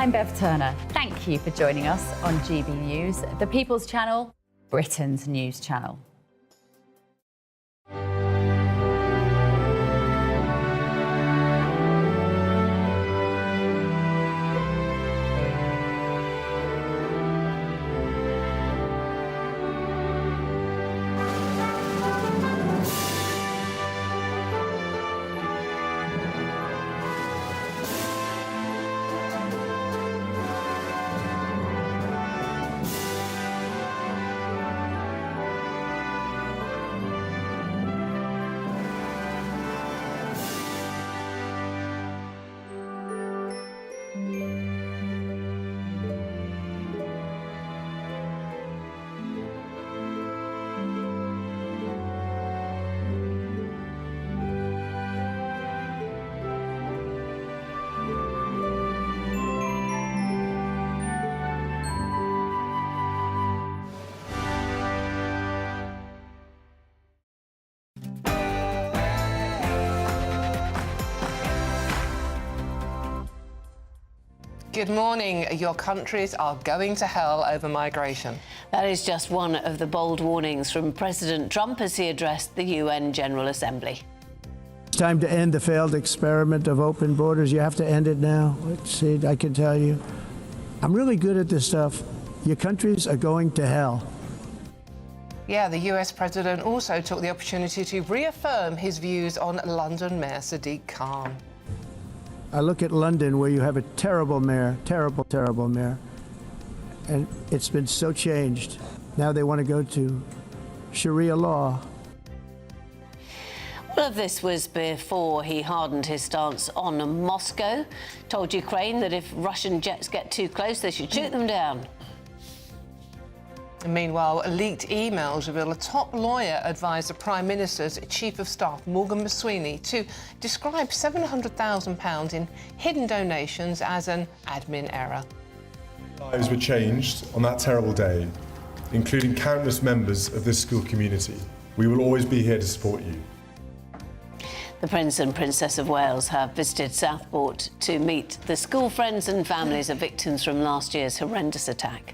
I'm Bev Turner. Thank you for joining us on GB News, the People's Channel, Britain's news channel. Good morning. Your countries are going to hell over migration. That is just one of the bold warnings from President Trump as he addressed the UN General Assembly. It's time to end the failed experiment of open borders. You have to end it now. Let's see, I can tell you. I'm really good at this stuff. Your countries are going to hell. Yeah, the US president also took the opportunity to reaffirm his views on London Mayor Sadiq Khan. I look at London, where you have a terrible mayor, terrible mayor, and it's been so changed. Now they want to go to Sharia law. All of this was before he hardened his stance on Moscow, told Ukraine that if Russian jets get too close, they should shoot them down. Meanwhile, leaked emails reveal a top lawyer advised the Prime Minister's Chief of Staff, Morgan Masweeney, to describe £700,000 in hidden donations as an admin error. Lives were changed on that terrible day, including countless members of this school community. We will always be here to support you. The Prince and Princess of Wales have visited Southport to meet the school friends and families of victims from last year's horrendous attack.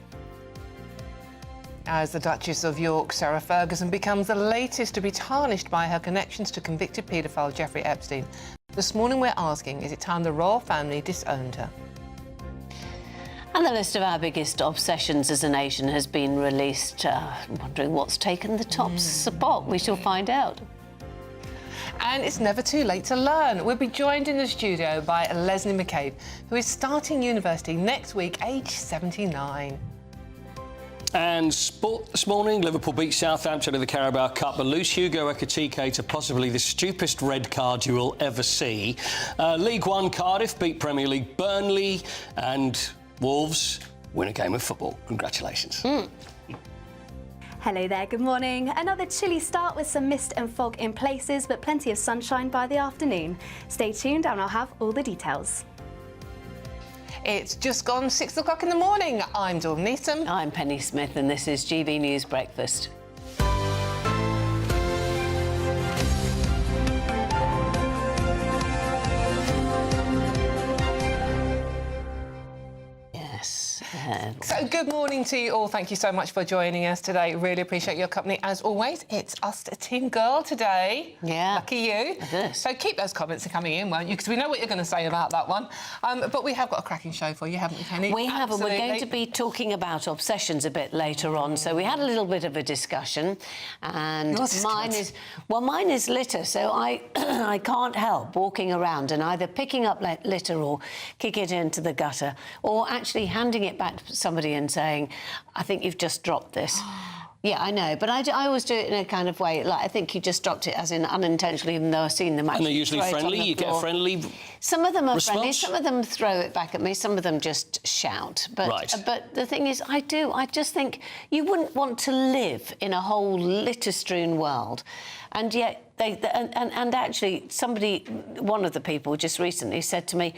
As the Duchess of York, Sarah Ferguson becomes the latest to be tarnished by her connections to convicted paedophile Jeffrey Epstein. This morning we're asking, is it time the royal family disowned her? And the list of our biggest obsessions as a nation has been released. Wondering what's taken the top spot? We shall find out. And it's never too late to learn. We'll be joined in the studio by Leslie McCabe, who is starting university next week, aged 79. And sport this morning, Liverpool beat Southampton in the Carabao Cup, but lose Hugo Ekitike to possibly the stupidest red card you will ever see. League One, Cardiff beat Premier League Burnley, and Wolves win a game of football. Congratulations. Hello there, good morning. Another chilly start with some mist and fog in places, but plenty of sunshine by the afternoon. Stay tuned and I'll have all the details. It's just gone 6 o'clock in the morning. I'm Dawn Neeson. I'm Penny Smith and this is GB News Breakfast. Yes. So good morning to you all. Thank you so much for joining us today. Really appreciate your company. As always, it's us, Team Girl, today. Yeah. Lucky you. Yes. So keep those comments coming in, won't you? Because we know what you're going to say about that one. But we have got a cracking show for you, haven't we, Penny? We have, and we're going Absolutely. to be talking about obsessions a bit later on. So we had a little bit of a discussion, and Yours is mine is litter. So I can't help walking around and either picking up litter or kick it into the gutter, or actually handing it back to somebody and saying, "I think you've just dropped this." Yeah, I know, but I always do it in a kind of way, like I think you just dropped it as in unintentionally, even though I've seen them actually. And they're usually throw it on friendly? the You get a floor. friendly Some of them are friendly, response? some of them throw it back at me, some of them just shout. But, Right. but the thing is, I just think you wouldn't want to live in a whole litter-strewn world. And yet, and actually, one of the people just recently said to me,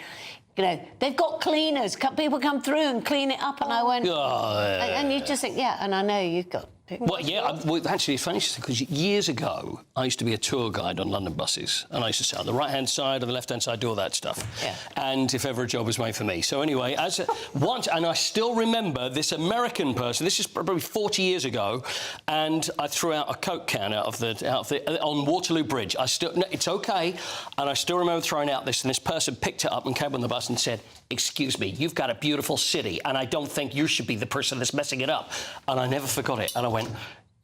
you know, they've got cleaners. People come through and clean it up. And I went, and you just think, yeah, and I know you've got Well, yeah, well, actually, it's funny because years ago, I used to be a tour guide on London buses, and I used to sit on the right-hand side, on the left-hand side, do all that stuff. Yeah. And if ever a job was made for me. So anyway, and I still remember this American person, this is probably 40 years ago, and I threw out a Coke can on Waterloo Bridge. It's OK, and I still remember throwing out this, and this person picked it up and came on the bus and said, "Excuse me, you've got a beautiful city, and I don't think you should be the person that's messing it up." And I never forgot it. And I went,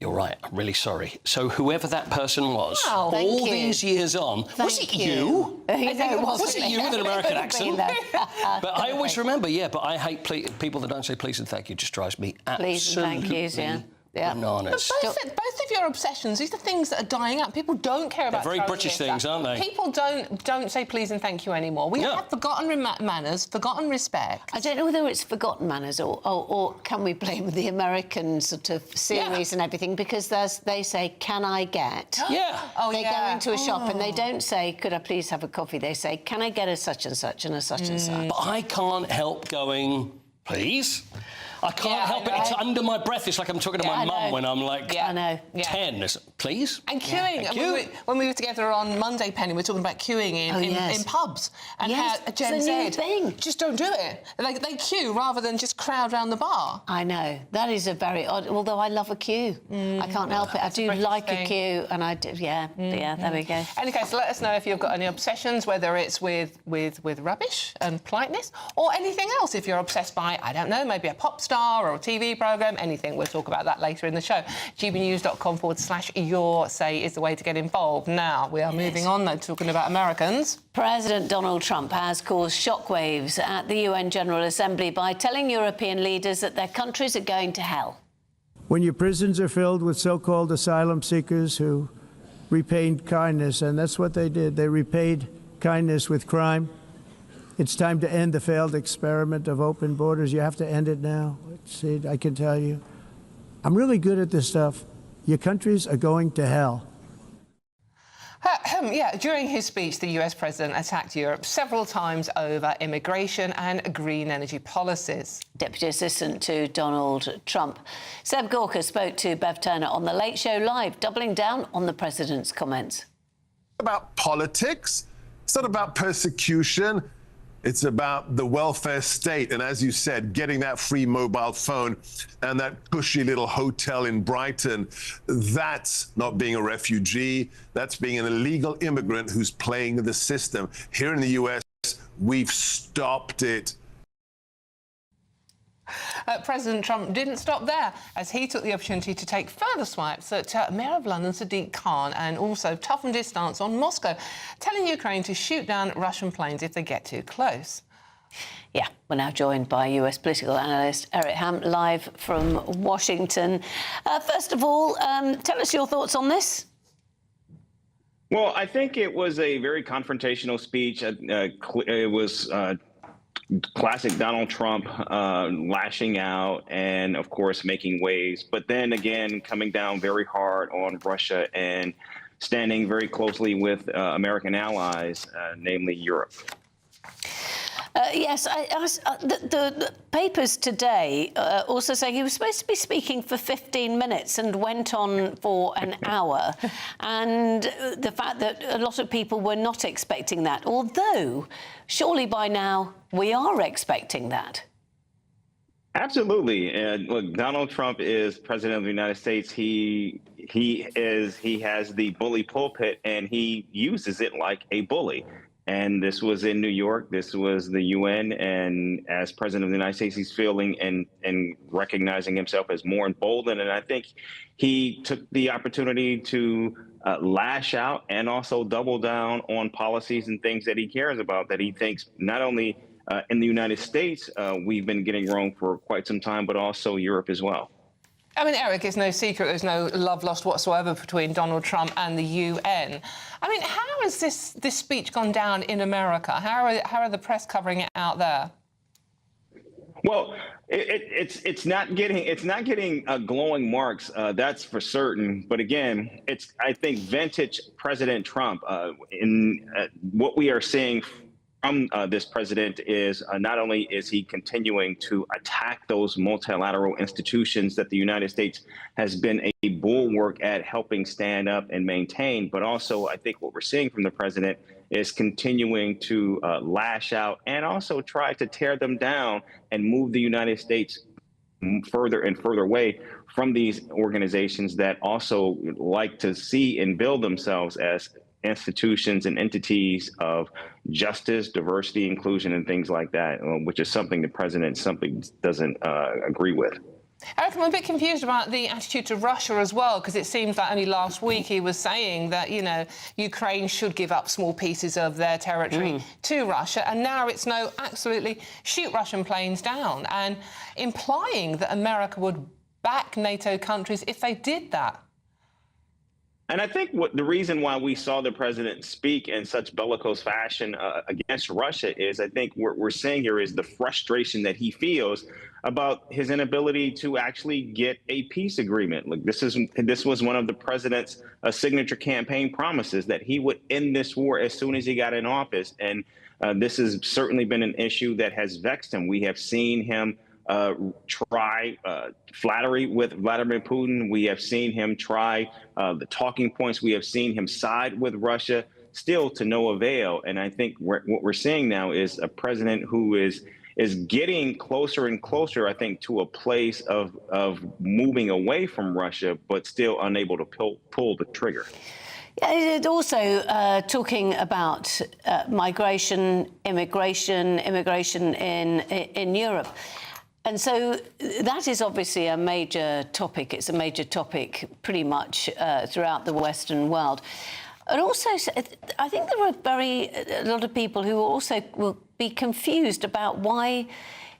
"You're right, I'm really sorry." So whoever that person was, Wow, all these years on, was it you? Was it you with an American accent? But I always remember, but I hate people that don't say please and thank you. Just drives me Please and thank yous, bananas. Both of your obsessions, these are things that are dying out. People don't care about. They're very British things, aren't they? People don't say please and thank you anymore. We have forgotten manners, forgotten respect. I don't know whether it's forgotten manners or can we blame the American sort of series and everything, because they say, "Can I get?" They go into a shop and they don't say, "Could I please have a coffee?" They say, "Can I get a such and such and a such and such?" But I can't help going, "Please?" I can't help it. It's under my breath. It's like I'm talking to my mum when I'm like 10. It's, "Please?" And queuing. When we were together on Monday, Penny, we were talking about queuing in pubs. And how Jen said, "Just don't do it." Like, they queue rather than just crowd round the bar. I know. That is a very odd... Although I love a queue. I can't help it. I do like a queue, and I do... Yeah, there we go. Anyway, so let us know if you've got any obsessions, whether it's with rubbish and politeness or anything else. If you're obsessed by, I don't know, maybe a pop star or a TV programme, anything. We'll talk about that later in the show. gbnews.com/your say is the way to get involved. Now, we are moving on, though, talking about Americans. President Donald Trump has caused shockwaves at the UN General Assembly by telling European leaders that their countries are going to hell. When your prisons are filled with so-called asylum seekers who repaid kindness, and that's what they did. They repaid kindness with crime. It's time to end the failed experiment of open borders. You have to end it now. See, I can tell you, I'm really good at this stuff. Your countries are going to hell. During his speech, the US president attacked Europe several times over immigration and green energy policies. Deputy Assistant to Donald Trump, Seb Gorka, spoke to Bev Turner on The Late Show Live, doubling down on the president's comments. About politics. It's not about persecution. It's about the welfare state. And as you said, getting that free mobile phone and that cushy little hotel in Brighton, that's not being a refugee. That's being an illegal immigrant who's playing the system. Here in the US, we've stopped it. President Trump didn't stop there, as he took the opportunity to take further swipes at Mayor of London Sadiq Khan, and also toughened his stance on Moscow, telling Ukraine to shoot down Russian planes if they get too close. Yeah, we're now joined by US political analyst Eric Ham, live from Washington. First of all, tell us your thoughts on this. Well, I think it was a very confrontational speech. It was classic Donald Trump lashing out and, of course, making waves. But then again, coming down very hard on Russia and standing very closely with American allies, namely Europe. Yes, the papers today also say he was supposed to be speaking for 15 minutes and went on for an hour. And the fact that a lot of people were not expecting that, although surely by now we are expecting that. Absolutely. And look, Donald Trump is president of the United States. He has the bully pulpit, and he uses it like a bully. And this was in New York. This was the UN. And as president of the United States, he's feeling and recognizing himself as more emboldened. And I think he took the opportunity to lash out and also double down on policies and things that he cares about, that he thinks not only in the United States we've been getting wrong for quite some time, but also Europe as well. I mean, Eric, it's no secret there's no love lost whatsoever between Donald Trump and the UN. I mean, how has this speech gone down in America? How are the press covering it out there? Well, it's not getting glowing marks. That's for certain. But again, it's, I think, vintage President Trump in what we are seeing this president is not only is he continuing to attack those multilateral institutions that the United States has been a bulwark at helping stand up and maintain, but also I think what we're seeing from the president is continuing to lash out and also try to tear them down and move the United States further and further away from these organizations that also like to see and build themselves as institutions and entities of justice, diversity, inclusion, and things like that, which is something the president simply doesn't agree with. Eric, I'm a bit confused about the attitude to Russia as well, because it seems like only last week he was saying that, you know, Ukraine should give up small pieces of their territory to Russia, and now it's no, absolutely shoot Russian planes down, and implying that America would back NATO countries if they did that. And I think the reason why we saw the president speak in such bellicose fashion against Russia is I think what we're seeing here is the frustration that he feels about his inability to actually get a peace agreement. Like this was one of the president's signature campaign promises, that he would end this war as soon as he got in office. And this has certainly been an issue that has vexed him. We have seen him try flattery with Vladimir Putin. We have seen him try the talking points. We have seen him side with Russia, still to no avail. And I think what we're seeing now is a president who is getting closer and closer, I think, to a place of moving away from Russia, but still unable to pull the trigger. Yeah, also talking about migration, immigration in Europe. And so that is obviously a major topic. It's a major topic pretty much throughout the Western world. And also, I think there are a lot of people who also will be confused about why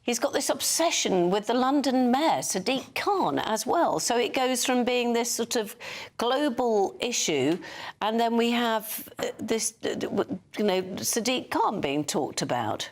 he's got this obsession with the London mayor, Sadiq Khan, as well. So it goes from being this sort of global issue, and then we have this, Sadiq Khan being talked about.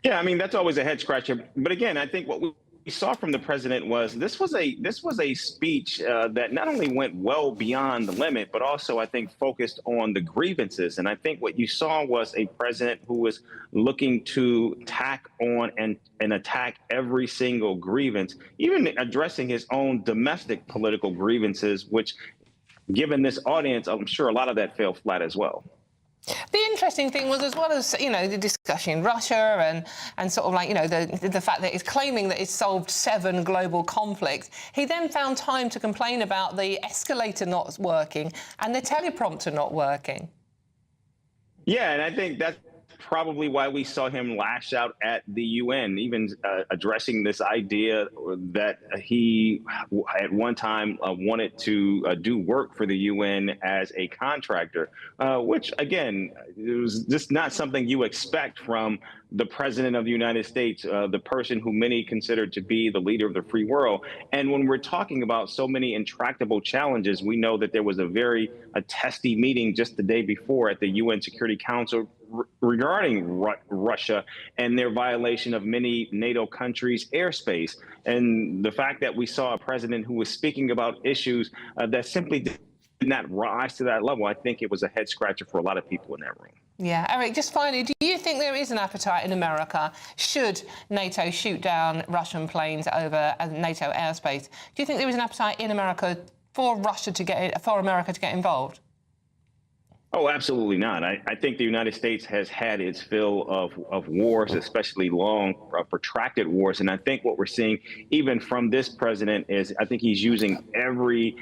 Yeah, I mean, that's always a head scratcher. But again, I think what we saw from the president was this was a speech that not only went well beyond the limit, but also I think focused on the grievances. And I think what you saw was a president who was looking to tack on and attack every single grievance, even addressing his own domestic political grievances, which, given this audience, I'm sure a lot of that fell flat as well. The interesting thing was, as well as, you know, the discussion in Russia and sort of like, you know, the fact that he's claiming that it's solved 7 global conflicts, he then found time to complain about the escalator not working and the teleprompter not working. Yeah, and I think that's probably why we saw him lash out at the UN, even addressing this idea that he at one time wanted to do work for the UN as a contractor, which, again, it was just not something you expect from the president of the United States, the person who many consider to be the leader of the free world. And when we're talking about so many intractable challenges, we know that there was a testy meeting just the day before at the UN Security Council regarding Russia and their violation of many NATO countries' airspace. And the fact that we saw a president who was speaking about issues that simply did not rise to that level, I think it was a head scratcher for a lot of people in that room. Yeah, Eric, just finally, do you think there is an appetite in America, should NATO shoot down Russian planes over NATO airspace? Do you think there is an appetite in America for America to get involved? Oh, absolutely not. I think the United States has had its fill of wars, especially long, protracted wars. And I think what we're seeing, even from this president, is I think he's using every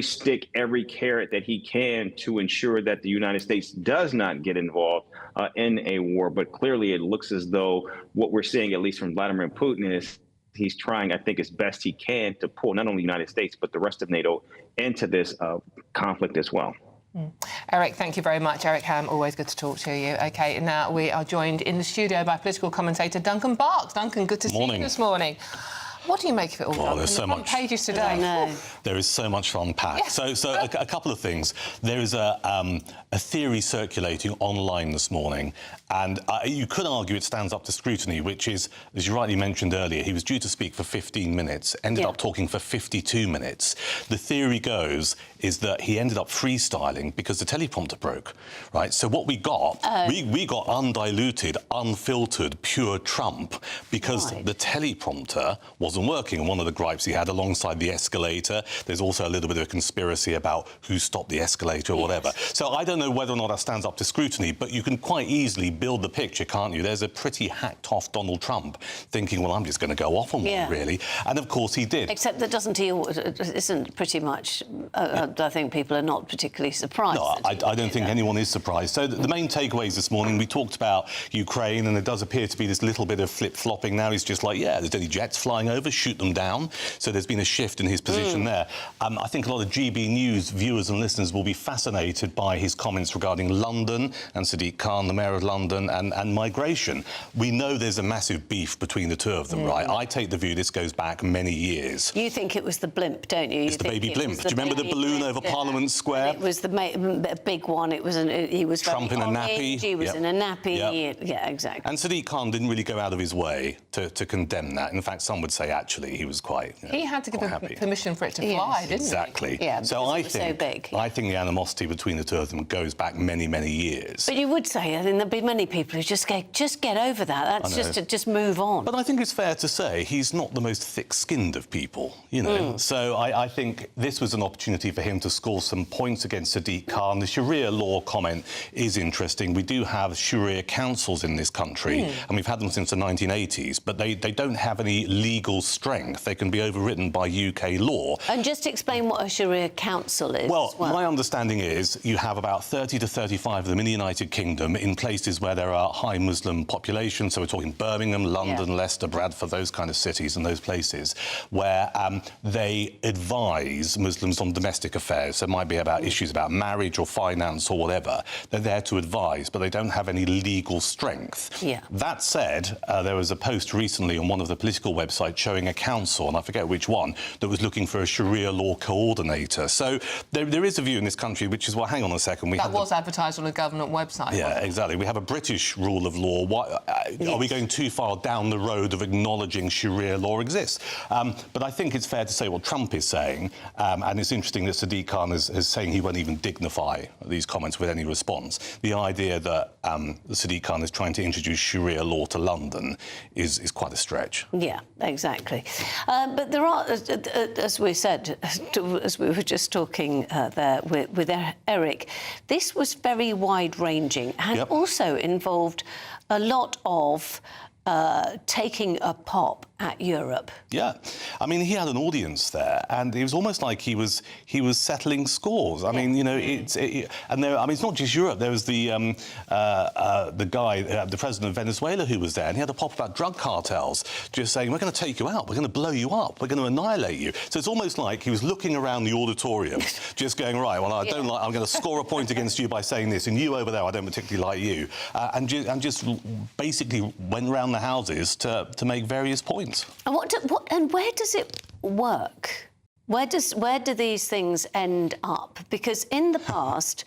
stick, every carrot that he can to ensure that the United States does not get involved in a war. But clearly it looks as though what we're seeing, at least from Vladimir Putin, is he's trying, I think, as best he can to pull not only the United States, but the rest of NATO into this conflict as well. Eric, thank you very much. Eric Ham, always good to talk to you. OK, now we are joined in the studio by political commentator Duncan Barks. Duncan, good to see you this morning. What do you make of it all? Oh, there's so front much. pages today. There is so much to unpack. Yes. So a couple of things. There is a theory circulating online this morning, and you could argue it stands up to scrutiny, which is, as you rightly mentioned earlier, he was due to speak for 15 minutes, ended up talking for 52 minutes. The theory goes is that he ended up freestyling because the teleprompter broke, right? So what we got, we got undiluted, unfiltered, pure Trump because the teleprompter wasn't working. And one of the gripes he had alongside the escalator, there's also a little bit of a conspiracy about who stopped the escalator or whatever. So I don't know whether or not that stands up to scrutiny, but you can quite easily build the picture, can't you? There's a pretty hacked-off Donald Trump thinking, well, I'm just going to go off on one, really. And, of course, he did. Except that isn't pretty much... I think people are not particularly surprised. No, I don't think anyone is surprised. So the main takeaways this morning, we talked about Ukraine, and there does appear to be this little bit of flip-flopping now. He's just like, yeah, there's any jets flying over, shoot them down. So there's been a shift in his position there. I think a lot of GB News viewers and listeners will be fascinated by his comments regarding London and Sadiq Khan, the Mayor of London, and migration. We know there's a massive beef between the two of them, right? I take the view this goes back many years. You think it was the blimp, don't you? It's the baby blimp. Do you remember the balloon over Parliament Square? It was the big one. It was he was Trump in a nappy. He was in a nappy. Yeah, exactly. And Sadiq Khan didn't really go out of his way to condemn that. In fact, some would say actually he was quite. He had to give permission for it to fly, didn't he? Exactly. Yeah, so I think so big. I think the animosity between the two of them goes back many, many years. But you would say, I think there'd be many people who just get over that. That's just move on. But I think it's fair to say he's not the most thick-skinned of people, you know. So I think this was an opportunity for him to score some points against Sadiq Khan. The Sharia law comment is interesting. We do have Sharia councils in this country, and we've had them since the 1980s, but they don't have any legal strength. They can be overridden by UK law. And just explain what a Sharia council is. Well, my understanding is you have about 30 to 35 of them in the United Kingdom in places where there are high Muslim populations. So we're talking Birmingham, London, Leicester, Bradford, those kind of cities and those places where they advise Muslims on domestic affairs. So it might be about issues about marriage or finance or whatever. They're there to advise, but they don't have any legal strength. That said, there was a post recently on one of the political websites showing a council, and I forget which one, that was looking for a Sharia law coordinator. So there is a view in this country which is, well, hang on a second. That was advertised on a government website. Yeah, exactly. We have a British rule of law. Are we going too far down the road of acknowledging Sharia law exists? But I think it's fair to say what Trump is saying, and it's interesting that Sadiq Khan is saying he won't even dignify these comments with any response. The idea that Sadiq Khan is trying to introduce Sharia law to London is quite a stretch. Yeah, exactly. But there are, as we said, as we were just talking there with Eric, this was very wide-ranging and also involved a lot of taking a pop at Europe. Yeah, I mean, he had an audience there, and it was almost like he was settling scores. I mean, you know, I mean, it's not just Europe. There was the guy, the president of Venezuela, who was there, and he had a pop about drug cartels, just saying, "We're going to take you out. We're going to blow you up. We're going to annihilate you." So it's almost like he was looking around the auditorium, just going, "Right, well, I don't like. I'm going to score a point against you by saying this, and you over there, I don't particularly like you," and just basically went around the houses to make various points. And where does it work? Where do these things end up? Because in the past,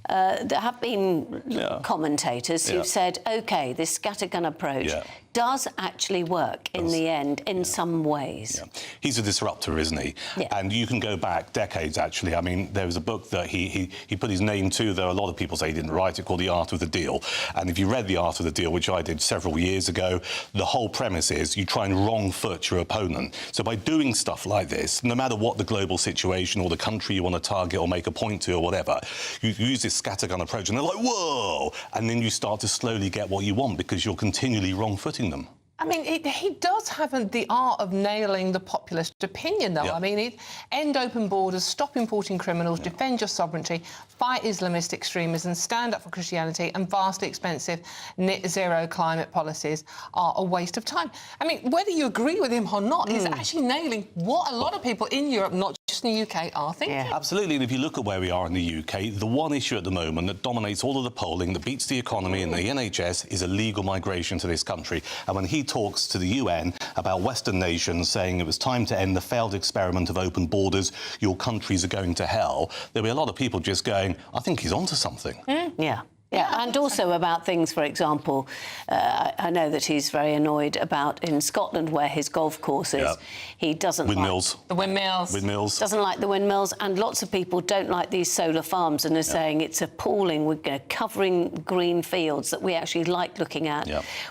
there have been commentators who've said, OK, this scattergun approach does actually work in the end in some ways. He's a disruptor, isn't he? And you can go back decades, actually. I mean, there was a book that he put his name to, though a lot of people say he didn't write it, called The Art of the Deal. And if you read The Art of the Deal, which I did several years ago, the whole premise is you try and wrong foot your opponent. So by doing stuff like this, no matter what the global situation or the country you want to target or make a point to or whatever, you use this scattergun approach and they're like, whoa! And then you start to slowly get what you want because you're continually wrong-footing them. I mean, he does have the art of nailing the populist opinion, though. I mean, end open borders, stop importing criminals, defend your sovereignty, fight Islamist extremism, stand up for Christianity, and vastly expensive net zero climate policies are a waste of time. I mean, whether you agree with him or not, he's actually nailing what a lot of people in Europe, not just in the UK are thinking. Yeah. Absolutely, and if you look at where we are in the UK, the one issue at the moment that dominates all of the polling, that beats the economy and the NHS, is illegal migration to this country. And when he talks to the UN about Western nations saying it was time to end the failed experiment of open borders, your countries are going to hell, there'll be a lot of people just going, I think he's onto something. Yeah. Yeah, and also about things, for example, I know that he's very annoyed about in Scotland where his golf course is. He doesn't Windmills. The windmills. Windmills. Doesn't like the windmills, and lots of people don't like these solar farms and are saying it's appalling. We're covering green fields that we actually like looking at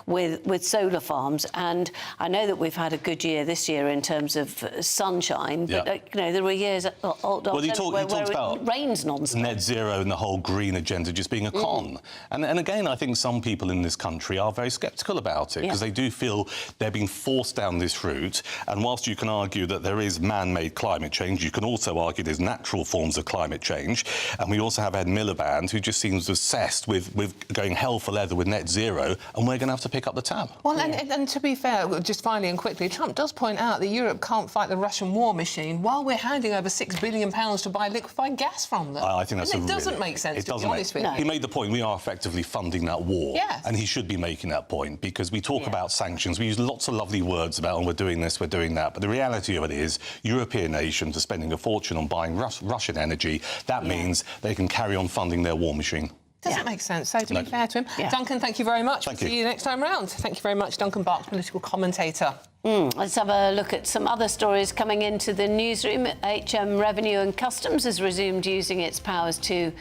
with solar farms. And I know that we've had a good year this year in terms of sunshine, but you know, there were years Well, he talks about it rains non-stop. net zero and the whole green agenda just being a con. And again, I think some people in this country are very sceptical about it because they do feel they're being forced down this route. And whilst you can argue that there is man-made climate change, you can also argue there's natural forms of climate change. And we also have Ed Miliband, who just seems obsessed with going hell for leather with net zero, and we're going to have to pick up the tab. Well, and to be fair, just finally and quickly, Trump does point out that Europe can't fight the Russian war machine while we're handing over £6 billion to buy liquefied gas from them. I think that's and it doesn't make sense, to be honest with you. He made the point, we are effectively funding that war. Yes. And he should be making that point, because we talk about sanctions. We use lots of lovely words about, oh, we're doing this, we're doing that. But the reality of it is European nations are spending a fortune on buying Russian energy. That means they can carry on funding their war machine. Doesn't make sense. So, to be fair to him, Duncan, thank you very much. Thank you. See you next time round. Thank you very much, Duncan Barks, political commentator. Let's have a look at some other stories coming into the newsroom. HM Revenue and Customs has resumed using its powers to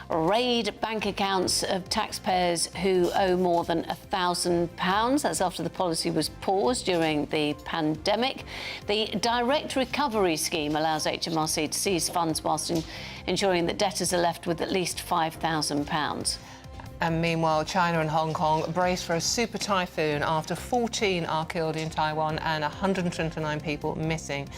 raid bank accounts of taxpayers who owe more than £1,000. That's after the policy was paused during the pandemic. The Direct Recovery Scheme allows HMRC to seize funds whilst ensuring that debtors are left with at least £5,000. And meanwhile, China and Hong Kong brace for a super typhoon after 14 are killed in Taiwan and 129 people missing.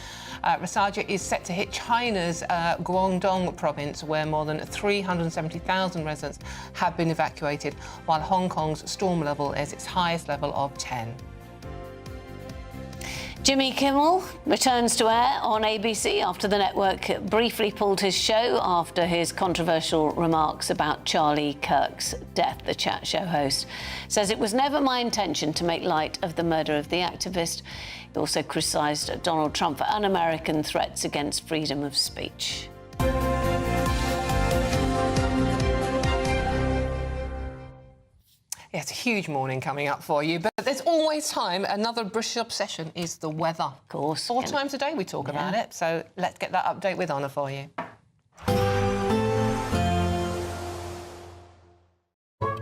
Rasaja is set to hit China's Guangdong province, where more than 370,000 residents have been evacuated, while Hong Kong's storm level is its highest level of 10. Jimmy Kimmel returns to air on ABC after the network briefly pulled his show after his controversial remarks about Charlie Kirk's death. The chat show host says, "It was never my intention to make light of the murder of the activist." He also criticised Donald Trump for un-American threats against freedom of speech. Yeah, it's a huge morning coming up for you, but there's always time. Another British obsession is the weather. Of course. 4 times a day we talk about it, so let's get that update with Honor for you.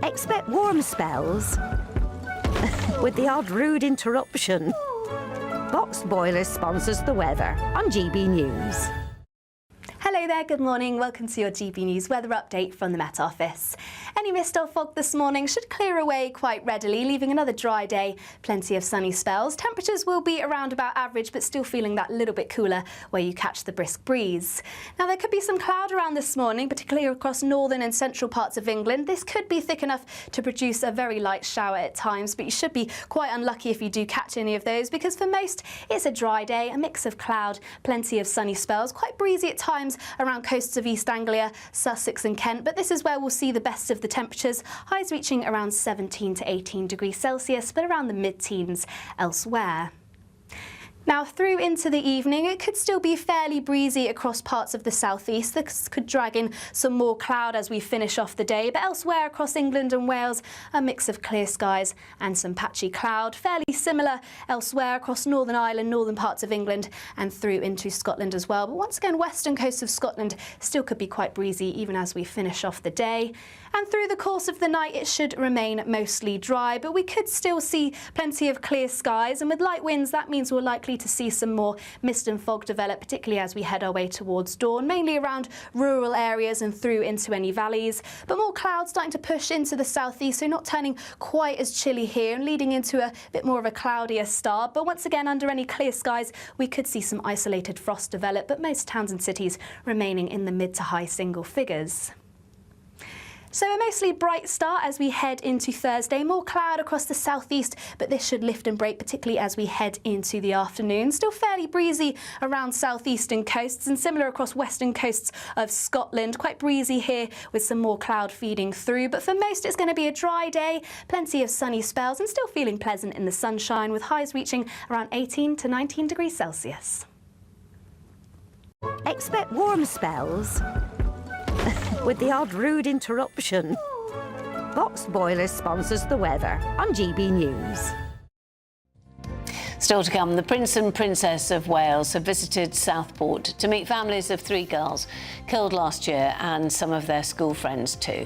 Expect warm spells with the odd rude interruption. Boxed Boilers sponsors the weather on GB News. Hello there, good morning. Welcome to your GB News weather update from the Met Office. Any mist or fog this morning should clear away quite readily, leaving another dry day. Plenty of sunny spells. Temperatures will be around about average, but still feeling that little bit cooler where you catch the brisk breeze. Now, there could be some cloud around this morning, particularly across northern and central parts of England. This could be thick enough to produce a very light shower at times, but you should be quite unlucky if you do catch any of those, because for most, it's a dry day, a mix of cloud, plenty of sunny spells, quite breezy at times around coasts of East Anglia, Sussex and Kent, but this is where we'll see the best of the temperatures, highs reaching around 17 to 18 degrees Celsius, but around the mid-teens elsewhere. Now, through into the evening, it could still be fairly breezy across parts of the southeast. This could drag in some more cloud as we finish off the day, but elsewhere across England and Wales, a mix of clear skies and some patchy cloud. Fairly similar elsewhere across Northern Ireland, northern parts of England and through into Scotland as well. But once again, western coast of Scotland still could be quite breezy even as we finish off the day. And through the course of the night, it should remain mostly dry, but we could still see plenty of clear skies. And with light winds, that means we're likely to see some more mist and fog develop, particularly as we head our way towards dawn, mainly around rural areas and through into any valleys. But more clouds starting to push into the southeast, so not turning quite as chilly here and leading into a bit more of a cloudier start. But once again, under any clear skies, we could see some isolated frost develop, but most towns and cities remaining in the mid to high single figures. So a mostly bright start as we head into Thursday. More cloud across the southeast, but this should lift and break, particularly as we head into the afternoon. Still fairly breezy around southeastern coasts and similar across western coasts of Scotland. Quite breezy here with some more cloud feeding through. But for most, it's going to be a dry day. Plenty of sunny spells and still feeling pleasant in the sunshine, with highs reaching around 18 to 19 degrees Celsius. Expect warm spells with the odd rude interruption. Boxed Boilers sponsors the weather on GB News. Still to come, the Prince and Princess of Wales have visited Southport to meet families of 3 girls killed last year and some of their school friends too.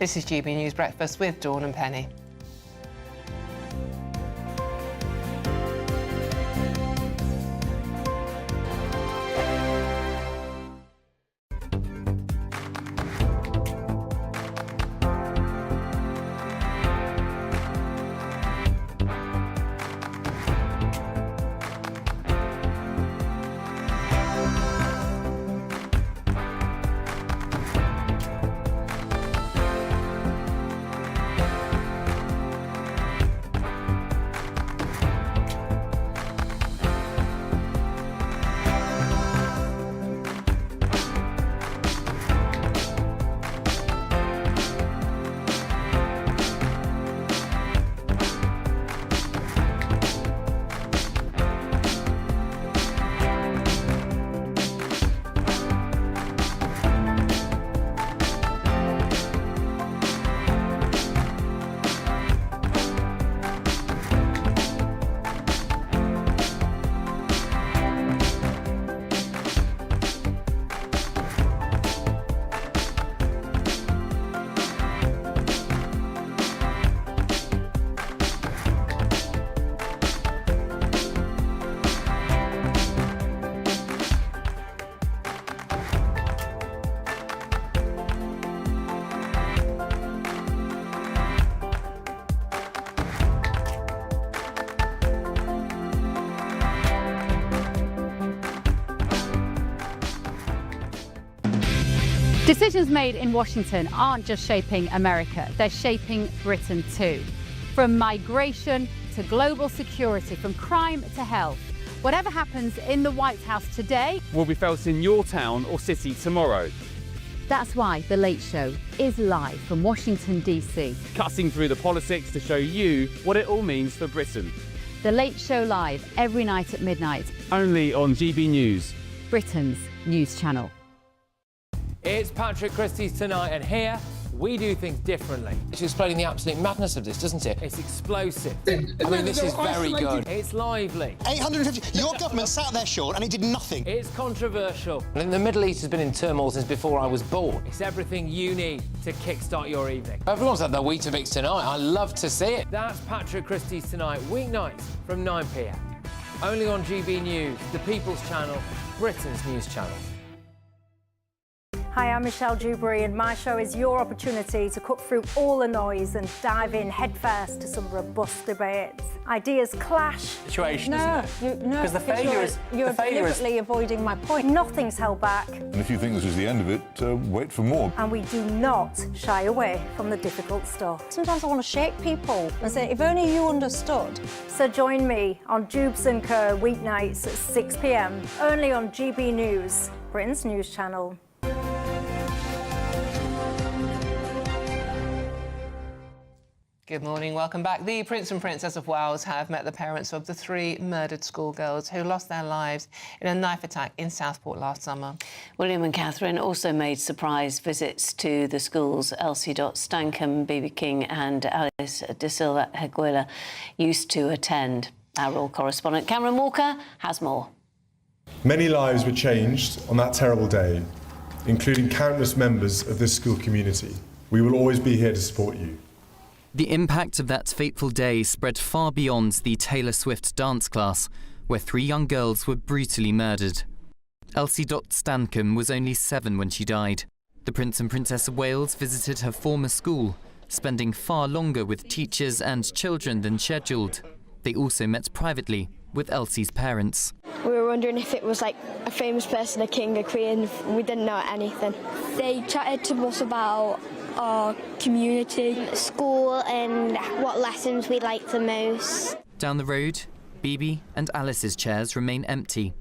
This is GB News Breakfast with Dawn and Penny. Decisions made in Washington aren't just shaping America, they're shaping Britain too. From migration to global security, from crime to health. Whatever happens in the White House today will be felt in your town or city tomorrow. That's why The Late Show is live from Washington, DC. Cutting through the politics to show you what it all means for Britain. The Late Show live every night at midnight. Only on GB News, Britain's news channel. It's Patrick Christie's Tonight, and here we do things differently. It's explaining the absolute madness of this, doesn't it? It's explosive. I mean, this is very good. It's lively. 850. Your government sat there, Sean, and it did nothing. It's controversial. And the Middle East has been in turmoil since before I was born. It's everything you need to kickstart your evening. Everyone's had their Weetabix tonight. I love to see it. That's Patrick Christie's Tonight, weeknights from 9 p.m. Only on GB News, the People's Channel, Britain's news channel. Hi, I'm Michelle Dewberry, and my show is your opportunity to cut through all the noise and dive in headfirst to some robust debates. Ideas clash. Situation, isn't it? No, because the failure is... You're deliberately avoiding my point. Nothing's held back. And if you think this is the end of it, wait for more. And we do not shy away from the difficult stuff. Sometimes I want to shake people and say, if only you understood. So join me on Jubes & Co. weeknights at 6 p.m. only on GB News, Britain's news channel. Good morning, welcome back. The Prince and Princess of Wales have met the parents of the 3 murdered schoolgirls who lost their lives in a knife attack in Southport last summer. William and Catherine also made surprise visits to the schools. Elsie Stankham, BB King and Alice De Silva Heguela used to attend. Our Royal correspondent Cameron Walker has more. Many lives were changed on that terrible day, including countless members of this school community. We will always be here to support you. The impact of that fateful day spread far beyond the Taylor Swift dance class, where 3 young girls were brutally murdered. Elsie Stankham was only 7 when she died. The Prince and Princess of Wales visited her former school, spending far longer with teachers and children than scheduled. They also met privately with Elsie's parents. We were wondering if it was like a famous person, a king, a queen. We didn't know anything. They chatted to us about our community, school and what lessons we like the most. Down the road, Bibi and Alice's chairs remain empty.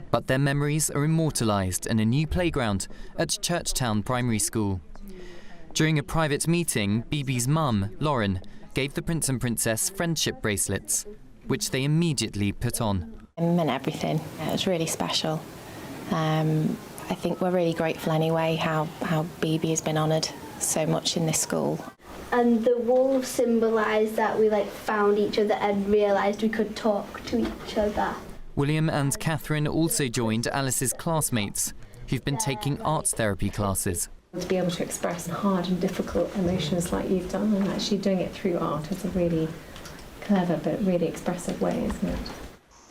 But their memories are immortalised in a new playground at Churchtown Primary School. During a private meeting, Bibi's mum, Lauren, gave the Prince and Princess friendship bracelets, which they immediately put on. It meant everything. It was really special. I think we're really grateful anyway how Bibi has been honoured so much in this school. And the wolves symbolised that we found each other and realised we could talk to each other. William and Catherine also joined Alice's classmates, who've been taking art therapy classes. To be able to express hard and difficult emotions like you've done, and actually doing it through art is a really clever but really expressive way, isn't it?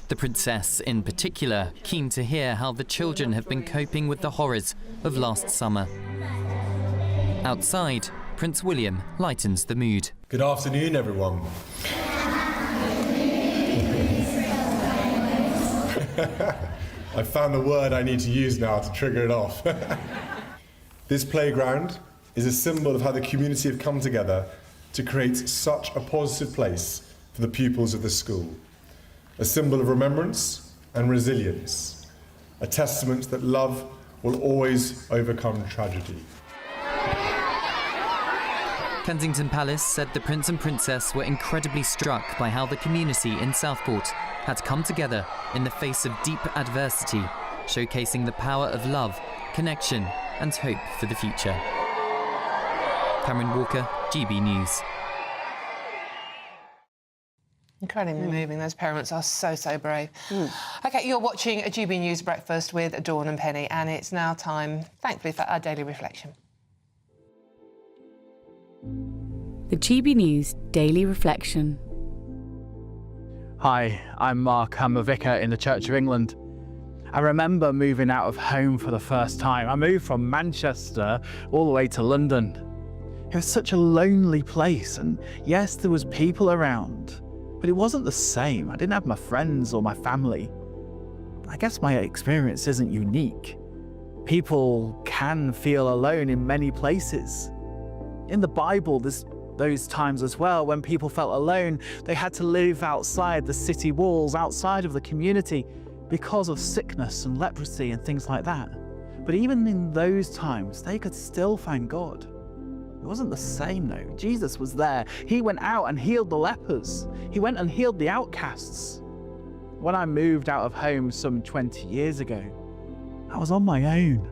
The Princess, in particular, keen to hear how the children have been coping with the horrors of last summer. Outside, Prince William lightens the mood. Good afternoon, everyone. I found the word I need to use now to trigger it off. This playground is a symbol of how the community have come together to create such a positive place for the pupils of the school. A symbol of remembrance and resilience, a testament that love will always overcome tragedy. Kensington Palace said the Prince and Princess were incredibly struck by how the community in Southport had come together in the face of deep adversity, showcasing the power of love, connection and hope for the future. Cameron Walker, GB News. Incredibly moving. Those parents are so brave. OK, you're watching a GB News Breakfast with Dawn and Penny, and it's now time, thankfully, for our daily reflection. The GB News Daily Reflection. Hi, I'm Mark. I'm a vicar in the Church of England. I remember moving out of home for the first time. I moved from Manchester all the way to London. It was such a lonely place, and yes, there was people around, but it wasn't the same. I didn't have my friends or my family. I guess my experience isn't unique. People can feel alone in many places. In the Bible, there's those times as well when people felt alone. They had to live outside the city walls, outside of the community, because of sickness and leprosy and things like that. But even in those times, they could still find God. It wasn't the same though. Jesus was there. He went out and healed the lepers. He went and healed the outcasts. When I moved out of home some 20 years ago, I was on my own.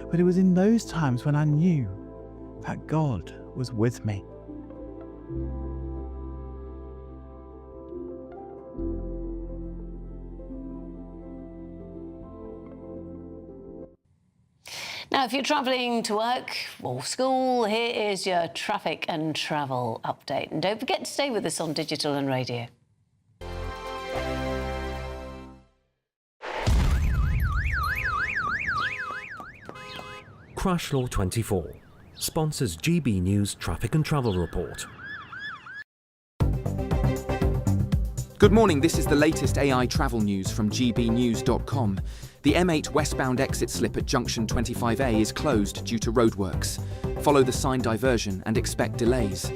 But it was in those times when I knew that God was with me. Now, if you're travelling to work or school, here is your traffic and travel update. And don't forget to stay with us on digital and radio. Crash Law 24 sponsors GB News Traffic and Travel Report. Good morning, this is the latest AI travel news from gbnews.com. The M8 westbound exit slip at junction 25A is closed due to roadworks. Follow the sign diversion and expect delays.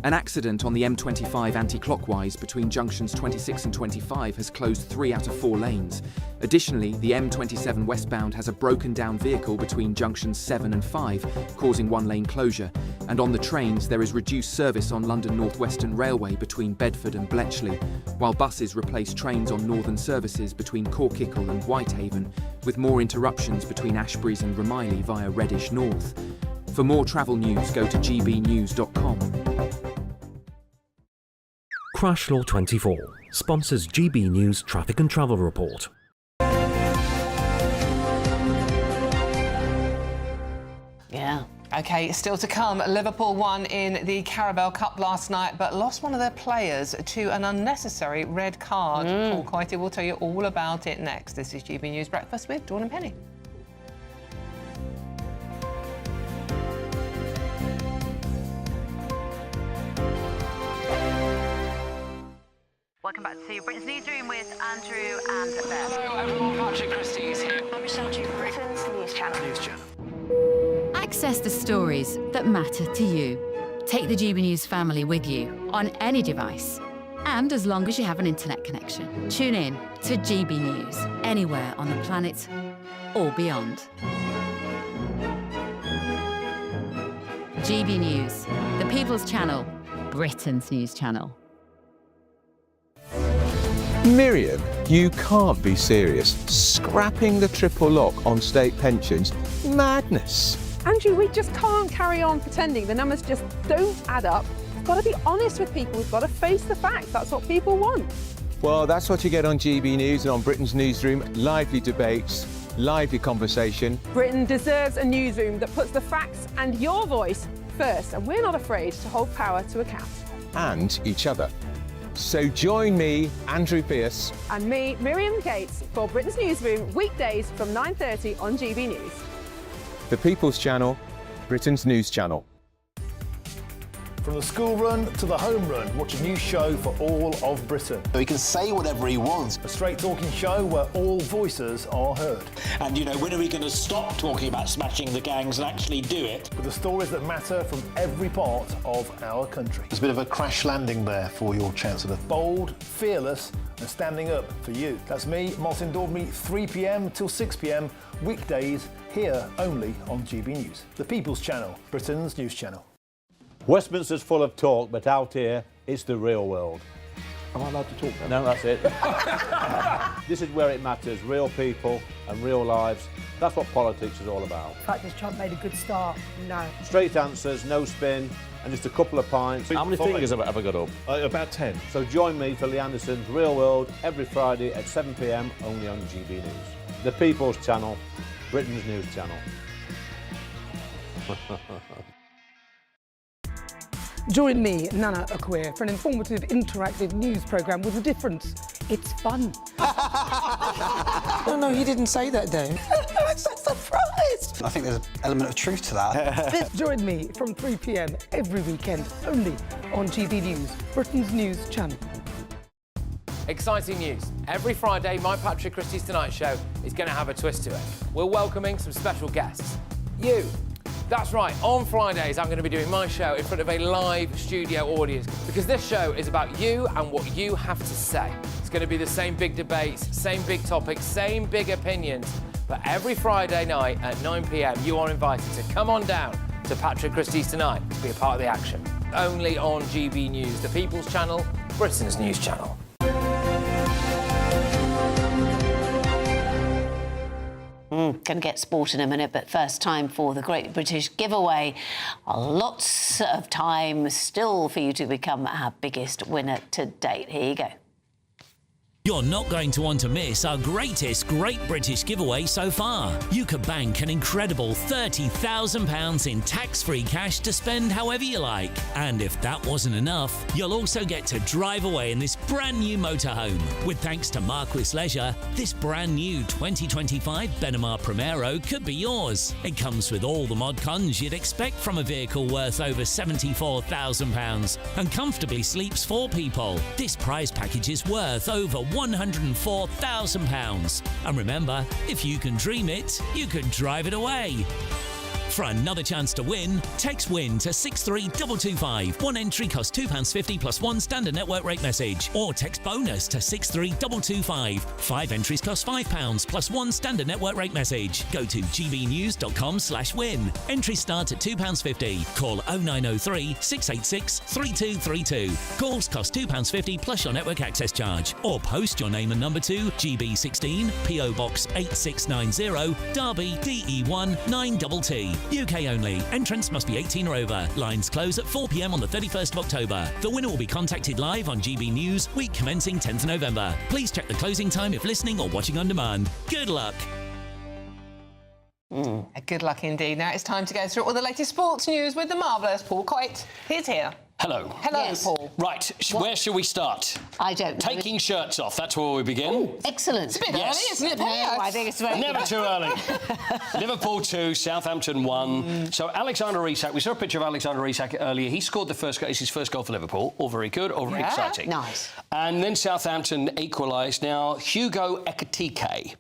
An accident on the M25 anti-clockwise between junctions 26 and 25 has closed 3 out of 4 lanes. Additionally, the M27 westbound has a broken down vehicle between junctions 7 and 5, causing 1-lane closure. And on the trains, there is reduced service on London North Western Railway between Bedford and Bletchley, while buses replace trains on northern services between Corkickle and Whitehaven, with more interruptions between Ashbury's and Remiley via Reddish North. For more travel news, go to gbnews.com. Crash Law 24 sponsors GB News Traffic and Travel Report. Yeah. OK, still to come. Liverpool won in the Carabao Cup last night, but lost one of their players to an unnecessary red card. Paul Coity will tell you all about it next. This is GB News Breakfast with Dawn and Penny. Welcome back to Britain's Newsroom with Andrew and Beth. Hello everyone, Patrick Christie is here. I'm Michelle Britain's News Channel. News Channel. I Access the stories that matter to you. Take the GB News family with you on any device. And as long as you have an internet connection, tune in to GB News anywhere on the planet or beyond. GB News, the People's Channel, Britain's news channel. Miriam, you can't be serious. Scrapping the triple lock on state pensions? Madness. Andrew, we just can't carry on pretending. The numbers just don't add up. We've got to be honest with people. We've got to face the facts. That's what people want. Well, that's what you get on GB News and on Britain's Newsroom. Lively debates, lively conversation. Britain deserves a newsroom that puts the facts and your voice first, and we're not afraid to hold power to account. And each other. So join me, Andrew Pearce. And me, Miriam Gates, for Britain's Newsroom, weekdays from 9:30 on GB News. The People's Channel, Britain's news channel. From the school run to the home run, watch a new show for all of Britain. So he can say whatever he wants. A straight talking show where all voices are heard. And, you know, when are we going to stop talking about smashing the gangs and actually do it? With the stories that matter from every part of our country. There's a bit of a crash landing there for your Chancellor. Bold, fearless and standing up for you. That's me, Martin Daubney, 3 p.m. till 6 p.m, weekdays, here only on GB News. The People's Channel, Britain's news channel. Westminster's full of talk, but out here, it's the real world. Am I allowed to talk No, now? that's it. This is where it matters, real people and real lives. That's what politics is all about. In fact, has Trump made a good start? No. Straight answers, no spin, and just a couple of pints. How many fingers have I got up? About 10. So join me for Lee Anderson's Real World every Friday at 7 p.m, only on GB News. The People's Channel, Britain's news channel. Join me, Nana Akweer, for an informative, interactive news programme with a difference. It's fun. No, he didn't say that, though. I'm so surprised. I think there's an element of truth to that. Join me from 3 p.m. every weekend, only on GB News, Britain's news channel. Exciting news. Every Friday, my Patrick Christie's Tonight Show is going to have a twist to it. We're welcoming some special guests. You. That's right, on Fridays I'm going to be doing my show in front of a live studio audience because this show is about you and what you have to say. It's going to be the same big debates, same big topics, same big opinions, but every Friday night at 9 p.m. you are invited to come on down to Patrick Christie's Tonight to be a part of the action. Only on GB News, the People's Channel, Britain's news channel. Going to get sport in a minute, but first time for the Great British Giveaway. Lots of time still for you to become our biggest winner to date. Here you go. You're not going to want to miss our greatest Great British Giveaway so far. You could bank an incredible £30,000 in tax-free cash to spend however you like. And if that wasn't enough, you'll also get to drive away in this brand new motorhome. With thanks to Marquis Leisure, this brand new 2025 Benimar Primero could be yours. It comes with all the mod cons you'd expect from a vehicle worth over £74,000 and comfortably sleeps 4 people. This prize package is worth over £104,000. And remember, if you can dream it, you can drive it away. For another chance to win, text WIN to 63225. One entry costs £2.50 plus one standard network rate message. Or text BONUS to 63225. 5 entries cost £5 plus one standard network rate message. Go to gbnews.com/win. Entries start at £2.50. Call 0903 686 3232. Calls cost £2.50 plus your network access charge. Or post your name and number to GB16 PO Box 8690 Derby DE1 9TT. UK only. Entrants must be 18 or over. Lines close at 4 p.m. on the 31st of October. The winner will be contacted live on GB News, week commencing 10th November. Please check the closing time if listening or watching on demand. Good luck. Good luck indeed. Now it's time to go through all the latest sports news with the marvellous Paul Coit. He's here. Hello. Hello, Yes. Paul. Right, where shall we start? I don't know. Taking shirts off, that's where we begin. Ooh, excellent. It's a bit early, isn't it? No, I think it's very Never too early. Liverpool 2, Southampton 1. So Alexander Isak, we saw a picture of Alexander Isak earlier. He scored the first goal. It's his first goal for Liverpool. All very good, all very exciting. Nice. And then Southampton equalised. Now, Hugo Ekitike,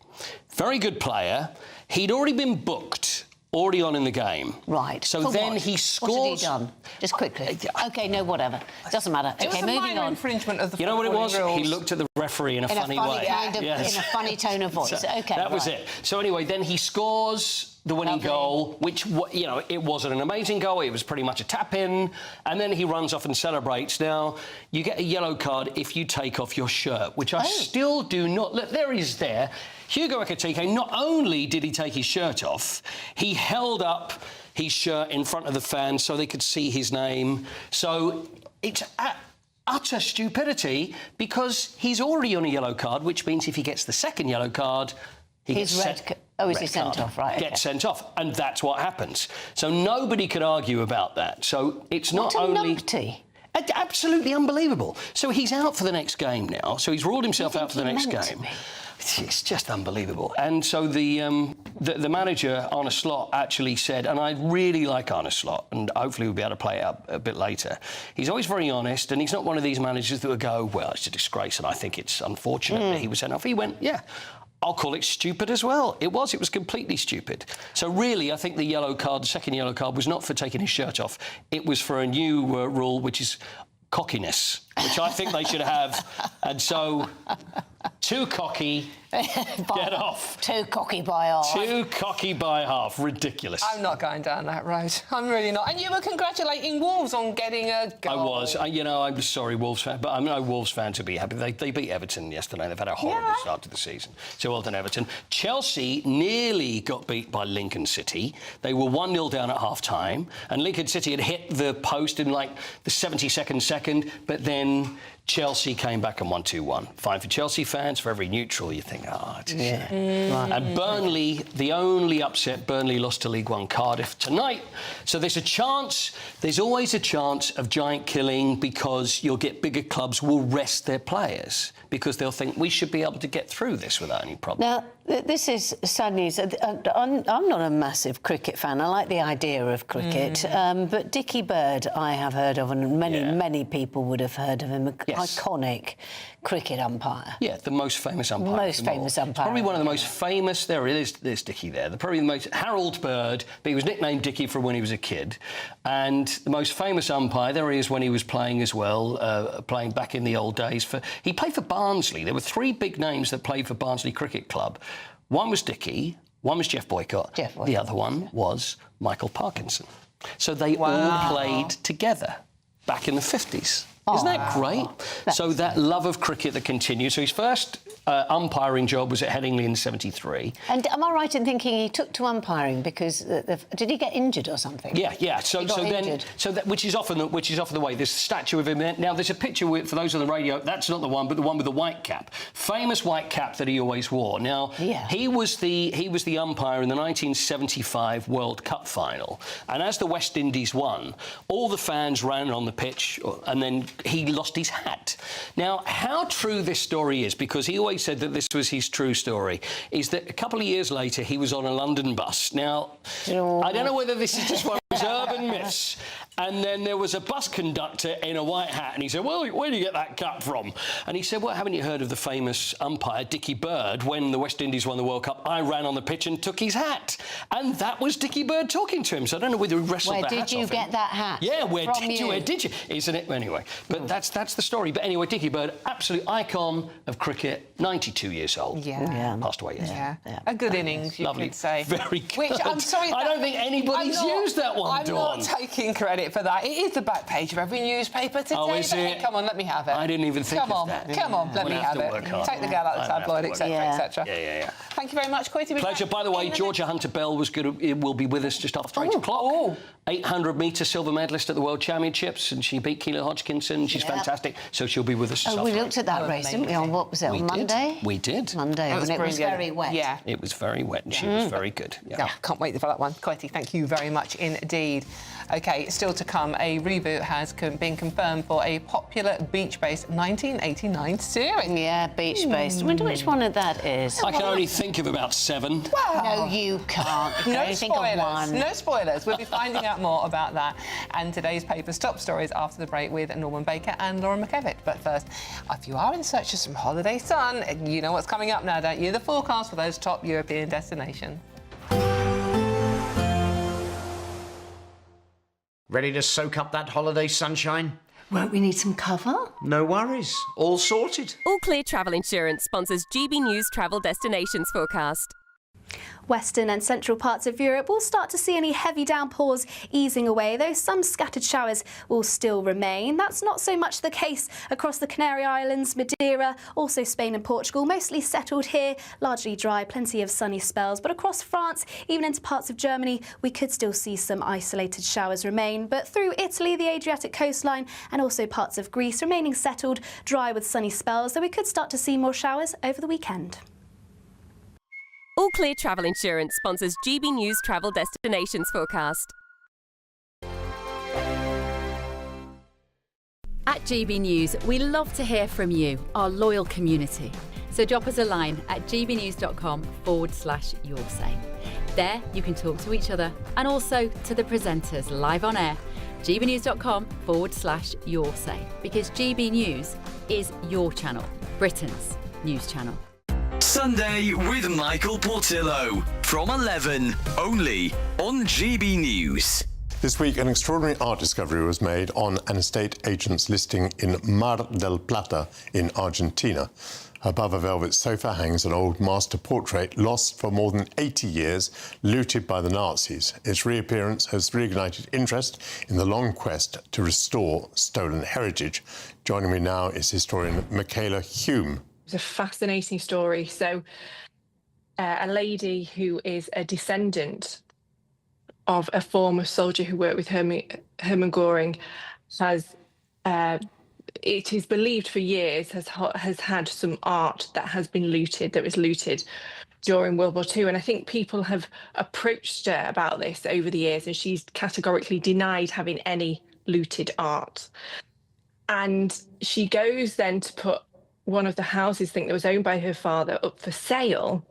very good player. He'd already been booked already on in the game. Right. So For then what? he scores... What had he done? Just quickly. OK, no, whatever. Doesn't matter. It OK, was a moving minor on. infringement of the You know what it was? rules. He looked at the referee in a funny way. Kind of, Yes. in a funny tone of voice. So OK, that was it. So anyway, then he scores the winning goal, which, you know, it wasn't an amazing goal. It was pretty much a tap-in. And then he runs off and celebrates. Now, you get a yellow card if you take off your shirt, which I still do not... Look, there he is there. Hugo Ekitike, not only did he take his shirt off, he held up his shirt in front of the fans so they could see his name. So it's utter stupidity because he's already on a yellow card, which means if he gets the second yellow card, he gets sent off, right? Okay. Gets sent off, and that's what happens. So nobody could argue about that. So it's not What a only... numpty. Absolutely unbelievable. So he's out for the next game now. So he's ruled himself out for the next game. It's just unbelievable. And so the manager, Arne Slot, actually said, and I really like Arne Slot, and hopefully we'll be able to play it up a bit later. He's always very honest, and he's not one of these managers that would go, well, it's a disgrace, and I think it's unfortunate that he was sent off. He went, yeah, I'll call it stupid as well. It was completely stupid. So really, I think the yellow card, the second yellow card, was not for taking his shirt off. It was for a new rule, which is cockiness, which I think they should have. And so, too cocky, get off. Too cocky by half. Too cocky by half. Ridiculous. I'm not going down that road. I'm really not. And you were congratulating Wolves on getting a goal. I was. You know, I'm sorry, Wolves fan, but I'm no Wolves fan to be happy. They beat Everton yesterday. They've had a horrible start to the season. So well done, Everton. Chelsea nearly got beat by Lincoln City. They were 1-0 down at half-time, and Lincoln City had hit the post in, like, the 72nd second, but then Chelsea came back and won 2-1. Fine for Chelsea fans. For every neutral, you think, it's a shame. And Burnley, the only upset, Burnley lost to League One Cardiff tonight. So there's a chance, there's always a chance of giant killing because you'll get bigger clubs will rest their players because they'll think we should be able to get through this without any problem. Now, this is sad news. I'm not a massive cricket fan. I like the idea of cricket. But Dickie Bird, I have heard of, and many people would have heard of him. Iconic cricket umpire. Yeah, the most famous umpire. Most famous umpire. Probably one of the most famous. There it is. There's Dickie there. Probably the most Harold Bird, but he was nicknamed Dickie from when he was a kid. And the most famous umpire. There he is when he was playing as well, playing back in the old days. He played for Barnsley. There were three big names that played for Barnsley Cricket Club. One was Dickie. One was Jeff Boycott. The other one was Michael Parkinson. So they all played together back in the 50s. Isn't that great? So that love of cricket that continues. So his first umpiring job was at Headingley in '73. And am I right in thinking he took to umpiring because did he get injured or something? Yeah. So which is often the way. There's a statue of him there. Now there's a picture for those on the radio. That's not the one, but the one with the white cap, famous white cap that he always wore. Now he was the umpire in the 1975 World Cup final, and as the West Indies won, all the fans ran on the pitch, and then he lost his hat. Now, how true this story is, because he always said that this was his true story, is that a couple of years later he was on a London bus. Now, I don't know whether this is just one of those urban myths, and then there was a bus conductor in a white hat, and he said, well, where do you get that cap from? And he said, well, haven't you heard of the famous umpire, Dickie Bird? When the West Indies won the World Cup, I ran on the pitch and took his hat. And that was Dickie Bird talking to him, so I don't know whether he wrestled that hat off him. Where did you get that hat? Yeah, where did you? Isn't it? Anyway, but that's the story. But anyway, Dickie Bird, absolute icon of cricket, 92 years old. Passed away yesterday. A good innings, you could say. Very good. Which, I'm sorry... I don't think anybody's used that one, Dawn. I'm not taking credit for that. It is the back page of every newspaper today. Oh, is it? Come on, let me have it. I didn't even think of that. Come on, let me have it. Take the girl out of the tabloid, etc., etc. Yeah. Thank you very much, Coy. Pleasure. By the way, Georgia Hunter-Bell will be with us just after 8 o'clock. 800-metre silver medalist at the World Championships, and she beat Keela Hodgkinson. She's fantastic, so she'll be with us this afternoon. We looked at that race, didn't we? On what was it? On Monday? We did. Monday, when it was very wet. Yeah. It was very wet, and she was very good. Yeah, can't wait for that one. Coity, thank you very much indeed. OK, still to come, a reboot has been confirmed for a popular beach-based 1989 series. Yeah, beach-based. I wonder which one of that is. I can only think of about 7. Well, no, you can't. No think of one. No spoilers. We'll be finding out more about that and today's paper's top stories after the break with Norman Baker and Laura McKevitt. But first, if you are in search of some holiday sun, you know what's coming up now, don't you? The forecast for those top European destinations. Ready to soak up that holiday sunshine? Won't we need some cover? No worries. All sorted. All Clear Travel Insurance sponsors GB News Travel Destinations Forecast. Western and central parts of Europe will start to see any heavy downpours easing away, though some scattered showers will still remain. That's not so much the case across the Canary Islands, Madeira, also Spain and Portugal. Mostly settled here, largely dry, plenty of sunny spells. But across France, even into parts of Germany, we could still see some isolated showers remain. But through Italy, the Adriatic coastline and also parts of Greece remaining settled, dry with sunny spells, though we could start to see more showers over the weekend. All Clear Travel Insurance sponsors GB News Travel Destinations Forecast. At GB News, we love to hear from you, our loyal community. So drop us a line at gbnews.com/yoursay. There you can talk to each other and also to the presenters live on air. gbnews.com/yoursay, because GB News is your channel, Britain's news channel. Sunday with Michael Portillo from 11, only on GB News. This week, an extraordinary art discovery was made on an estate agent's listing in Mar del Plata in Argentina. Above a velvet sofa hangs an old master portrait lost for more than 80 years, looted by the Nazis. Its reappearance has reignited interest in the long quest to restore stolen heritage. Joining me now is historian Michaela Hume. It's a fascinating story. So a lady who is a descendant of a former soldier who worked with Hermann Göring has, it is believed for years, has had some art that has been looted, that was looted during World War II. And I think people have approached her about this over the years, and she's categorically denied having any looted art. And she goes then to put one of the houses, I think, that was owned by her father up for sale,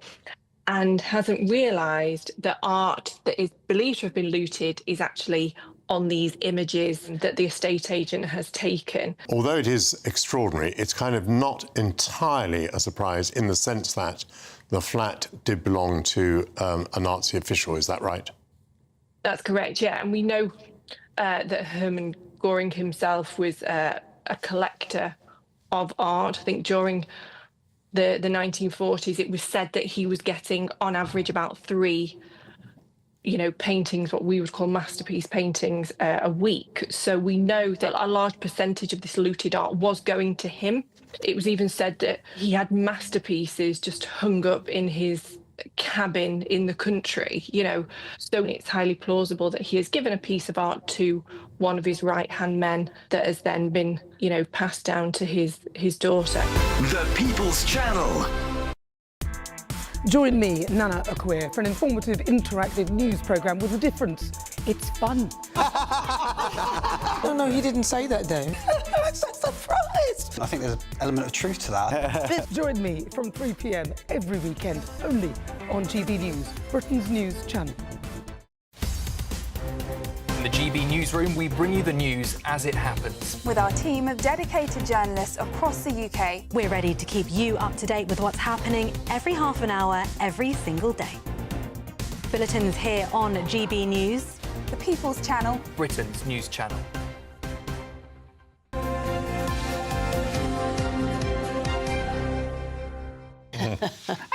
and hasn't realised that art that is believed to have been looted is actually on these images that the estate agent has taken. Although it is extraordinary, it's kind of not entirely a surprise in the sense that the flat did belong to a Nazi official, is that right? That's correct, yeah. And we know that Hermann Göring himself was a collector of art. I think during the 1940s, it was said that he was getting, on average, about 3, paintings, what we would call masterpiece paintings, a week. So we know that a large percentage of this looted art was going to him. It was even said that he had masterpieces just hung up in his cabin in the country, so it's highly plausible that he has given a piece of art to one of his right-hand men that has then been, passed down to his daughter. The People's Channel. Join me, Nana Akweer, for an informative, interactive news programme with a difference. It's fun. No, he didn't say that, though. I'm so surprised. I think there's an element of truth to that. Join me from 3 p.m. every weekend, only on GB News, Britain's news channel. In the GB Newsroom, we bring you the news as it happens. With our team of dedicated journalists across the UK, we're ready to keep you up to date with what's happening every half an hour, every single day. Bulletins here on GB News, the People's Channel, Britain's news channel.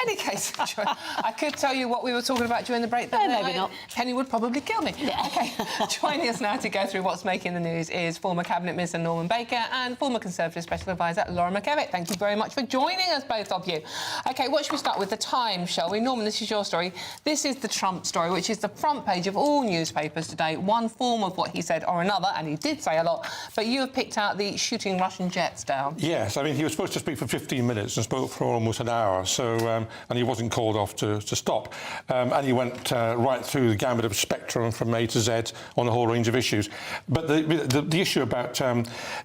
Any case, I could tell you what we were talking about during the break. But maybe not. Kenny would probably kill me. Yeah. OK, joining us now to go through what's making the news is former Cabinet Minister Norman Baker and former Conservative Special Advisor Laura McKevitt. Thank you very much for joining us, both of you. OK, what should we start with? The Times, shall we? Norman, this is your story. This is the Trump story, which is the front page of all newspapers today, one form of what he said or another, and he did say a lot, but you have picked out the shooting Russian jets down. Yes, I mean, he was supposed to speak for 15 minutes and spoke for almost an hour, so and he wasn't called off to stop. And he went right through the gambit of spectrum from A to Z on a whole range of issues. But the issue about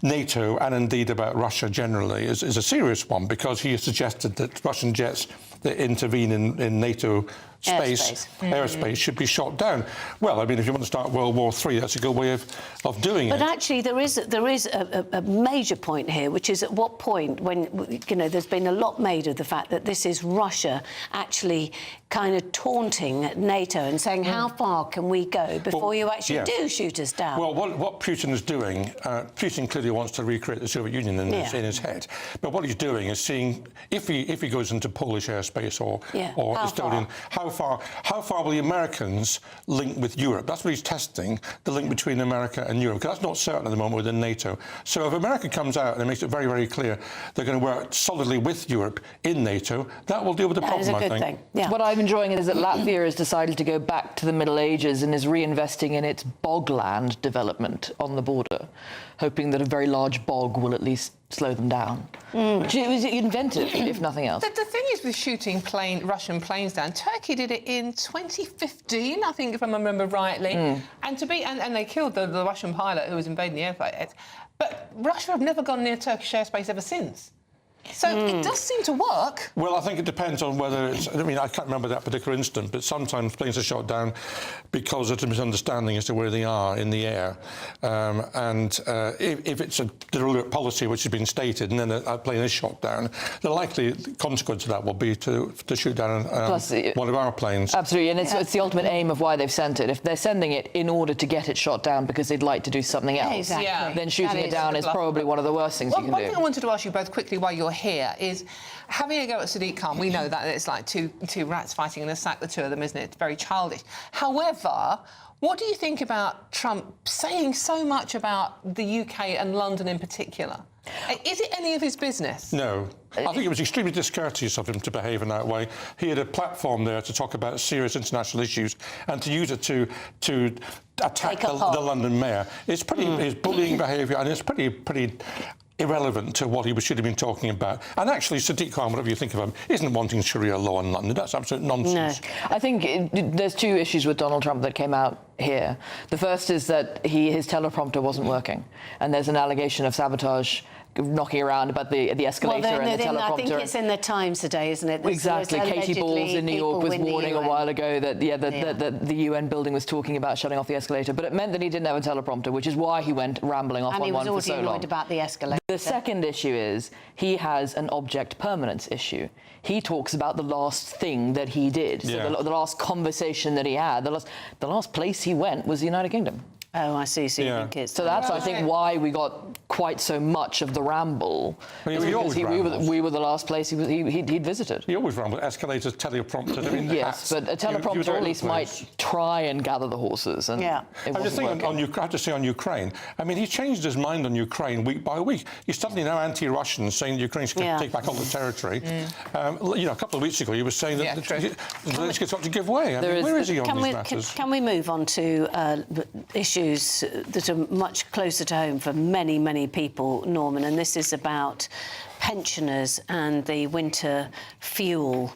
NATO and indeed about Russia generally is a serious one, because he has suggested that Russian jets that intervene in NATO space, airspace should be shot down. Well, I mean, if you want to start World War III, that's a good way of doing it. But actually, there is a major point here, which is at what point, when, you know, there's been a lot made of the fact that this is Russia actually kind of taunting NATO and saying, how far can we go before you actually do shoot us down? Well, what Putin is doing, Putin clearly wants to recreate the Soviet Union in his head. But what he's doing is seeing if he goes into Polish airspace or Estonian, how far will the Americans link with Europe? That's what he's testing, the link between America and Europe. Because that's not certain at the moment within NATO. So if America comes out and makes it very, very clear they're going to work solidly with Europe in NATO, that will deal with the problem, I think. What I'm enjoying is that Latvia has decided to go back to the Middle Ages and is reinvesting in its bogland development on the border, hoping that a very large bog will at least slow them down. Which it was inventive, if nothing else. The thing is with shooting Russian planes down, Turkey did it in 2015, I think, if I remember rightly, and they killed the Russian pilot who was invading the airport. But Russia have never gone near Turkish airspace ever since. So it does seem to work. Well, I think it depends on whether it's... I mean, I can't remember that particular instance, but sometimes planes are shot down because of a misunderstanding as to where they are in the air. If it's a deliberate policy which has been stated and then a plane is shot down, the likely consequence of that will be to shoot down one of our planes. Absolutely, and it's the ultimate aim of why they've sent it. If they're sending it in order to get it shot down because they'd like to do something else, then shooting it down is probably one of the worst things you can do. One thing I wanted to ask you both quickly while you're here is having a go at Sadiq Khan. We know that it's like two rats fighting in a sack, the two of them, isn't it? It's very childish. However, what do you think about Trump saying so much about the UK and London in particular? Is it any of his business? No. I think it was extremely discourteous of him to behave in that way. He had a platform there to talk about serious international issues and to use it to attack the London mayor. It's pretty his bullying behaviour, and it's pretty irrelevant to what he should have been talking about. And actually, Sadiq Khan, whatever you think of him, isn't wanting Sharia law in London. That's absolute nonsense. No. I think there's two issues with Donald Trump that came out here. The first is that his teleprompter wasn't working, and there's an allegation of sabotage knocking around about the escalator and the teleprompter. I think it's in the Times today, isn't it? Exactly. Katie Balls in New York was warning a while ago that the UN building was talking about shutting off the escalator, but it meant that he didn't have a teleprompter, which is why he went rambling off on one for so long. And he was already annoyed about the escalator. The second issue is he has an object permanence issue. He talks about the last thing that he did, so the last conversation that he had, the last place he went was the United Kingdom. Oh, I see. So you think it's... So that's, I think, why we got quite so much of the ramble. Well, we were the last place he'd visited. He always rambled. Escalators, teleprompters. I mean, yes, but a teleprompter at least might try and gather the horses. And I have to say on Ukraine, I mean, he changed his mind on Ukraine week by week. He's suddenly now anti-Russian, saying the Ukrainians can take back all the territory. You know, a couple of weeks ago, he was saying that Zelensky's got to give way. I mean, where is he on these matters? Can we move on to issues that are much closer to home for many, many people, Norman, and this is about pensioners and the winter fuel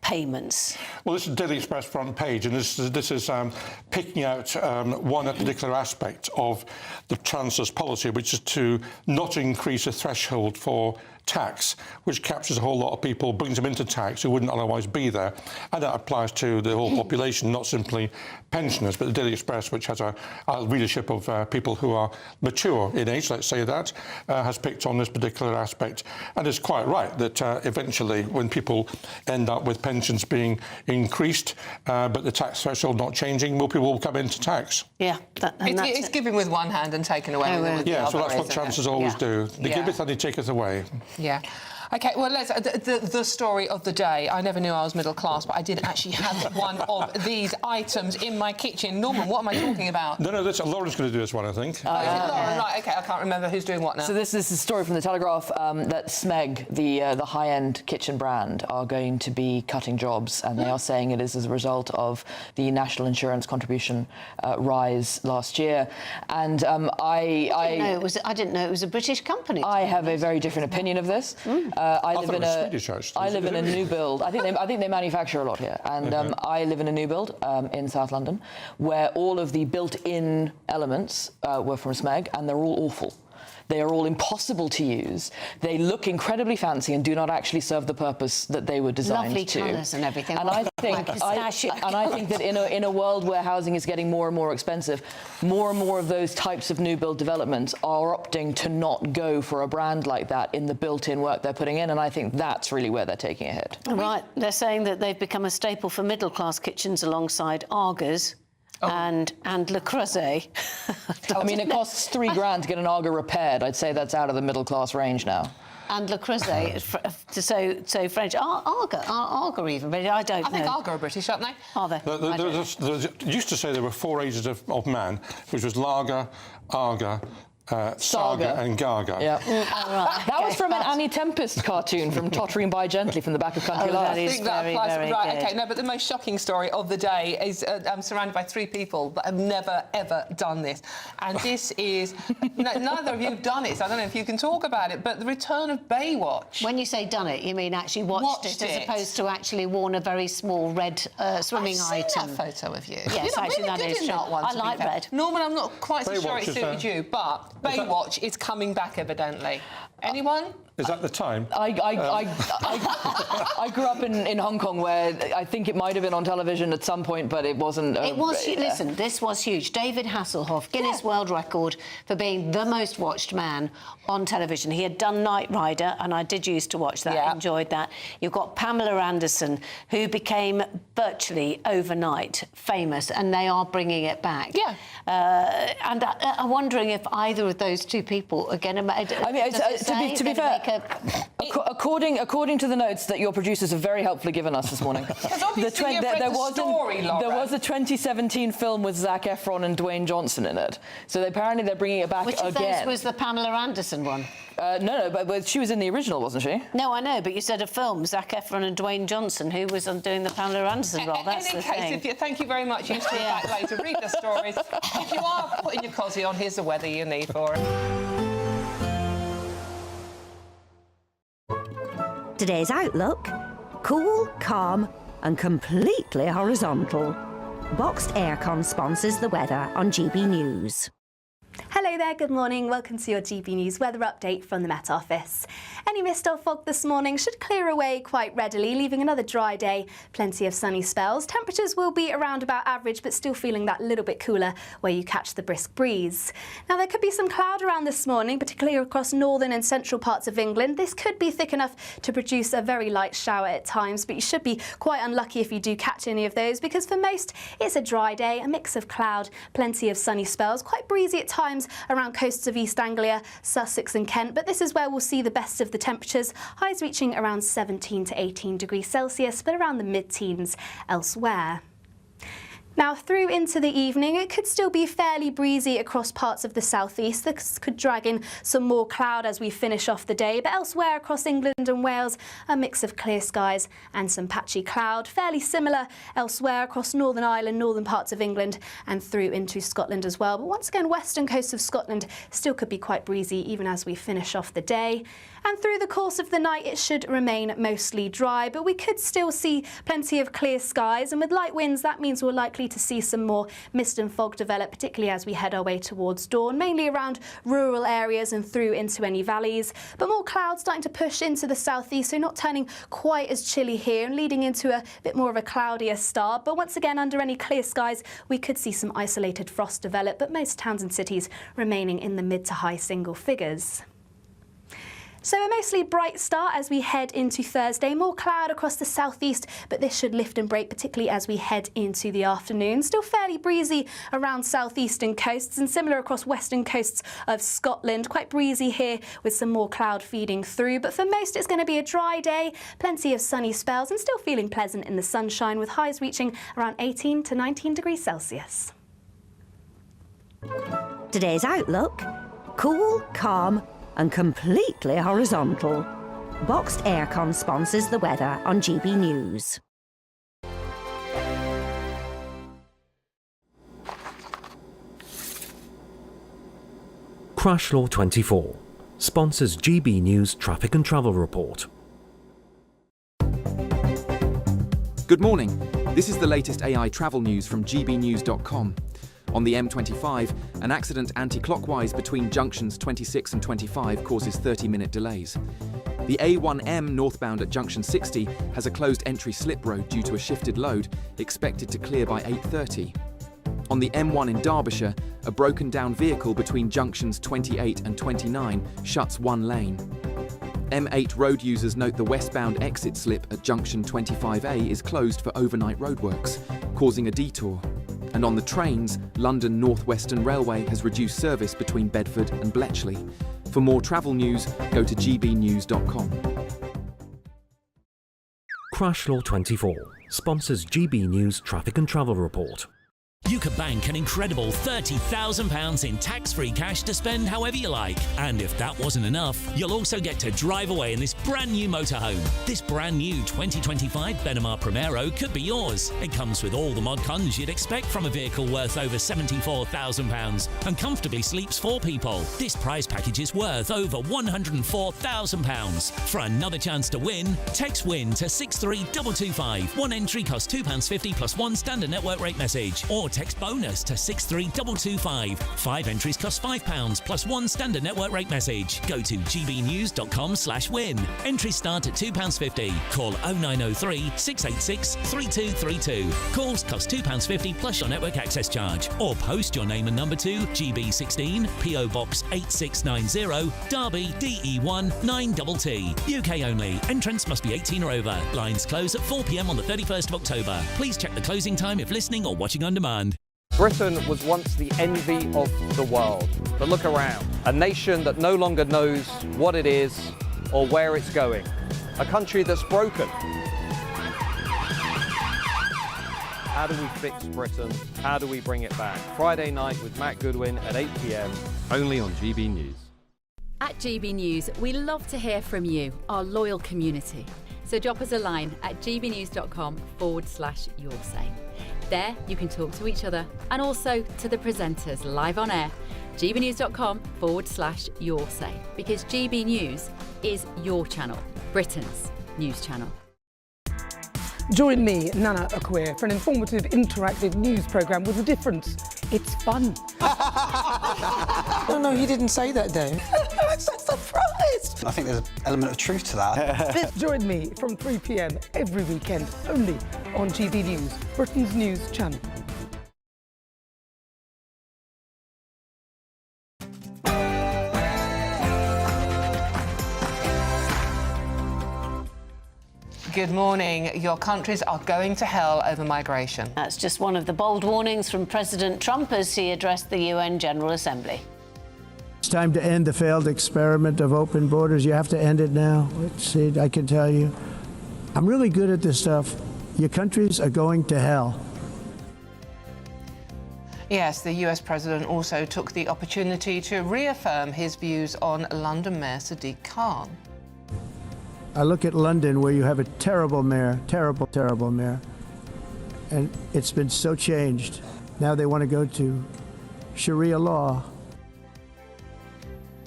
payments. Well, this is Daily Express front page, and this is picking out one particular aspect of the Chancellor's policy, which is to not increase the threshold for tax, which captures a whole lot of people, brings them into tax who wouldn't otherwise be there. And that applies to the whole population, not simply pensioners, but the Daily Express, which has a readership of people who are mature in age, let's say that, has picked on this particular aspect. And it's quite right that eventually, when people end up with pensions being increased, but the tax threshold not changing, more people will come into tax. Yeah. It's giving with one hand and taken away with the other. Yeah, so that's what chancellors always do. They giveth and they taketh away. Yeah. OK, well, let's... The story of the day. I never knew I was middle class, but I did actually have one of these items in my kitchen. Norman, what am I talking about? No, Lauren's going to do this one, I think. Is it Lauren? Right, OK, I can't remember who's doing what now. So this is a story from The Telegraph that Smeg, the high-end kitchen brand, are going to be cutting jobs, and they are saying it is as a result of the national insurance contribution rise last year. And I didn't know it was a British company. I have a very different opinion of this. I live in a new build. I think they manufacture a lot here, and I live in a new build in South London, where all of the built-in elements were from Smeg, and they're all awful. They are all impossible to use. They look incredibly fancy and do not actually serve the purpose that they were designed Lovely to. colours and everything. And I think that in a world where housing is getting more and more expensive, more and more of those types of new build developments are opting to not go for a brand like that in the built-in work they're putting in, and I think that's really where they're taking a hit. Right, they're saying that they've become a staple for middle-class kitchens alongside Argas. And Le Creuset. I mean, it costs $3,000 to get an Arga repaired. I'd say that's out of the middle class range now. And Le Creuset, so French. Arga even, but I don't know. I think Arga are British, aren't they? Are they? Used to say there were 4 ages of man, which was lager, Arga, Saga and Gaga. Yeah. That was from an Annie Tempest cartoon from Tottering by Gently from the back of Country Life. I think that applies. Very right, good. OK, no, but the most shocking story of the day is I'm surrounded by 3 people that have never, ever done this. And this is... neither of you have done it, so I don't know if you can talk about it, but the return of Baywatch. When you say done it, you mean actually watched it, as opposed to actually worn a very small red swimming item. I've seen that photo of you. Yes, You're actually, really that is true. I like red. Norman, I'm not quite so sure it Baywatch suited you, but Baywatch is coming back, evidently. Anyone? Is that the time? I grew up in Hong Kong, where I think it might have been on television at some point, but it wasn't. It was. Listen, this was huge. David Hasselhoff, Guinness World Record for being the most watched man on television. He had done Knight Rider, and I did used to watch that. Enjoyed that. You've got Pamela Anderson, who became virtually overnight famous, and they are bringing it back. Yeah. And I'm wondering if either of those 2 people are going to make. I mean, to be fair, according to the notes that your producers have very helpfully given us this morning, there was a 2017 film with Zac Efron and Dwayne Johnson in it. So apparently they're bringing it back again. Which of those was the Pamela Anderson one? No, but she was in the original, wasn't she? No, I know, but you said a film, Zac Efron and Dwayne Johnson, who was doing the Pamela Anderson role. That's the thing. Thank you very much. You stay back later. Read the stories. If you are putting your cosy on, here's the weather you need for it. Today's outlook: cool, calm and completely horizontal. Boxed Aircon sponsors the weather on GB News. Hello there, good morning. Welcome to your GB News weather update from the Met Office. Any mist or fog this morning should clear away quite readily, leaving another dry day. Plenty of sunny spells. Temperatures will be around about average, but still feeling that little bit cooler where you catch the brisk breeze. Now, there could be some cloud around this morning, particularly across northern and central parts of England. This could be thick enough to produce a very light shower at times, but you should be quite unlucky if you do catch any of those, because for most it's a dry day, a mix of cloud, plenty of sunny spells, quite breezy at times around coasts of East Anglia, Sussex and Kent, but this is where we'll see the best of the temperatures, highs reaching around 17 to 18 degrees Celsius, but around the mid-teens elsewhere. Now, through into the evening, it could still be fairly breezy across parts of the southeast. This could drag in some more cloud as we finish off the day, but elsewhere across England and Wales, a mix of clear skies and some patchy cloud. Fairly similar elsewhere across Northern Ireland, northern parts of England and through into Scotland as well. But once again, western coast of Scotland still could be quite breezy even as we finish off the day. And through the course of the night, it should remain mostly dry, but we could still see plenty of clear skies. And with light winds, that means we're likely to see some more mist and fog develop, particularly as we head our way towards dawn, mainly around rural areas and through into any valleys. But more clouds starting to push into the southeast, so not turning quite as chilly here and leading into a bit more of a cloudier start. But once again, under any clear skies, we could see some isolated frost develop, but most towns and cities remaining in the mid to high single figures. So a mostly bright start as we head into Thursday. More cloud across the southeast, but this should lift and break, particularly as we head into the afternoon. Still fairly breezy around southeastern coasts and similar across western coasts of Scotland. Quite breezy here with some more cloud feeding through. But for most, it's going to be a dry day. Plenty of sunny spells and still feeling pleasant in the sunshine, with highs reaching around 18 to 19 degrees Celsius. Today's outlook: cool, calm and completely horizontal. Boxed Aircon sponsors the weather on GB News. Crash Law 24 sponsors GB News Traffic and Travel Report. Good morning. This is the latest AI travel news from gbnews.com. On the M25, an accident anti-clockwise between junctions 26 and 25 causes 30-minute delays. The A1M northbound at junction 60 has a closed entry slip road due to a shifted load, expected to clear by 8:30. On the M1 in Derbyshire, a broken down vehicle between junctions 28 and 29 shuts one lane. M8 road users note the westbound exit slip at junction 25A is closed for overnight roadworks, causing a detour. And on the trains, London North Western Railway has reduced service between Bedford and Bletchley. For more travel news, go to gbnews.com. Crash Law 24 sponsors GB News Traffic and Travel Report. You could bank an incredible £30,000 in tax-free cash to spend however you like. And if that wasn't enough, you'll also get to drive away in this brand new motorhome. This brand new 2025 Benimar Primero could be yours. It comes with all the mod cons you'd expect from a vehicle worth over £74,000 and comfortably sleeps 4 people. This prize package is worth over £104,000. For another chance to win, text WIN to 63225. One entry costs £2.50 plus one standard network rate message. Or text bonus to 63225. 5 entries cost £5 plus one standard network rate message. Go to gbnews.com/win. Entries start at £2.50. Call 0903 686 3232. Calls cost £2.50 plus your network access charge. Or post your name and number to GB16 PO Box 8690 Derby DE1 9TT. UK only. Entrance must be 18 or over. Lines close at 4 p.m. on the 31st of October. Please check the closing time if listening or watching on demand. Britain was once the envy of the world. But look around. A nation that no longer knows what it is or where it's going. A country that's broken. How do we fix Britain? How do we bring it back? Friday night with Matt Goodwin at 8 p.m, only on GB News. At GB News, we love to hear from you, our loyal community. So drop us a line at gbnews.com/yoursay. There you can talk to each other and also to the presenters live on air. gbnews.com/yoursay, because GB News is your channel, Britain's news channel. Join me, Nana Akweer, for an informative, interactive news programme with a difference. It's fun. Oh no, he didn't say that though. I'm so surprised. I think there's an element of truth to that. Join me from 3 p.m. every weekend, only on GB News, Britain's news channel. Good morning. Your countries are going to hell over migration. That's just one of the bold warnings from President Trump as he addressed the UN General Assembly. It's time to end the failed experiment of open borders. You have to end it now. See, I can tell you, I'm really good at this stuff. Your countries are going to hell. Yes, the US President also took the opportunity to reaffirm his views on London Mayor Sadiq Khan. I look at London, where you have a terrible mayor, terrible mayor, and it's been so changed. Now they want to go to Sharia law.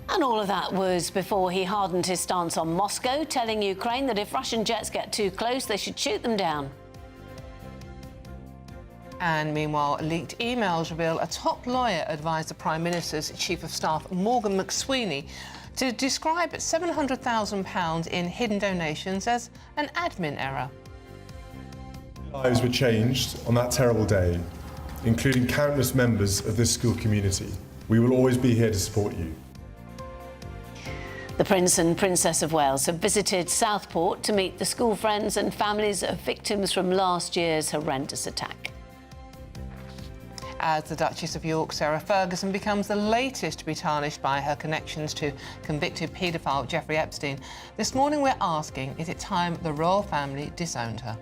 And all of that was before he hardened his stance on Moscow, telling Ukraine that if Russian jets get too close, they should shoot them down. And meanwhile, leaked emails reveal a top lawyer advised the Prime Minister's Chief of Staff, Morgan McSweeney, to describe £700,000 in hidden donations as an admin error. Lives were changed on that terrible day, including countless members of this school community. We will always be here to support you. The Prince and Princess of Wales have visited Southport to meet the school friends and families of victims from last year's horrendous attack. As the Duchess of York, Sarah Ferguson becomes the latest to be tarnished by her connections to convicted paedophile Jeffrey Epstein. This morning we're asking, is it time the royal family disowned her?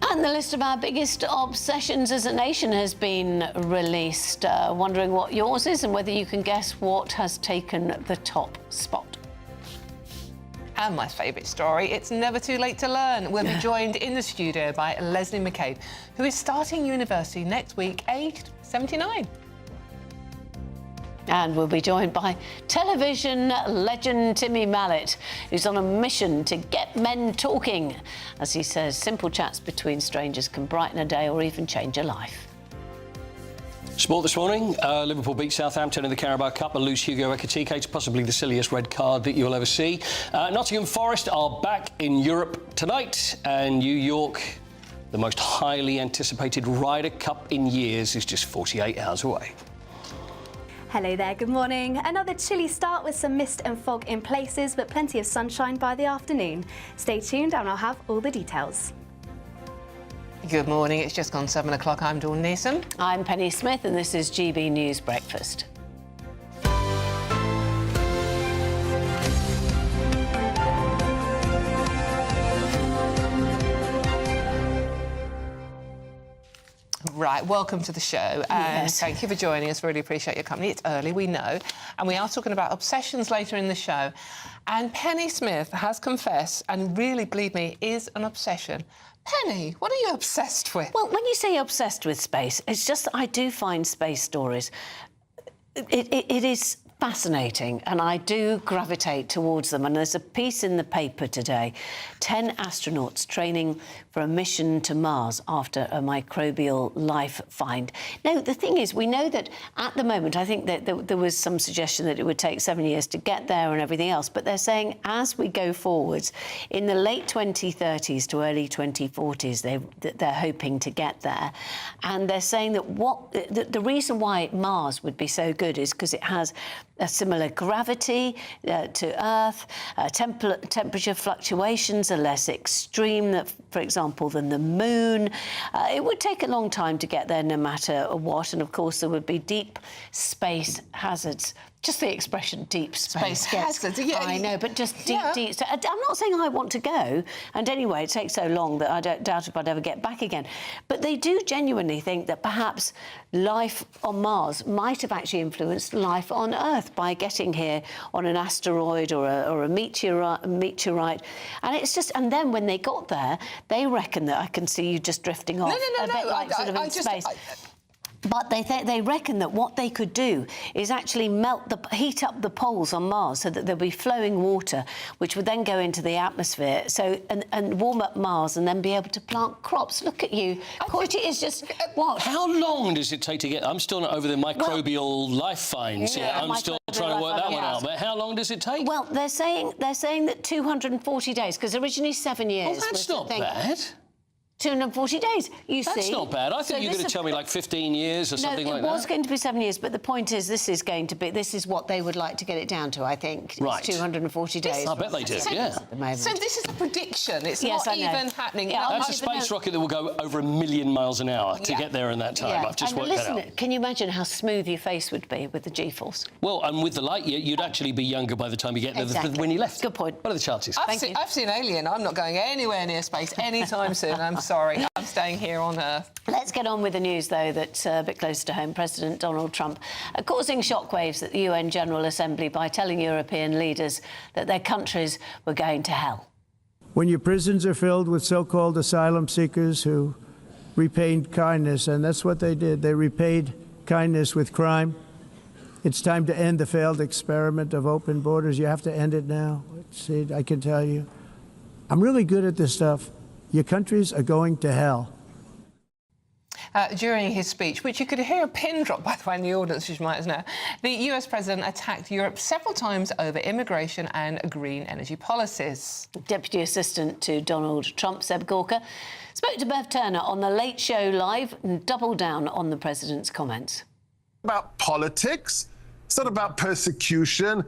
And the list of our biggest obsessions as a nation has been released. Wondering what yours is and whether you can guess what has taken the top spot. And my favourite story, it's never too late to learn. We'll be joined in the studio by Leslie McCabe, who is starting university next week, aged 79. And we'll be joined by television legend Timmy Mallet, who's on a mission to get men talking. As he says, simple chats between strangers can brighten a day or even change a life. Sport this morning, Liverpool beat Southampton in the Carabao Cup and lose Hugo Ekitike to possibly the silliest red card that you'll ever see. Nottingham Forest are back in Europe tonight, and New York, the most highly anticipated Ryder Cup in years, is just 48 hours away. Hello there, good morning. Another chilly start with some mist and fog in places, but plenty of sunshine by the afternoon. Stay tuned and I'll have all the details. Good morning, it's just gone 7 o'clock. I'm Dawn Neeson. I'm Penny Smith and this is GB News Breakfast. Right, welcome to the show and yes. Thank you for joining us. Really appreciate your company. It's early, we know, and we are talking about obsessions later in the show. And Penny Smith has confessed, and really, believe me, is an obsession. Penny, what are you obsessed with? Well, when you say obsessed with space, it's just that I do find space stories. It is fascinating, and I do gravitate towards them. And there's a piece in the paper today, 10 astronauts training for a mission to Mars after a microbial life find. Now, the thing is, we know that at the moment, I think that there was some suggestion that it would take 7 years to get there and everything else, but they're saying as we go forwards, in the late 2030s to early 2040s, they're hoping to get there. And they're saying that the reason why Mars would be so good is because it has a similar gravity to Earth, temperature fluctuations are less extreme, for example, than the Moon. It would take a long time to get there no matter what, and of course there would be deep space hazards. Just the expression deep space hazards. Yeah, I know, but just deep. So I'm not saying I want to go, and anyway, it takes so long that I don't doubt if I'd ever get back again. But they do genuinely think that perhaps life on Mars might have actually influenced life on Earth by getting here on an asteroid or a meteorite. And it's just, and then when they got there, they reckon that I can see you just drifting off. No. Bit like sort of in space. But they reckon that what they could do is actually heat up the poles on Mars so that there'll be flowing water, which would then go into the atmosphere, and warm up Mars and then be able to plant crops. Look at you. It is just what? How long does it take to get? I'm still not over the microbial life finds. Yeah, I'm still trying to work that one out. But how long does it take? Well, they're saying that 240 days, because originally 7 years. Well, that's not bad. 240 days, you see. That's not bad. I think you're going to tell me like 15 years or something like that. No, it was going to be 7 years, but the point is this is what they would like to get it down to, I think. Right. It's 240 days. I bet they do, yeah. So this is a prediction. It's not even happening. Yeah, that's a space rocket that will go over 1 million miles an hour to get there in that time. I've just worked that out. Can you imagine how smooth your face would be with the G-force? Well, and with the light, you'd actually be younger by the time you get there than when you left. Good point. What are the chances? I've seen Alien. I'm not going anywhere near space anytime soon. I'm sorry. I'm staying here on Earth. Let's get on with the news, though, that's a bit closer to home. President Donald Trump causing shockwaves at the UN General Assembly by telling European leaders that their countries were going to hell. When your prisons are filled with so-called asylum seekers who repaid kindness, and that's what they did. They repaid kindness with crime. It's time to end the failed experiment of open borders. You have to end it now. See, I can tell you. I'm really good at this stuff. Your countries are going to hell. During his speech, which you could hear a pin drop, by the way, in the audience, which you might know, the US president attacked Europe several times over immigration and green energy policies. Deputy Assistant to Donald Trump, Seb Gorka, spoke to Bev Turner on The Late Show Live and doubled down on the president's comments. About politics. It's not about persecution.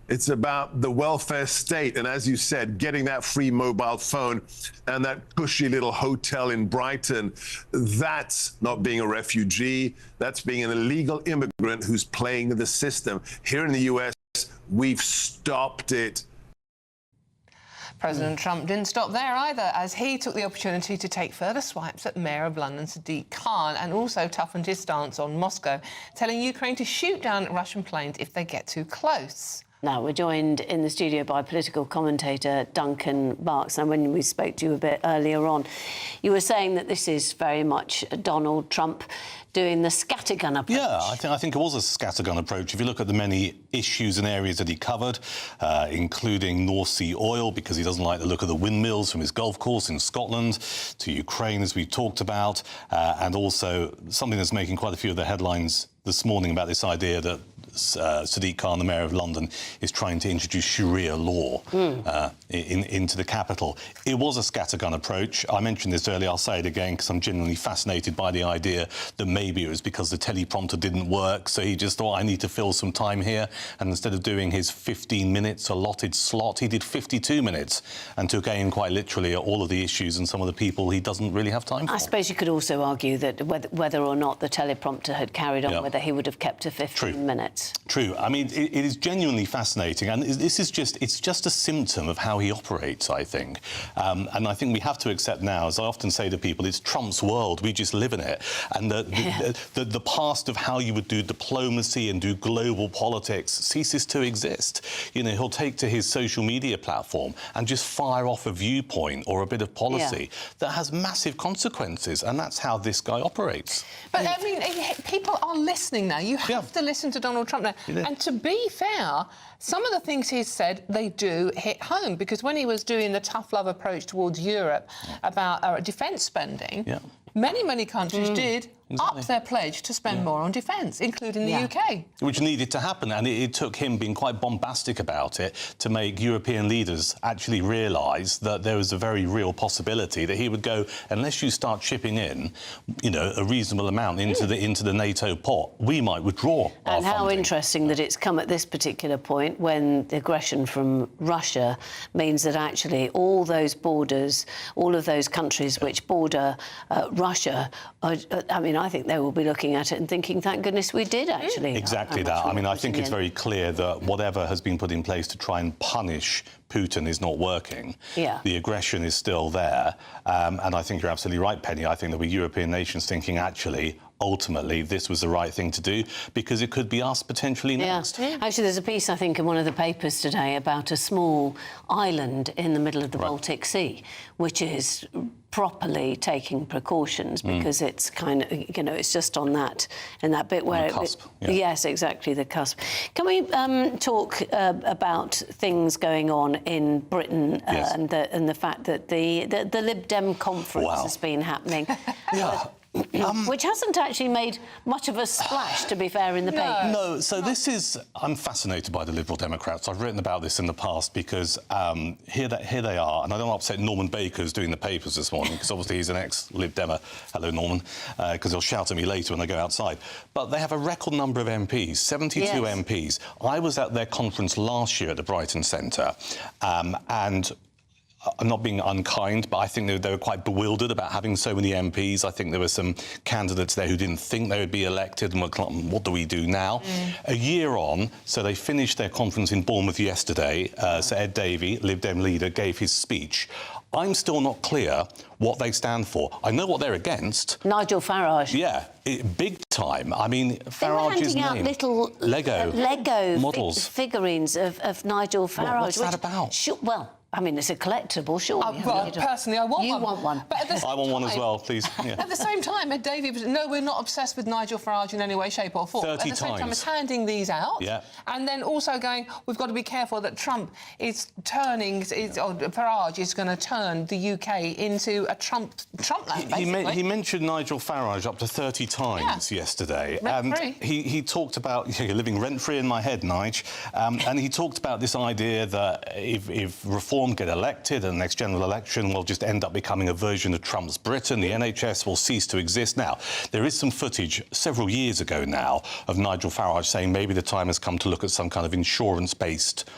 It's about the welfare state. And as you said, getting that free mobile phone and that cushy little hotel in Brighton, that's not being a refugee. That's being an illegal immigrant who's playing the system. Here in the US, we've stopped it. President Trump didn't stop there either, as he took the opportunity to take further swipes at Mayor of London Sadiq Khan, and also toughened his stance on Moscow, telling Ukraine to shoot down Russian planes if they get too close. Now, we're joined in the studio by political commentator Duncan Marks. And when we spoke to you a bit earlier on, you were saying that this is very much Donald Trump doing the scattergun approach. Yeah, I think it was a scattergun approach. If you look at the many issues and areas that he covered, including North Sea oil, because he doesn't like the look of the windmills from his golf course in Scotland, to Ukraine, as we talked about, and also something that's making quite a few of the headlines this morning about this idea that Sadiq Khan, the mayor of London, is trying to introduce Sharia law into the capital. It was a scattergun approach. I mentioned this earlier, I'll say it again, because I'm genuinely fascinated by the idea that maybe it was because the teleprompter didn't work, so he just thought, I need to fill some time here, and instead of doing his 15 minutes allotted slot, he did 52 minutes and took aim quite literally at all of the issues and some of the people he doesn't really have time for. I suppose you could also argue that whether or not the teleprompter had carried on, whether he would have kept to 15 minutes. True. I mean, it is genuinely fascinating, and it's just a symptom of how he operates, I think. And I think we have to accept now, as I often say to people, it's Trump's world. We just live in it. And the past of how you would do diplomacy and do global politics ceases to exist. You know, he'll take to his social media platform and just fire off a viewpoint or a bit of policy that has massive consequences, and that's how this guy operates. But, I mean, people are listening now. You have to listen to Donald Trump now. And to be fair, some of the things he's said, they do hit home, because when he was doing the tough love approach towards Europe about defence spending, many countries did up their pledge to spend more on defence, including the UK. Which needed to happen, and it took him being quite bombastic about it to make European leaders actually realise that there was a very real possibility that he would go, unless you start chipping in, you know, a reasonable amount into the NATO pot, we might withdraw our And how funding. interesting that it's come at this particular point when the aggression from Russia means that actually all those borders, all of those countries which border Russia, I mean, I think they will be looking at it and thinking, thank goodness we did, actually. Exactly that. I mean, I think it's very clear that whatever has been put in place to try and punish Putin is not working. The aggression is still there. And I think you're absolutely right, Penny. I think there were European nations thinking, actually, ultimately, this was the right thing to do, because it could be us potentially next. Actually, there's a piece, I think, in one of the papers today about a small island in the middle of the Baltic Sea, which is properly taking precautions, because it's kind of, you know, it's just on that, in that bit where... the cusp, Yes, exactly, the cusp. Can we talk about things going on in Britain and the fact that the Lib Dem conference has been happening? Which hasn't actually made much of a splash, to be fair, in the paper. No, so this is... I'm fascinated by the Liberal Democrats. I've written about this in the past because here they are, and I don't want to upset Norman Baker, who's doing the papers this morning, because obviously he's an ex-Lib Demmer. Hello, Norman, because he'll shout at me later when I go outside. But they have a record number of MPs, 72 MPs. I was at their conference last year at the Brighton Centre, and... I'm not being unkind, but I think they were quite bewildered about having so many MPs. I think there were some candidates there who didn't think they would be elected and were like, what do we do now? A year on, so they finished their conference in Bournemouth yesterday. So Ed Davey, Lib Dem leader, gave his speech. I'm still not clear what they stand for. I know what they're against. Nigel Farage. Yeah, big time. I mean, Farage's name. They were handing out little Lego models, figurines of Nigel Farage. What's that about? Well, I mean, it's a collectible, surely. Well, personally, I want one. You want one. But at the same I want one as time, well, please. At the same time, Ed Davey was... No, we're not obsessed with Nigel Farage in any way, shape or form. 30 At the same time, times. it's handing these out. And then also going, we've got to be careful that Trump is turning... Farage is going to turn the UK into a Trump land, basically. He mentioned Nigel Farage up to 30 times yesterday. Rent-free. He talked about... You're living rent-free in my head, Nige. And he talked about this idea that if Reform get elected, the next general election will just end up becoming a version of Trump's Britain. The NHS will cease to exist. Now, there is some footage several years ago now of Nigel Farage saying maybe the time has come to look at some kind of insurance-based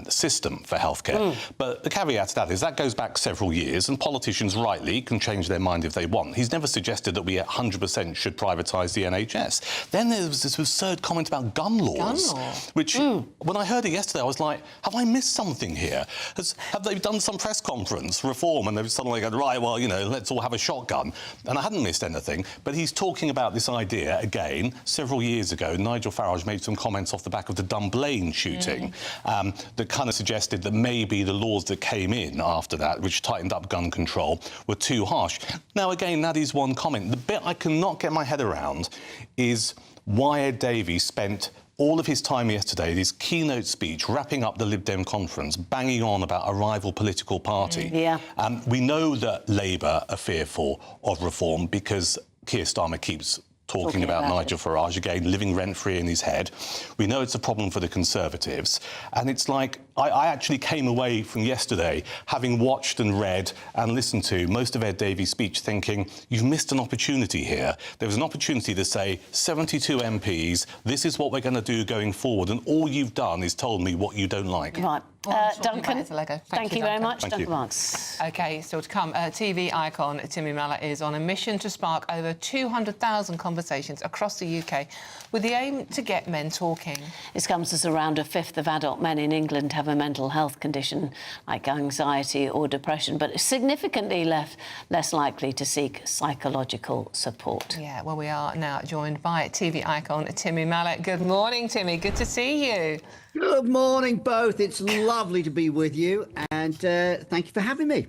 system for healthcare. But the caveat to that is that goes back several years, and politicians rightly can change their mind if they want. He's never suggested that we 100% should privatise the NHS. Then there was this absurd comment about gun laws, which, when I heard it yesterday, I was like, have I missed something here? Have they done some press conference, reform, and they've suddenly gone, right, well, you know, let's all have a shotgun? And I hadn't missed anything, but he's talking about this idea, again, several years ago. Nigel Farage made some comments off the back of the Dunblane shooting that kind of suggested that maybe the laws that came in after that, which tightened up gun control, were too harsh. Now, again, that is one comment. The bit I cannot get my head around is why Ed Davey spent all of his time yesterday, his keynote speech, wrapping up the Lib Dem conference, banging on about a rival political party. We know that Labour are fearful of reform because Keir Starmer keeps talking about Nigel Farage, again, living rent-free in his head. We know it's a problem for the Conservatives. And it's like, I actually came away from yesterday, having watched and read and listened to most of Ed Davey's speech, thinking, you've missed an opportunity here. There was an opportunity to say, 72 MPs, this is what we're going to do going forward, and all you've done is told me what you don't like. Right. Duncan, thank you very much. Thank Duncan you. Marks. OK, still to come. TV icon Timmy Mallett is on a mission to spark over 200,000 conversations across the UK with the aim to get men talking. This comes as around a fifth of adult men in England have a mental health condition like anxiety or depression, but significantly less likely to seek psychological support. Yeah, well, we are now joined by TV icon Timmy Mallett. Good morning, Timmy. Good to see you. Good morning, both. It's lovely to be with you, and thank you for having me.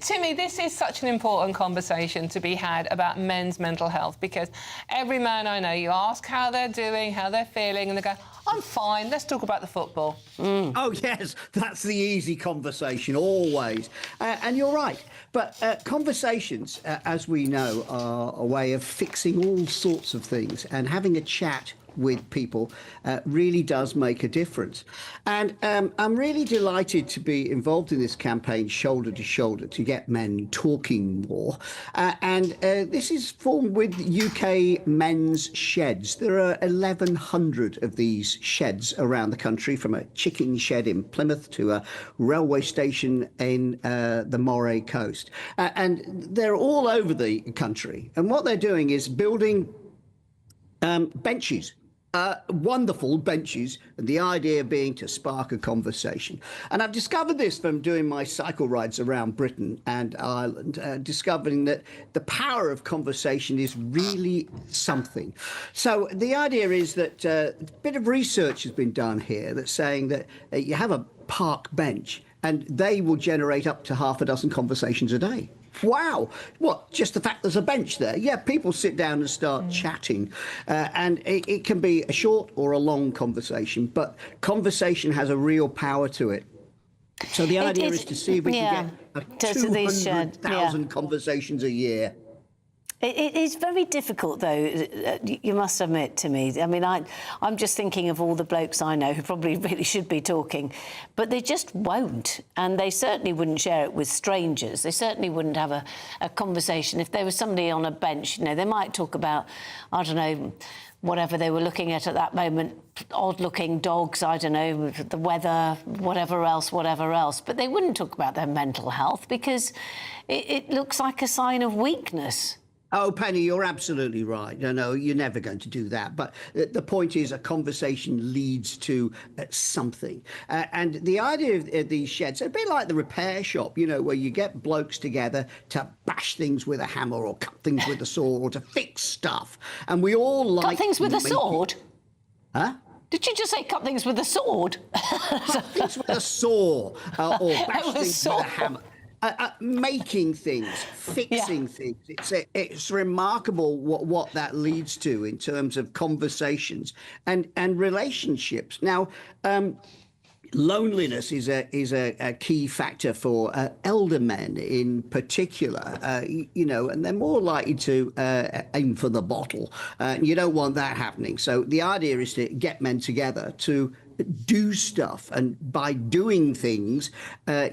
Timmy, this is such an important conversation to be had about men's mental health, because every man I know, you ask how they're doing, how they're feeling, and they go, I'm fine, let's talk about the football. Oh, yes, that's the easy conversation, always. And you're right. But conversations, as we know, are a way of fixing all sorts of things, and having a chat with people really does make a difference. And I'm really delighted to be involved in this campaign, Shoulder to Shoulder, to get men talking more. And this is formed with UK men's sheds. There are 1,100 of these sheds around the country, from a chicken shed in Plymouth to a railway station in the Moray coast. And they're all over the country. And what they're doing is building benches. Wonderful benches, and the idea being to spark a conversation. And I've discovered this from doing my cycle rides around Britain and Ireland, discovering that the power of conversation is really something. So the idea is that a bit of research has been done here that's saying that you have a park bench and they will generate up to half a dozen conversations a day. Wow. What, just the fact there's a bench there? Yeah, people sit down and start chatting. And it can be a short or a long conversation, but conversation has a real power to it. So the idea is to see if we can get 200,000 conversations a year. It is very difficult, though, you must admit to me. I mean, I'm just thinking of all the blokes I know who probably really should be talking, but they just won't. And they certainly wouldn't share it with strangers. They certainly wouldn't have a conversation. If there was somebody on a bench, you know, they might talk about, I don't know, whatever they were looking at that moment, odd-looking dogs, I don't know, the weather, whatever else. But they wouldn't talk about their mental health because it looks like a sign of weakness. Oh, Penny, you're absolutely right. No, you're never going to do that. But the point is, a conversation leads to something. And the idea of these sheds, a bit like the repair shop, you know, where you get blokes together to bash things with a hammer or cut things with a saw or to fix stuff. And we all like... Cut things with a sword? Huh? Did you just say cut things with a sword? Cut things with a saw or bash things with a hammer. Making things, fixing things. It's remarkable what that leads to in terms of conversations and relationships. Now, loneliness is a key factor for elder men in particular, you know, and they're more likely to aim for the bottle. You don't want that happening. So the idea is to get men together to do stuff, and by doing things,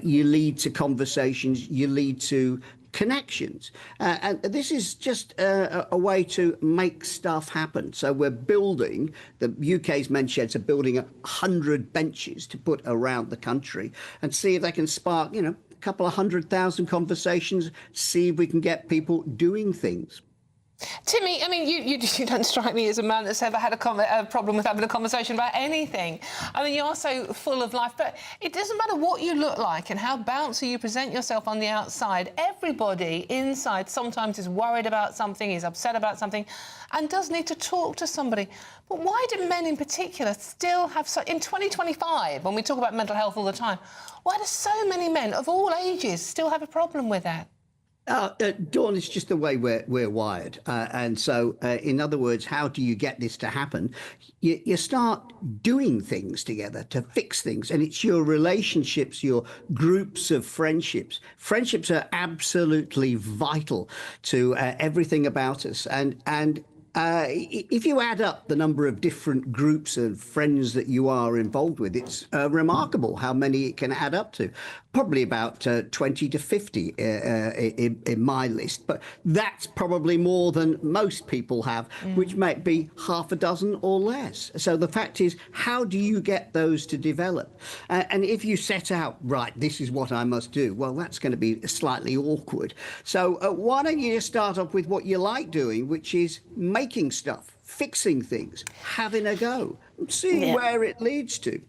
you lead to conversations, you lead to connections. And this is just a way to make stuff happen. So we're building, the UK's men's sheds are building 100 benches to put around the country and see if they can spark, you know, a couple of 100,000 conversations, see if we can get people doing things. Timmy, I mean, you don't strike me as a man that's ever had a problem with having a conversation about anything. I mean, you are so full of life, but it doesn't matter what you look like and how bouncy you present yourself on the outside. Everybody inside sometimes is worried about something, is upset about something, and does need to talk to somebody. But why do men in particular still have in 2025, when we talk about mental health all the time, why do so many men of all ages still have a problem with that? Dawn, it's just the way we're wired. And so, in other words, how do you get this to happen? You start doing things together to fix things. And it's your relationships, your groups of friendships. Friendships are absolutely vital to everything about us. And if you add up the number of different groups of friends that you are involved with, it's remarkable how many it can add up to. Probably about 20 to 50 in my list, but that's probably more than most people have, which might be half a dozen or less. So the fact is, how do you get those to develop? And if you set out, right, this is what I must do, well, that's going to be slightly awkward. So why don't you just start off with what you like doing, which is making stuff, fixing things, having a go, seeing where it leads to.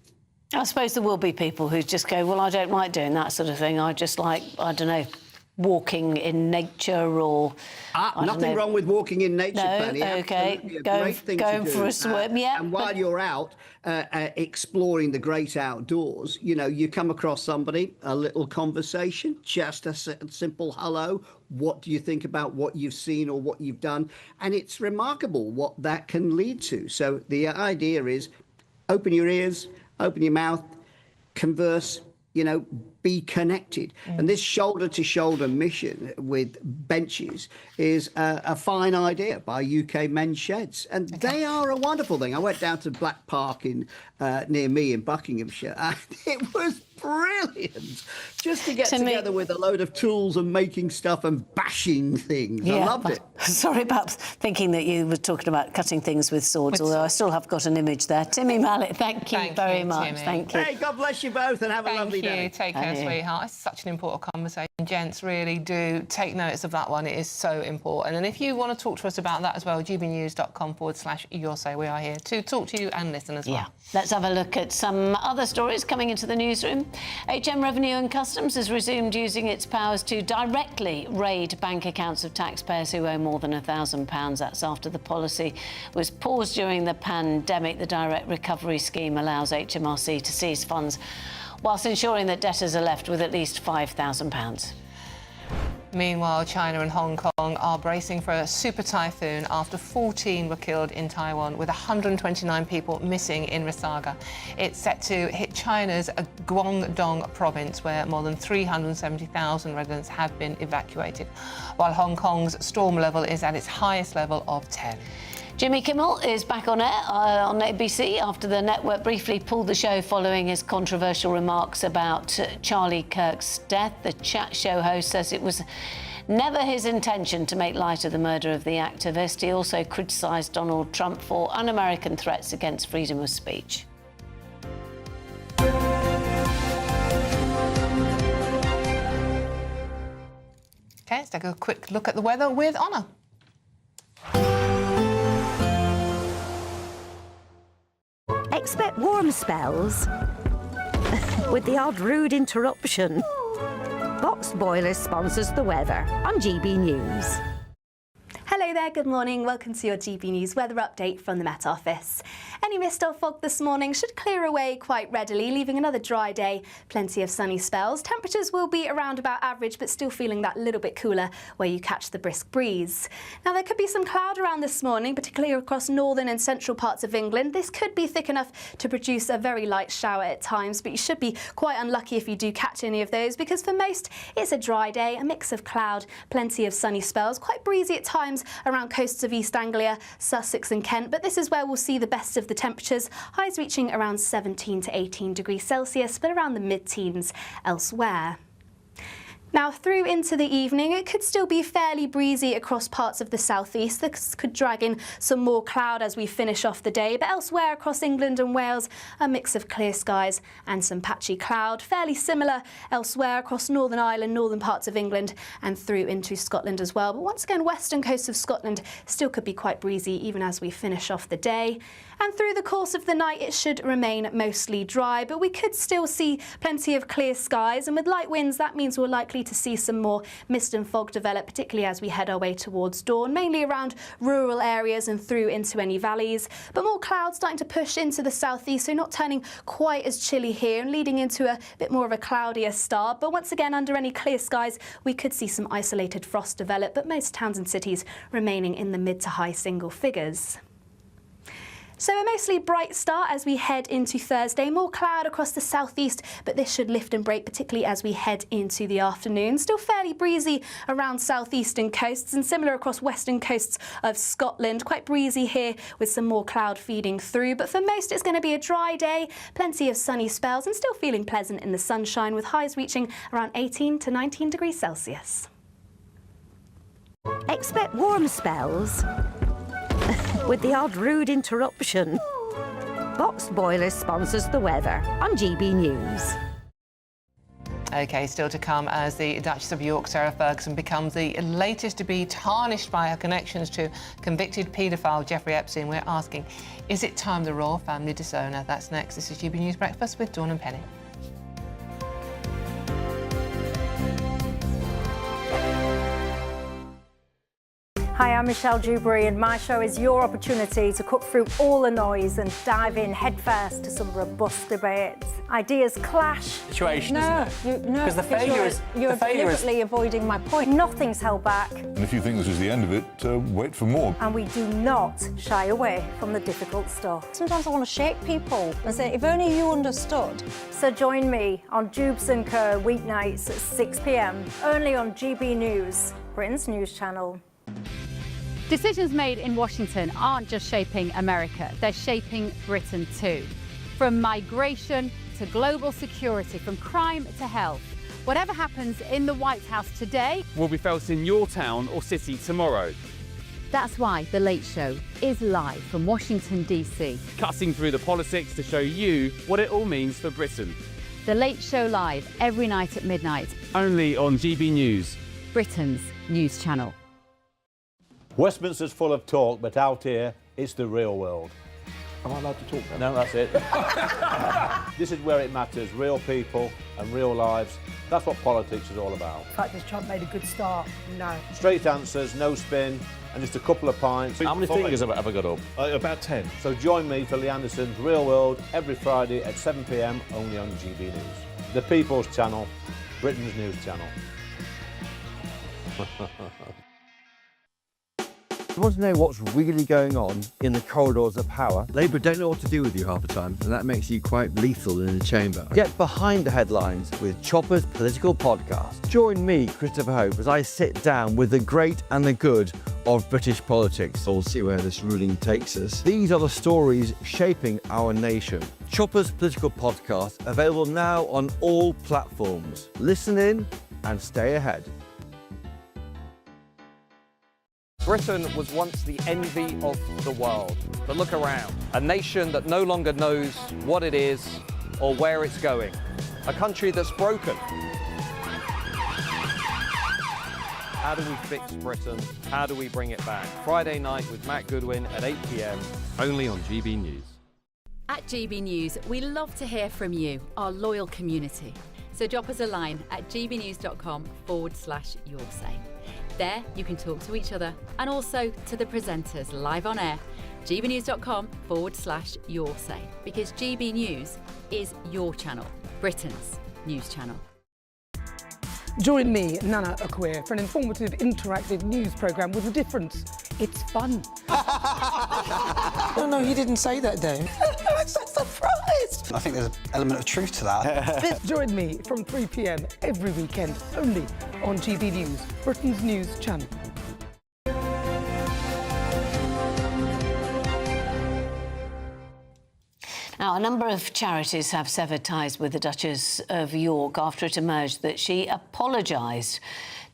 I suppose there will be people who just go, well, I don't like doing that sort of thing. I just like, I don't know, walking in nature or... nothing wrong with walking in nature, Penny. OK. Going for a swim, yeah. And while you're out exploring the great outdoors, you know, you come across somebody, a little conversation, just a simple hello. What do you think about what you've seen or what you've done? And it's remarkable what that can lead to. So the idea is open your ears, open your mouth, converse, you know, be connected. And this shoulder-to-shoulder mission with benches is a fine idea by UK men's sheds. And they are a wonderful thing. I went down to Black Park near me in Buckinghamshire, and it was brilliant just to get together with a load of tools and making stuff and bashing things. I loved it. Sorry about thinking that you were talking about cutting things with swords, although I still have got an image there. Timmy Mallet, thank you very much. Timmy. Thank you. Hey, God bless you both and have a lovely day. Take care, sweetheart. It's such an important conversation. Gents, really do take notice of that one. It is so important. And if you want to talk to us about that as well, gbnews.com/Your Say. We are here to talk to you and listen as well. Yeah. Let's have a look at some other stories coming into the newsroom. HM Revenue and Customs has resumed using its powers to directly raid bank accounts of taxpayers who owe more than £1,000. That's after the policy was paused during the pandemic. The Direct Recovery Scheme allows HMRC to seize funds whilst ensuring that debtors are left with at least £5,000. Meanwhile, China and Hong Kong are bracing for a super typhoon after 14 were killed in Taiwan, with 129 people missing in Resaga. It's set to hit China's Guangdong province, where more than 370,000 residents have been evacuated, while Hong Kong's storm level is at its highest level of 10. Jimmy Kimmel is back on air on ABC after the network briefly pulled the show following his controversial remarks about Charlie Kirk's death. The chat show host says it was never his intention to make light of the murder of the activist. He also criticised Donald Trump for un-American threats against freedom of speech. OK, let's take a quick look at the weather with Honor. Expect warm spells with the odd rude interruption. Boxed Boilers sponsors the weather on GB News. Hello there, good morning. Welcome to your GB News weather update from the Met Office. Any mist or fog this morning should clear away quite readily, leaving another dry day. Plenty of sunny spells. Temperatures will be around about average, but still feeling that little bit cooler where you catch the brisk breeze. Now, there could be some cloud around this morning, particularly across northern and central parts of England. This could be thick enough to produce a very light shower at times, but you should be quite unlucky if you do catch any of those, because for most, it's a dry day, a mix of cloud, plenty of sunny spells, quite breezy at times around coasts of East Anglia, Sussex and Kent, but this is where we'll see the best of the temperatures, highs reaching around 17 to 18 degrees Celsius, but around the mid-teens elsewhere. Now through into the evening, it could still be fairly breezy across parts of the southeast. This could drag in some more cloud as we finish off the day, but elsewhere across England and Wales, a mix of clear skies and some patchy cloud. Fairly similar elsewhere across Northern Ireland, northern parts of England and through into Scotland as well. But once again, western coast of Scotland still could be quite breezy even as we finish off the day. And through the course of the night, it should remain mostly dry, but we could still see plenty of clear skies. And with light winds, that means we're likely to see some more mist and fog develop, particularly as we head our way towards dawn, mainly around rural areas and through into any valleys. But more clouds starting to push into the southeast, so not turning quite as chilly here and leading into a bit more of a cloudier start. But once again, under any clear skies, we could see some isolated frost develop, but most towns and cities remaining in the mid to high single figures. So a mostly bright start as we head into Thursday. More cloud across the southeast, but this should lift and break, particularly as we head into the afternoon. Still fairly breezy around southeastern coasts and similar across western coasts of Scotland. Quite breezy here with some more cloud feeding through. But for most, it's going to be a dry day, plenty of sunny spells and still feeling pleasant in the sunshine with highs reaching around 18 to 19 degrees Celsius. Expect warm spells with the odd rude interruption. Boxed Boilers sponsors the weather on GB News. OK, still to come as the Duchess of York, Sarah Ferguson, becomes the latest to be tarnished by her connections to convicted paedophile Jeffrey Epstein. We're asking, is it time the royal family disown her? That's next. This is GB News Breakfast with Dawn and Penny. Hi, I'm Michelle Dewberry and my show is your opportunity to cut through all the noise and dive in headfirst to some robust debates. Ideas clash. Situation, isn't it? No, because the failure is... You're deliberately avoiding my point. Nothing's held back. And if you think this is the end of it, wait for more. And we do not shy away from the difficult stuff. Sometimes I want to shake people and say, if only you understood. So join me on Jubes & Co weeknights at 6 p.m, only on GB News, Britain's news channel. Decisions made in Washington aren't just shaping America, they're shaping Britain too. From migration to global security, from crime to health. Whatever happens in the White House today will be felt in your town or city tomorrow. That's why The Late Show is live from Washington, D.C. Cutting through the politics to show you what it all means for Britain. The Late Show live every night at midnight. Only on GB News, Britain's news channel. Westminster's full of talk, but out here, it's the real world. Am I allowed to talk then? No, that's it. This is where it matters, real people and real lives. That's what politics is all about. The fact has Trump made a good start? No. Straight answers, no spin, and just a couple of pints. How many fingers have I got up? About 10. So join me for Lee Anderson's Real World every Friday at 7 p.m, only on GB News. The People's Channel, Britain's news channel. You want to know what's really going on in the corridors of power? Labour don't know what to do with you half the time, and that makes you quite lethal in the chamber. Get behind the headlines with Chopper's Political Podcast. Join me, Christopher Hope, as I sit down with the great and the good of British politics. We'll see where this ruling takes us. These are the stories shaping our nation. Chopper's Political Podcast, available now on all platforms. Listen in and stay ahead. Britain was once the envy of the world. But look around. A nation that no longer knows what it is or where it's going. A country that's broken. How do we fix Britain? How do we bring it back? Friday night with Matt Goodwin at 8 p.m. Only on GB News. At GB News, we love to hear from you, our loyal community. So drop us a line at gbnews.com/yoursay. There, you can talk to each other and also to the presenters live on air. gbnews.com/yoursay, because GB News is your channel, Britain's news channel. Join me, Nana Akweer, for an informative, interactive news programme with a difference. It's fun. No, he didn't say that, Dave. I'm so surprised. I think there's an element of truth to that. Join me from 3 p.m. every weekend, only on GB News, Britain's news channel. Now, a number of charities have severed ties with the Duchess of York after it emerged that she apologised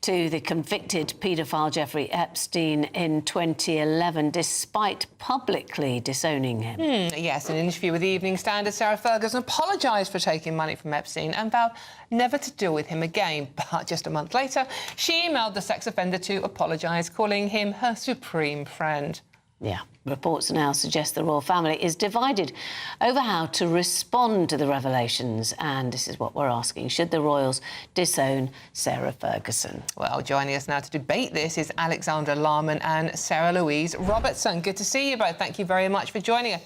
to the convicted paedophile Jeffrey Epstein in 2011, despite publicly disowning him. Yes, in an interview with the Evening Standard, Sarah Ferguson apologised for taking money from Epstein and vowed never to deal with him again. But just a month later, she emailed the sex offender to apologise, calling him her supreme friend. Yeah, reports now suggest the royal family is divided over how to respond to the revelations, and this is what we're asking. Should the royals disown Sarah Ferguson? Well, joining us now to debate this is Alexandra Larman and Sarah Louise Robertson. Good to see you both. Thank you very much for joining us.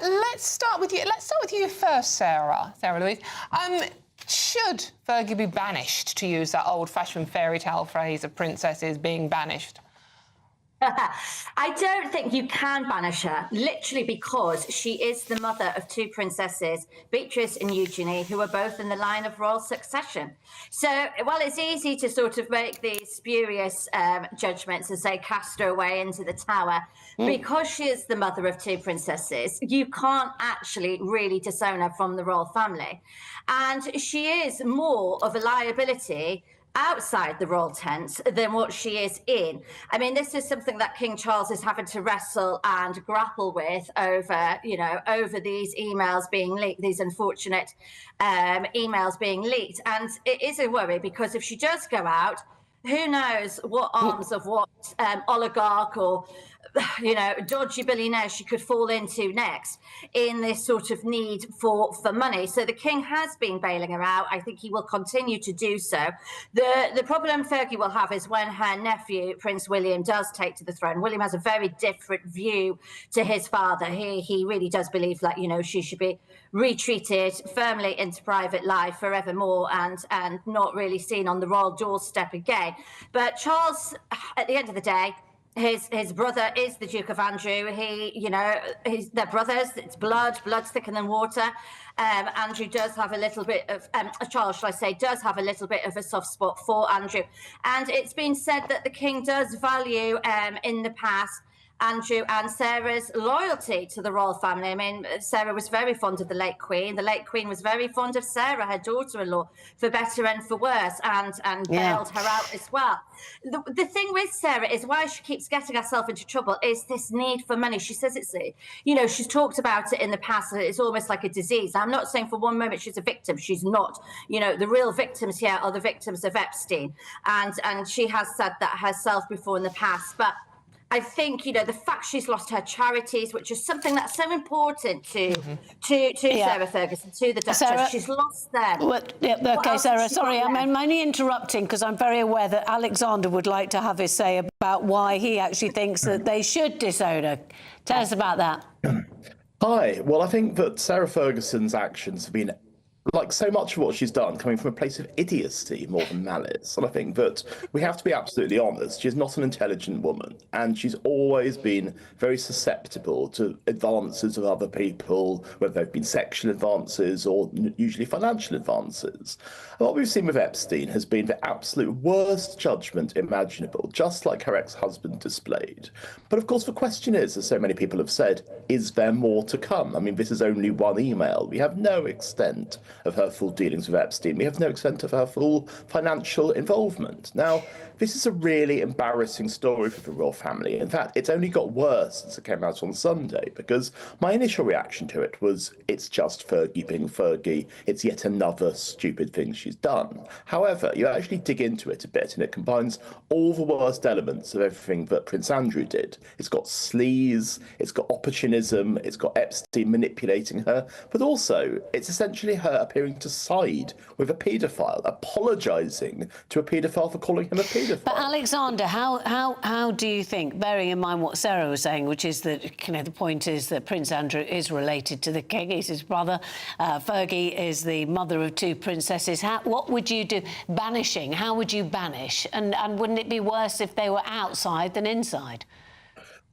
Let's start with you. Let's start with you first, Sarah Louise. Should Fergie be banished, to use that old-fashioned fairy tale phrase of princesses being banished? I don't think you can banish her, literally because she is the mother of two princesses, Beatrice and Eugenie, who are both in the line of royal succession. So, while it's easy to sort of make these spurious judgments and say cast her away into the tower, because she is the mother of two princesses, you can't actually really disown her from the royal family. And she is more of a liability outside the royal tent than what she is in. I mean, this is something that King Charles is having to wrestle and grapple with over, over these emails being leaked, these unfortunate emails being leaked. And it is a worry, because if she does go out, who knows what arms of what oligarch or dodgy billionaire she could fall into next in this sort of need for money. So the king has been bailing her out. I think he will continue to do so. The problem Fergie will have is when her nephew, Prince William, does take to the throne. William has a very different view to his father. He really does believe that, she should be retreated firmly into private life forevermore and not really seen on the royal doorstep again. But Charles, at the end of the day, his brother is the Duke of Andrew. They're brothers. It's blood's thicker than water. Andrew does have a little bit of, Charles, shall I say, does have a little bit of a soft spot for Andrew. And it's been said that the king does value, in the past, Andrew and Sarah's loyalty to the royal family. I mean, Sarah was very fond of the late Queen. The late Queen was very fond of Sarah, her daughter-in-law, for better and for worse, and bailed her out as well. The thing with Sarah is why she keeps getting herself into trouble is this need for money. She says it's, she's talked about it in the past, it's almost like a disease. I'm not saying for one moment she's a victim. She's not. The real victims here are the victims of Epstein. And she has said that herself before in the past. But I think, the fact she's lost her charities, which is something that's so important to Sarah Ferguson, to the Duchess, Sarah, she's lost them. OK, Sarah, sorry, I'm only interrupting because I'm very aware that Alexander would like to have his say about why he actually thinks that they should disown her. Tell us about that. Hi. Well, I think that Sarah Ferguson's actions have been, like so much of what she's done, coming from a place of idiocy more than malice. And I think that we have to be absolutely honest. She's not an intelligent woman, and she's always been very susceptible to advances of other people, whether they've been sexual advances or usually financial advances. And what we've seen with Epstein has been the absolute worst judgment imaginable, just like her ex-husband displayed. But of course, the question is, as so many people have said, is there more to come? I mean, this is only one email. We have no extent of her full dealings with Epstein. We have no extent of her full financial involvement. Now, this is a really embarrassing story for the royal family. In fact, it's only got worse since it came out on Sunday, because my initial reaction to it was, it's just Fergie being Fergie. It's yet another stupid thing she's done. However, you actually dig into it a bit, and it combines all the worst elements of everything that Prince Andrew did. It's got sleaze, it's got opportunism, it's got Epstein manipulating her, but also it's essentially her appearing to side with a paedophile, apologising to a paedophile for calling him a paedophile. But Alexander, how do you think, bearing in mind what Sarah was saying, which is that the point is that Prince Andrew is related to the king, he's his brother, Fergie is the mother of two princesses. What would you do? Banishing, how would you banish? And wouldn't it be worse if they were outside than inside?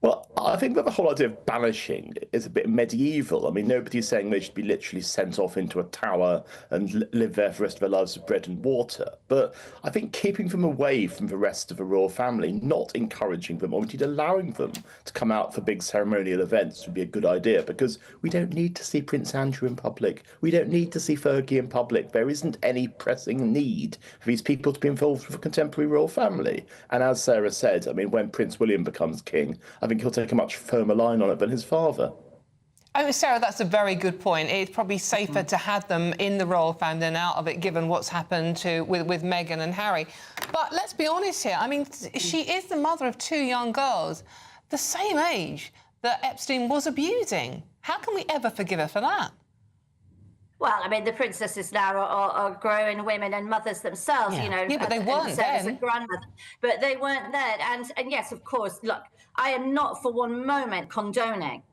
Well, I think that the whole idea of banishing is a bit medieval. I mean, nobody's saying they should be literally sent off into a tower and live there for the rest of their lives with bread and water. But I think keeping them away from the rest of the royal family, not encouraging them or indeed allowing them to come out for big ceremonial events would be a good idea, because we don't need to see Prince Andrew in public. We don't need to see Fergie in public. There isn't any pressing need for these people to be involved with a contemporary royal family. And as Sarah said, I mean, when Prince William becomes king, I think he'll take a much firmer line on it than his father. Oh, Sarah, that's a very good point. It's probably safer to have them in the royal family than out of it, given what's happened with Meghan and Harry. But let's be honest here. I mean, she is the mother of 2 young girls, the same age that Epstein was abusing. How can we ever forgive her for that? Well, I mean, the princesses now are grown women and mothers themselves, you know. Yeah, but they weren't then. As a grandmother. But they weren't then. And yes, of course, look, I am not for one moment condoning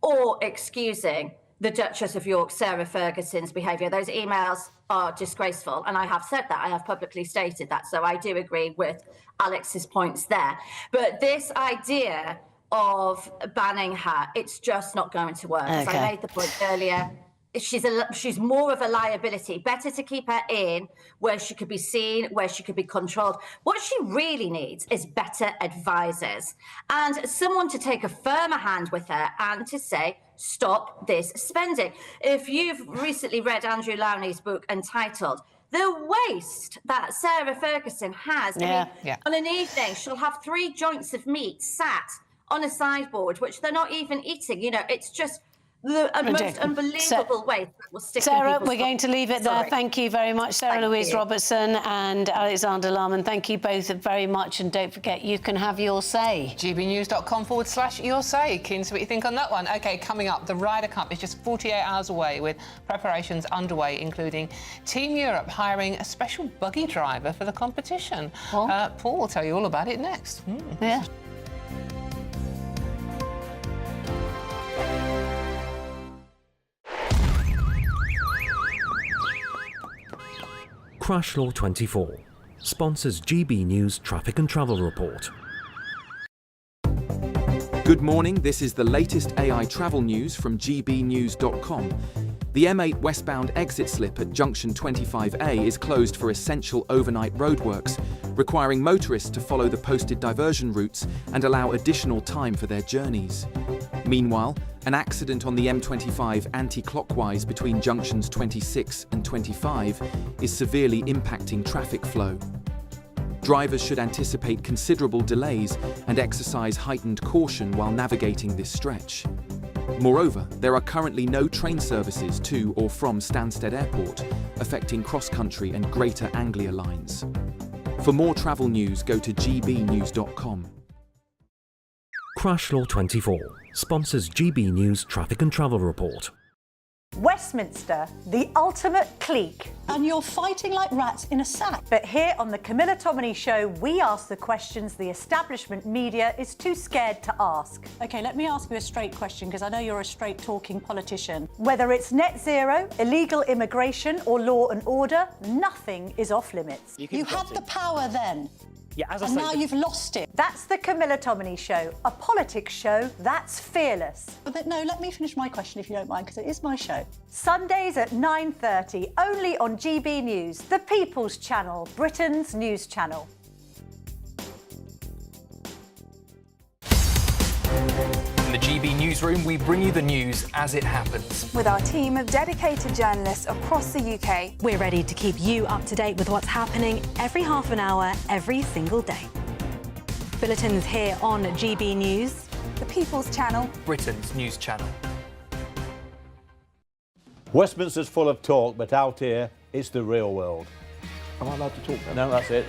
or excusing the Duchess of York, Sarah Ferguson's behaviour. Those emails are disgraceful. And I have said that. I have publicly stated that. So I do agree with Alex's points there. But this idea of banning her, it's just not going to work. As I made the point earlier, she's more of a liability. Better to keep her in where she could be seen, where she could be controlled. What she really needs is better advisors and someone to take a firmer hand with her and to say, stop this spending. If you've recently read Andrew Lowney's book entitled The Waste That Sarah Ferguson Has, I mean, on an evening, she'll have 3 joints of meat sat on a sideboard, which they're not even eating. You know, it's just the most unbelievable way that will stick. Sarah, we're going to leave it there. Thank you very much, Sarah Louise Robertson and Alexander Lohman. Thank you both very much, and don't forget, you can have your say. gbnews.com/your say. Keen to see what you think on that one. OK, coming up, the Ryder Cup is just 48 hours away, with preparations underway, including Team Europe hiring a special buggy driver for the competition. Paul will tell you all about it next. Yeah. Crash Law 24 sponsors GB News Traffic and Travel Report. Good morning, this is the latest AI travel news from gbnews.com. The M8 westbound exit slip at junction 25A is closed for essential overnight roadworks, requiring motorists to follow the posted diversion routes and allow additional time for their journeys. Meanwhile, an accident on the M25 anti-clockwise between junctions 26 and 25 is severely impacting traffic flow. Drivers should anticipate considerable delays and exercise heightened caution while navigating this stretch. Moreover, there are currently no train services to or from Stansted Airport, affecting cross-country and Greater Anglia lines. For more travel news, go to gbnews.com. Crash Law 24 sponsors GB News Traffic and Travel Report. Westminster, the ultimate clique. And you're fighting like rats in a sack. But here on the Camilla Tominey Show, we ask the questions the establishment media is too scared to ask. OK, let me ask you a straight question, because I know you're a straight-talking politician. Whether it's net zero, illegal immigration or law and order, nothing is off limits. You had the power then. Yeah, as I and say, now you've lost it. That's the Camilla Tominey Show, a politics show that's fearless. But no, let me finish my question if you don't mind, because it is my show. Sundays at 9:30, only on GB News, the People's Channel, Britain's news channel. In the GB Newsroom, we bring you the news as it happens. With our team of dedicated journalists across the UK, we're ready to keep you up to date with what's happening every half an hour, every single day. Bulletins here on GB News, the People's Channel, Britain's news channel. Westminster's full of talk, but out here, it's the real world. Am I allowed to talk then? No, that's it.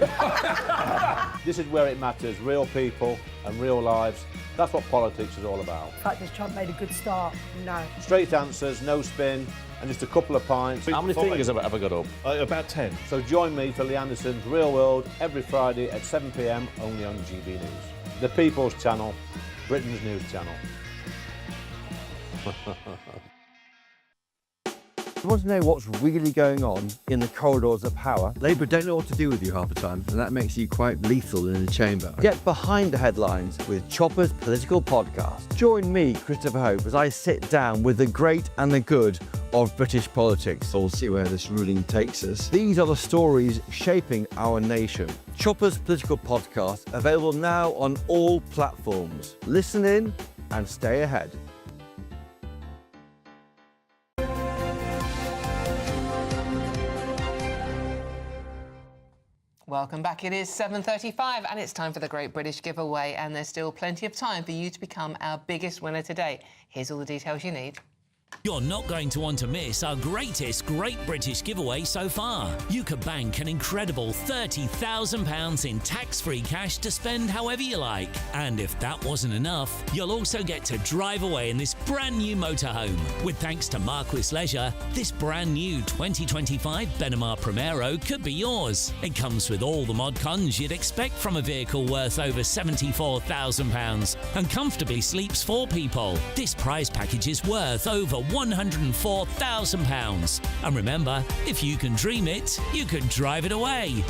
This is where it matters, real people and real lives. That's what politics is all about. The fact that Trump made a good start, no. Straight answers, no spin, and just a couple of pints. How many fingers have I got up? About 10. So join me for Lee Anderson's Real World every Friday at 7 p.m, only on GB News. The People's Channel, Britain's news channel. you want to know what's really going on in the corridors of power, Labour don't know what to do with you half the time, and that makes you quite lethal in the chamber. Get behind the headlines with Chopper's political podcast. Join me, Christopher Hope, as I sit down with the great and the good of British politics. We'll see where this ruling takes us. These are the stories shaping our nation. Chopper's political podcast, available now on all platforms. Listen in and stay ahead. Welcome back. It is 7:35 and it's time for the Great British Giveaway, and there's still plenty of time for you to become our biggest winner today. Here's all the details you need. You're not going to want to miss our greatest Great British Giveaway so far. You could bank an incredible £30,000 in tax-free cash to spend however you like. And if that wasn't enough, you'll also get to drive away in this brand new motorhome. With thanks to Marquis Leisure, this brand new 2025 Benimar Primero could be yours. It comes with all the mod cons you'd expect from a vehicle worth over £74,000 and comfortably sleeps 4 people. This prize package is worth over £104,000. And remember, if you can dream it, you can drive it away.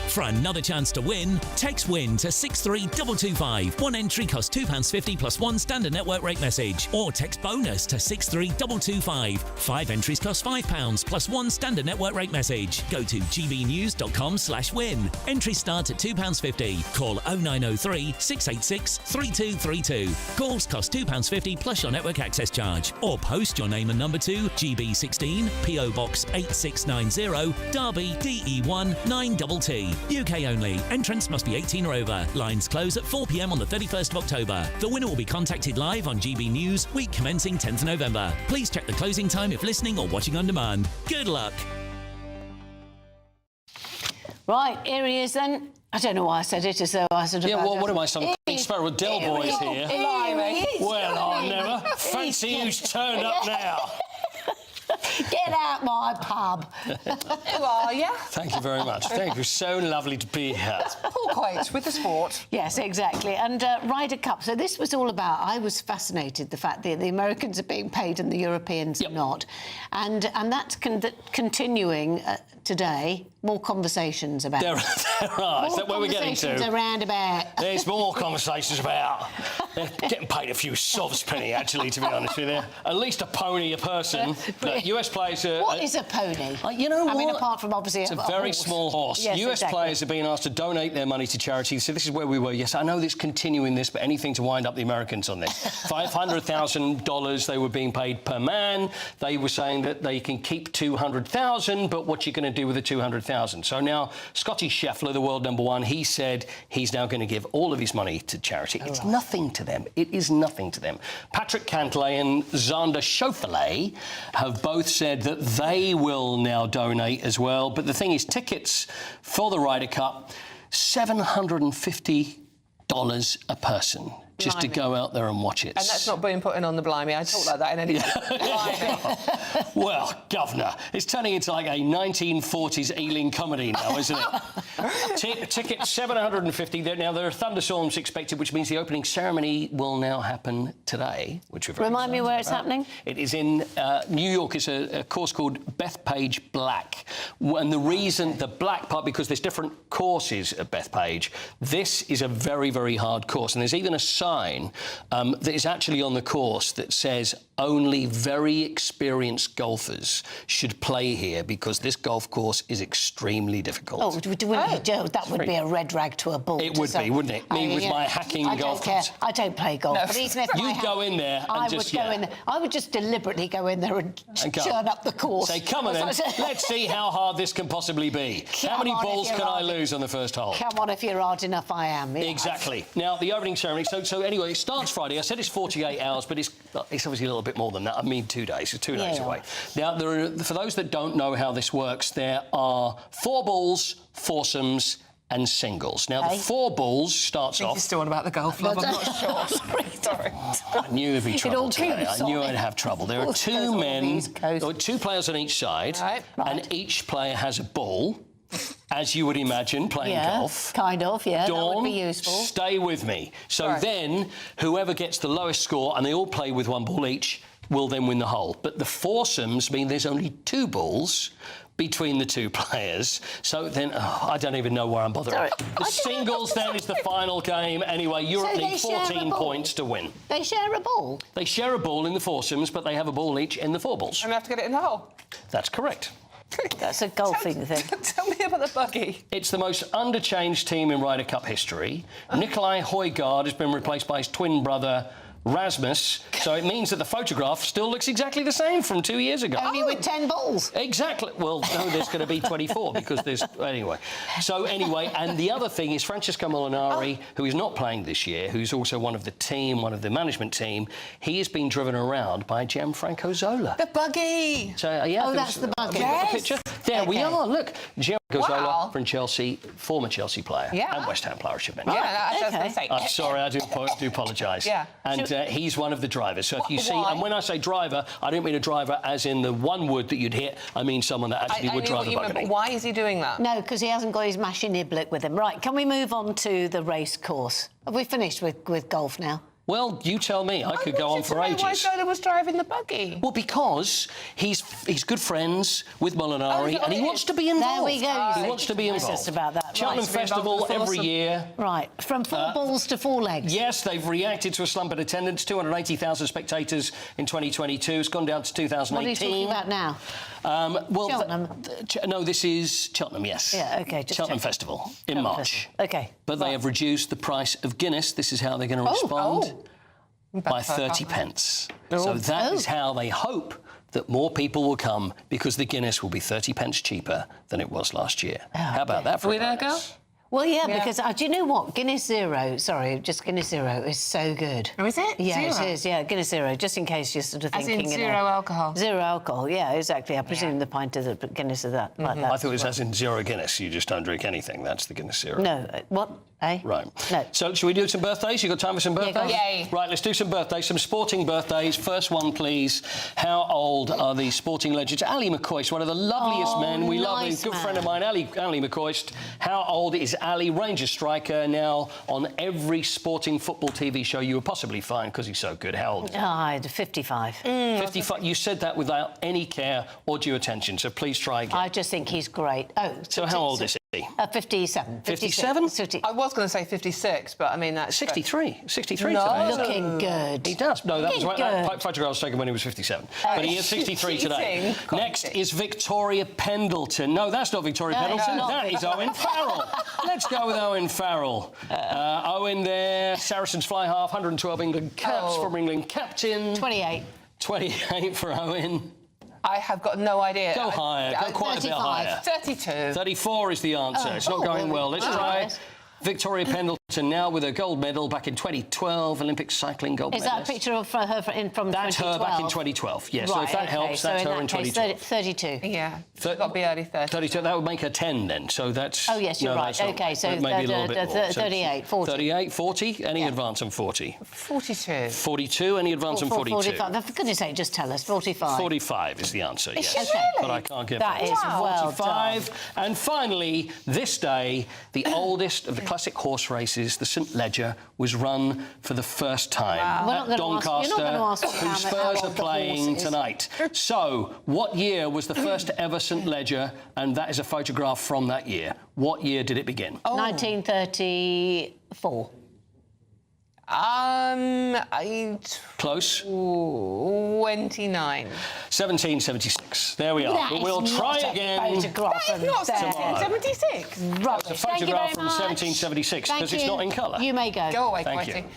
For another chance to win, text WIN to 63225. One entry costs £2.50 plus one standard network rate message. Or text BONUS to 63225. 5 entries cost £5 plus one standard network rate message. Go to gbnews.com/win. Entries start at £2.50. Call 0903 686 3232. Calls cost £2.50 plus your network access charge. Or post your name and number to GB16 PO Box 8690 Derby DE1 9TT. UK only. Entrants must be 18 or over. Lines close at 4 p.m. on the 31st of October. The winner will be contacted live on GB News, week commencing 10th of November. Please check the closing time if listening or watching on demand. Good luck. Right, here he is then. I don't know why I said it as though I sort of... Yeah, well, what am I, some Queen Sparrow Del boys here? Well, I never. Fancy who's turned up now. Get out my pub. Who are you? Thank you very much. Thank you. So lovely to be here. Paul Quaid with the sport. Yes, exactly. And Ryder Cup. So this was all about... I was fascinated, the fact that the Americans are being paid and the Europeans are not. And that's continuing today. More conversations about... There are. Is that where we're getting to? More conversations around about... There's more conversations about... They're getting paid a few sovs penny, actually, to be honest with you. At least a pony a person. US players are... What is a pony? You know what? I mean, apart from obviously it's a very horse. small horse. Yes, US exactly. players are being asked to donate their money to charity. So this is where we were. Yes, I know this continuing this, but anything to wind up the Americans on this. $500,000 they were being paid per man. They were saying that they can keep $200,000, but what you going to do with the $200,000? So now Scotty Scheffler, the world #1, he said he's now going to give all of his money to charity. It's nothing to them. It is nothing to them. Patrick Cantlay and Xander Schauffele have both said that they will now donate as well. But the thing is, tickets for the Ryder Cup, $750 a person. Just to go out there and watch it. And that's not being put in on the blimey. I talk like that in any... Well, Governor, it's turning into like a 1940s Ealing comedy now, isn't it? Ticket $750. Now, there are thunderstorms expected, which means the opening ceremony will now happen today, which we're very Remind me where it's happening? It is in New York. It's a course called Bethpage Black. And the reason, the black part, because there's different courses at Bethpage, this is a very, very hard course. And there's even a sign that is actually on the course that says only very experienced golfers should play here because this golf course is extremely difficult. Oh, that would be a red rag to a bull. It would be, wouldn't it? Me with my hacking golf clubs. I don't play golf. But even if You'd go in there and just... I would just deliberately go in there and churn up the course. Say, come on then, let's see how hard this can possibly be. How many balls can I lose on the first hole? Come on, if you're hard enough, I am. Exactly. Now, the opening ceremony... So anyway, it starts Friday. I said it's 48 hours, but it's obviously a little bit more than that. I mean, 2 days. It's 2 days away. Now, for those that don't know how this works, there are 4 balls, foursomes, and singles. Now, the 4 balls starts off... You're still on about the golf club, I'm not sure. Sorry. I knew there'd be trouble today. I knew I'd have trouble. There are 2 men, or 2 players on each side, and each player has a ball. As you would imagine, playing golf. Kind of, yeah. Dawn, that would be useful. Stay with me. So then, whoever gets the lowest score, and they all play with 1 ball each, will then win the whole. But the foursomes mean there's only 2 balls between the 2 players. So then, I don't even know where I'm bothering. Sorry. The singles then is the final game. Anyway, Europe need 14 points to win. They share a ball? They share a ball in the foursomes, but they have a ball each in the 4 balls. And they have to get it in the hole. That's correct. That's a golfing thing. Tell me about the buggy. It's the most underchanged team in Ryder Cup history. Nikolai Højgaard has been replaced by his twin brother, Rasmus, so it means that the photograph still looks exactly the same from 2 years ago. Only with 10 balls. Exactly. Well, no, there's going to be 24 because there's... Anyway. So, anyway, and the other thing is Francesco Molinari, who is not playing this year, who's also one of the management team, he has been driven around by Gianfranco Zola. The buggy! So, yeah, that's the buggy. Have you got the picture? There we are, look. Gianfranco Zola from Chelsea, former Chelsea player. Yeah. And West Ham player, I should mention. Yeah, that's what I was going to say. I'm sorry, I do apologise. Yeah. And he's one of the drivers. So if you see, and when I say driver, I don't mean a driver as in the one wood that you'd hit. I mean someone that actually would drive a buggy. Why is he doing that? No, because he hasn't got his mashy niblet with him. Right, can we move on to the race course? Have we finished with golf now? Well, you tell me. I could go on for ages. Why Zola was driving the buggy? Well, because he's good friends with Molinari and he wants to be involved. There we go. He wants to be involved. Just about that. Cheltenham Festival every year. Right, from 4 balls to 4 legs. Yes, they've reacted to a slump in attendance. 280,000 spectators in 2022. It's gone down to 2018. What are you talking about now? Cheltenham? No, this is Cheltenham, yes. Yeah, OK. Cheltenham Festival in March. OK. But they have reduced the price of Guinness. This is how they're going to respond. By 30 pence. So that is how they hope that more people will come, because the Guinness will be 30 pence cheaper than it was last year. How about that for we there, girl? Well, yeah, because do you know what? Guinness Zero, Guinness Zero is so good. Oh, is it? Yeah, Zero? it is, yeah, Guinness Zero, just in case you're sort of thinking... As in zero alcohol? Zero alcohol, yeah, exactly. I presume the pint of the Guinness of that, like that. I thought it was as in zero Guinness. You just don't drink anything. That's the Guinness Zero. No, what? Eh? Right. No. So, shall we do some birthdays? You got time for some birthdays? Yay. Right, let's do some birthdays, some sporting birthdays. First one, please. How old are the sporting legends? Ali McCoist, one of the loveliest men. We love him. Good friend of mine, Ali McCoist. How old is Ali? Rangers striker, now on every sporting football TV show you would possibly find because he's so good. How old is he? 55. 55. You said that without any care or due attention, so please try again. I just think he's great. Oh. So how old is he? 57. 57? I was going to say 56, but I mean that's... 63. 63 No. today. Looking good. He does. No, that was Looking that photograph was taken when he was 57. But he is 63 today. Next is Victoria Pendleton. No, that's not Victoria Pendleton. That is Owen Farrell. Let's go with Owen Farrell. Owen there, Saracens fly half, 112 England caps, former England captain. 28. 28 for Owen. I have got no idea. Go higher. Go quite 35. A bit higher. 32. 34 is the answer. It's not going well. Let's try Victoria Pendleton now with a gold medal back in 2012, Olympic cycling gold medal. Is that a picture of her from 2012? That's her back in 2012, yes. Right, so if that helps, that's her in 2012. 32. Yeah, it's got to be early 30s. 32, that would make her 10 then, so that's... Oh, yes, you're right. OK, so maybe a little bit more. 38, 40. 38, 40, any advance on 40? 42. 42, any advance on 42? 45, for goodness sake, just tell us, 45. 45 is the answer, yes. Is she really? But I can't give that. That is well 45. done. And finally, this day, the oldest of the classic horse races, the St Leger, was run for the first time at Doncaster, whose Spurs are playing tonight. So, what year was the first ever St Leger? And that is a photograph from that year. What year did it begin? 1934. Close. 29. 1776. There we are. That We'll try again. That is not 1776. It's a photograph from 1776 because it's not in colour. You may go. Go away, Thank Quitty. you.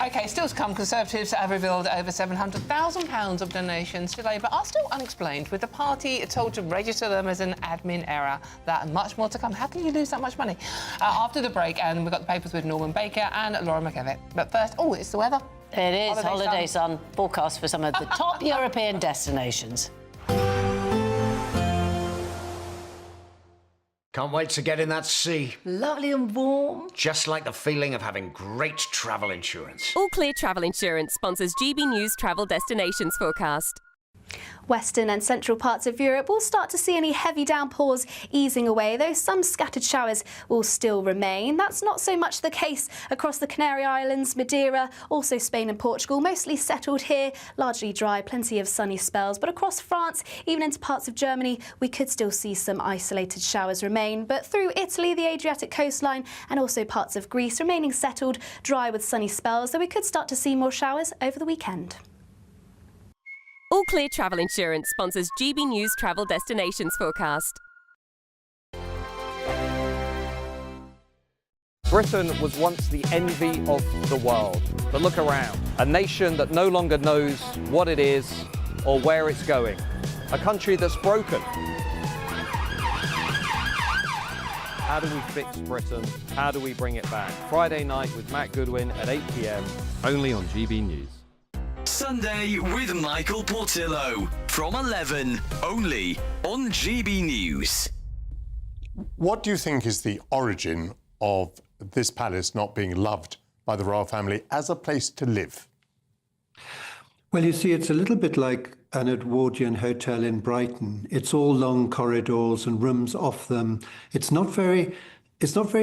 OK, still to come, Conservatives have revealed over £700,000 of donations to Labour are still unexplained, with the party told to register them as an admin error. That and much more to come. How can you lose that much money? After the break, and we've got the papers with Norman Baker and Laura McKevitt. But first, it's the weather. It is. Holiday sun forecast for some of the top European destinations. Can't wait to get in that sea. Lovely and warm. Just like the feeling of having great travel insurance. All Clear Travel Insurance sponsors GB News Travel Destinations Forecast. Western and central parts of Europe will start to see any heavy downpours easing away, though some scattered showers will still remain. That's not so much the case across the Canary Islands, Madeira, also Spain and Portugal. Mostly settled here, largely dry, plenty of sunny spells. But across France, even into parts of Germany, we could still see some isolated showers remain. But through Italy, the Adriatic coastline and also parts of Greece remaining settled, dry with sunny spells, though we could start to see more showers over the weekend. All Clear Travel Insurance sponsors GB News Travel Destinations Forecast. Britain was once the envy of the world. But look around. A nation that no longer knows what it is or where it's going. A country that's broken. How do we fix Britain? How do we bring it back? Friday night with Matt Goodwin at 8 p.m. only on GB News. Sunday with Michael Portillo from 11, only on GB News. What do you think is the origin of this palace not being loved by the royal family as a place to live? Well, you see, it's a little bit like an Edwardian hotel in Brighton. It's all long corridors and rooms off them. It's not very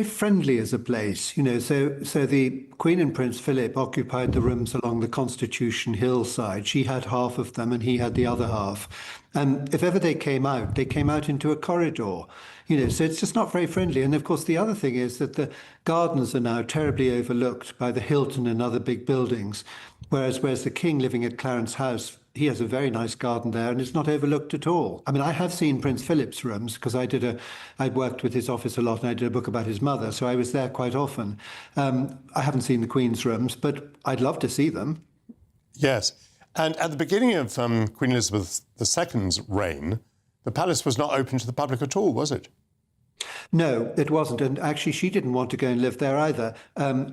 friendly as a place, you know. So the Queen and Prince Philip occupied the rooms along the Constitution Hill side. She had half of them and he had the other half. And if ever they came out into a corridor, you know, so it's just not very friendly. And of course, the other thing is that the gardens are now terribly overlooked by the Hilton and other big buildings, whereas the King living at Clarence House, he has a very nice garden there and it's not overlooked at all. I mean, I have seen Prince Philip's rooms because I worked with his office a lot and I did a book about his mother, so I was there quite often. I haven't seen the Queen's rooms, but I'd love to see them. Yes. And at the beginning of Queen Elizabeth II's reign, the palace was not open to the public at all, was it? No, it wasn't. And actually, she didn't want to go and live there either.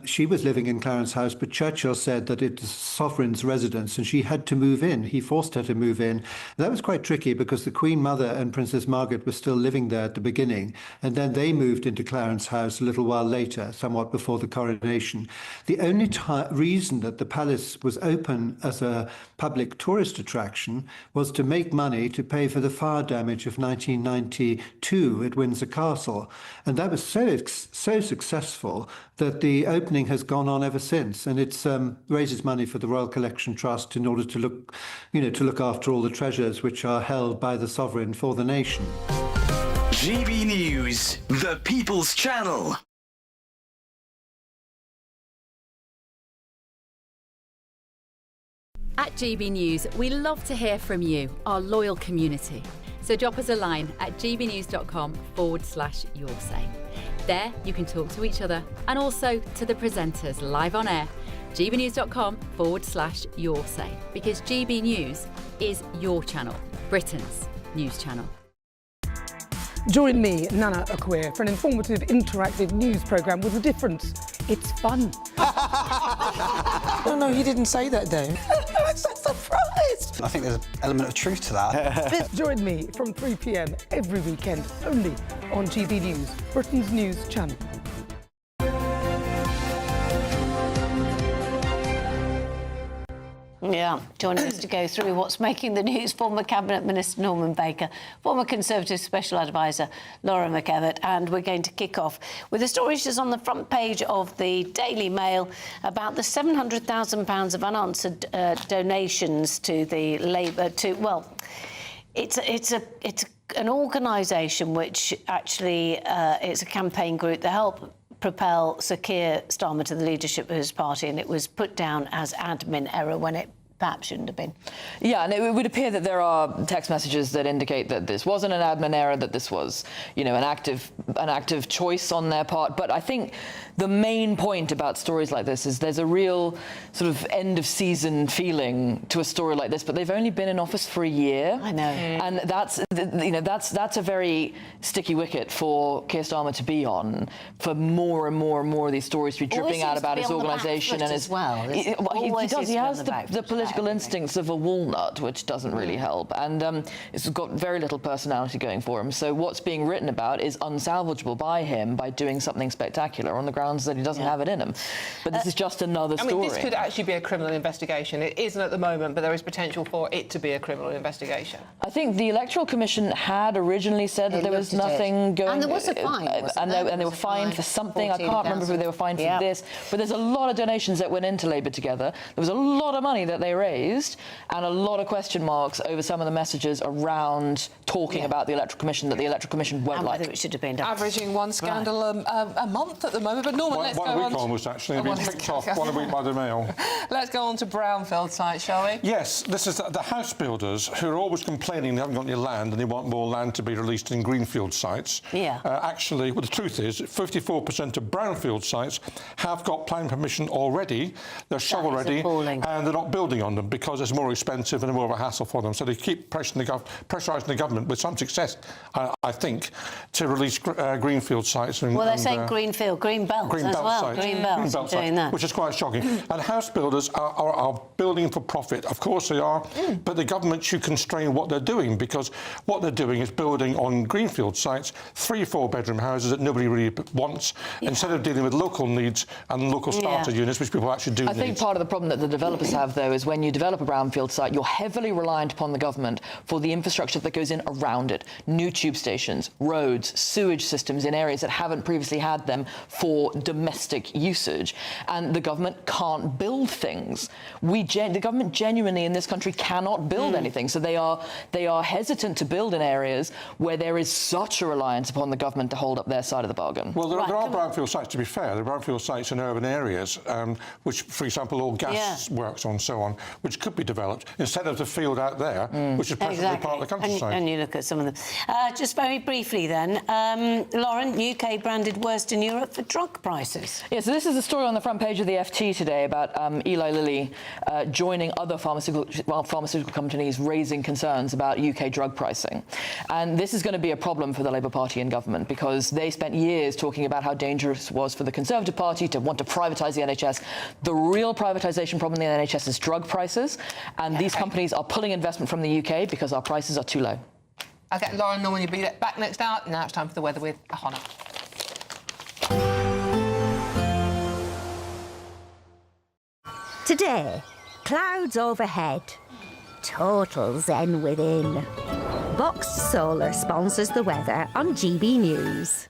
She was living in Clarence House, but Churchill said that it's sovereign's residence and she had to move in. He forced her to move in. That was quite tricky because the Queen Mother and Princess Margaret were still living there at the beginning. And then they moved into Clarence House a little while later, somewhat before the coronation. The only reason that the palace was open as a public tourist attraction was to make money to pay for the fire damage of 1992 at Windsor Castle. And that was so successful that the opening has gone on ever since, and it raises money for the Royal Collection Trust in order to look after all the treasures which are held by the sovereign for the nation. GB News, the People's Channel. At GB News, we love to hear from you, our loyal community. So drop us a line at gbnews.com/yoursay. There you can talk to each other and also to the presenters live on air. gbnews.com/yoursay, because GB News is your channel, Britain's news channel. Join me, Nana Akweer, for an informative, interactive news programme with a difference. It's fun. No, he didn't say that, though. I'm so surprised. I think there's an element of truth to that. Join me from 3 p.m. every weekend, only on GB News, Britain's news channel. Yeah, joining us to go through what's making the news, former Cabinet Minister Norman Baker, former Conservative Special Advisor Laura McEvatt, and we're going to kick off with a story which is on the front page of the Daily Mail about the £700,000 of unanswered donations to the Labour. It's an organisation which actually it's a campaign group that help propel Sir Keir Starmer to the leadership of his party, and it was put down as admin error when it perhaps shouldn't have been. Yeah, and it would appear that there are text messages that indicate that this wasn't an admin error, that this was, you know, an active choice on their part. But I think the main point about stories like this is there's a real sort of end of season feeling to a story like this, but they've only been in office for a year. I know. And that's a very sticky wicket for Keir Starmer to be on, for more and more and more of these stories to be dripping out about his organisation and his. He does. He has the political political instincts of a walnut, which doesn't really help. And it's got very little personality going for him. So what's being written about is unsalvageable by him by doing something spectacular on the grounds that he doesn't have it in him. But this is just another story. I mean, this could actually be a criminal investigation. It isn't at the moment, but there is potential for it to be a criminal investigation. I think the Electoral Commission had originally said that there was nothing going... And there was a fine, and they were fined for something. I can't remember who they were fined for this. But there's a lot of donations that went into Labour together. There was a lot of money that they raised and a lot of question marks over some of the messages around talking about the Electoral Commission that the Electoral Commission won't like. Whether it should have been done. Averaging one scandal a month at the moment. But Norman, let's go on... One week almost, actually. Been picked off one a week by the Mail. Let's go on to brownfield sites, shall we? Yes, this is the house builders who are always complaining they haven't got any land and they want more land to be released in greenfield sites. Yeah. Actually, well, the truth is 54% of brownfield sites have got planning permission already. They're shovel-ready and they're not building on them because it's more expensive and more of a hassle for them. So they keep pressurising the government with some success, I think, to release greenfield sites. Well, they're saying greenfield, green belts as well. Sites. Green belts doing that. Which is quite shocking. And house builders are building for profit. Of course they are, but the government should constrain what they're doing because what they're doing is building on greenfield sites 3 4-bedroom houses that nobody really wants instead of dealing with local needs and local starter units, which people actually do need. I think part of the problem that the developers have, though, is when you develop a brownfield site, you're heavily reliant upon the government for the infrastructure that goes in around it. New tube stations, roads, sewage systems in areas that haven't previously had them for domestic usage. And the government can't build things. The government genuinely in this country cannot build anything. So they are hesitant to build in areas where there is such a reliance upon the government to hold up their side of the bargain. Well, there are brownfield sites, to be fair. There are brownfield sites in urban areas, which, for example, all gas works on, so on, which could be developed instead of the field out there, which is presently part of the countryside. And you look at some of them. Just very briefly then, Lauren, UK branded worst in Europe for drug prices. Yeah, so this is a story on the front page of the FT today about Eli Lilly joining other pharmaceutical companies raising concerns about UK drug pricing. And this is going to be a problem for the Labour Party in government because they spent years talking about how dangerous it was for the Conservative Party to want to privatise the NHS. The real privatisation problem in the NHS is drug prices, and these companies are pulling investment from the UK because our prices are too low. OK, Lauren, Norman, you'll be back next hour. Now it's time for the weather with Ahana. Today, clouds overhead, total zen within. Boxed Solar sponsors the weather on GB News.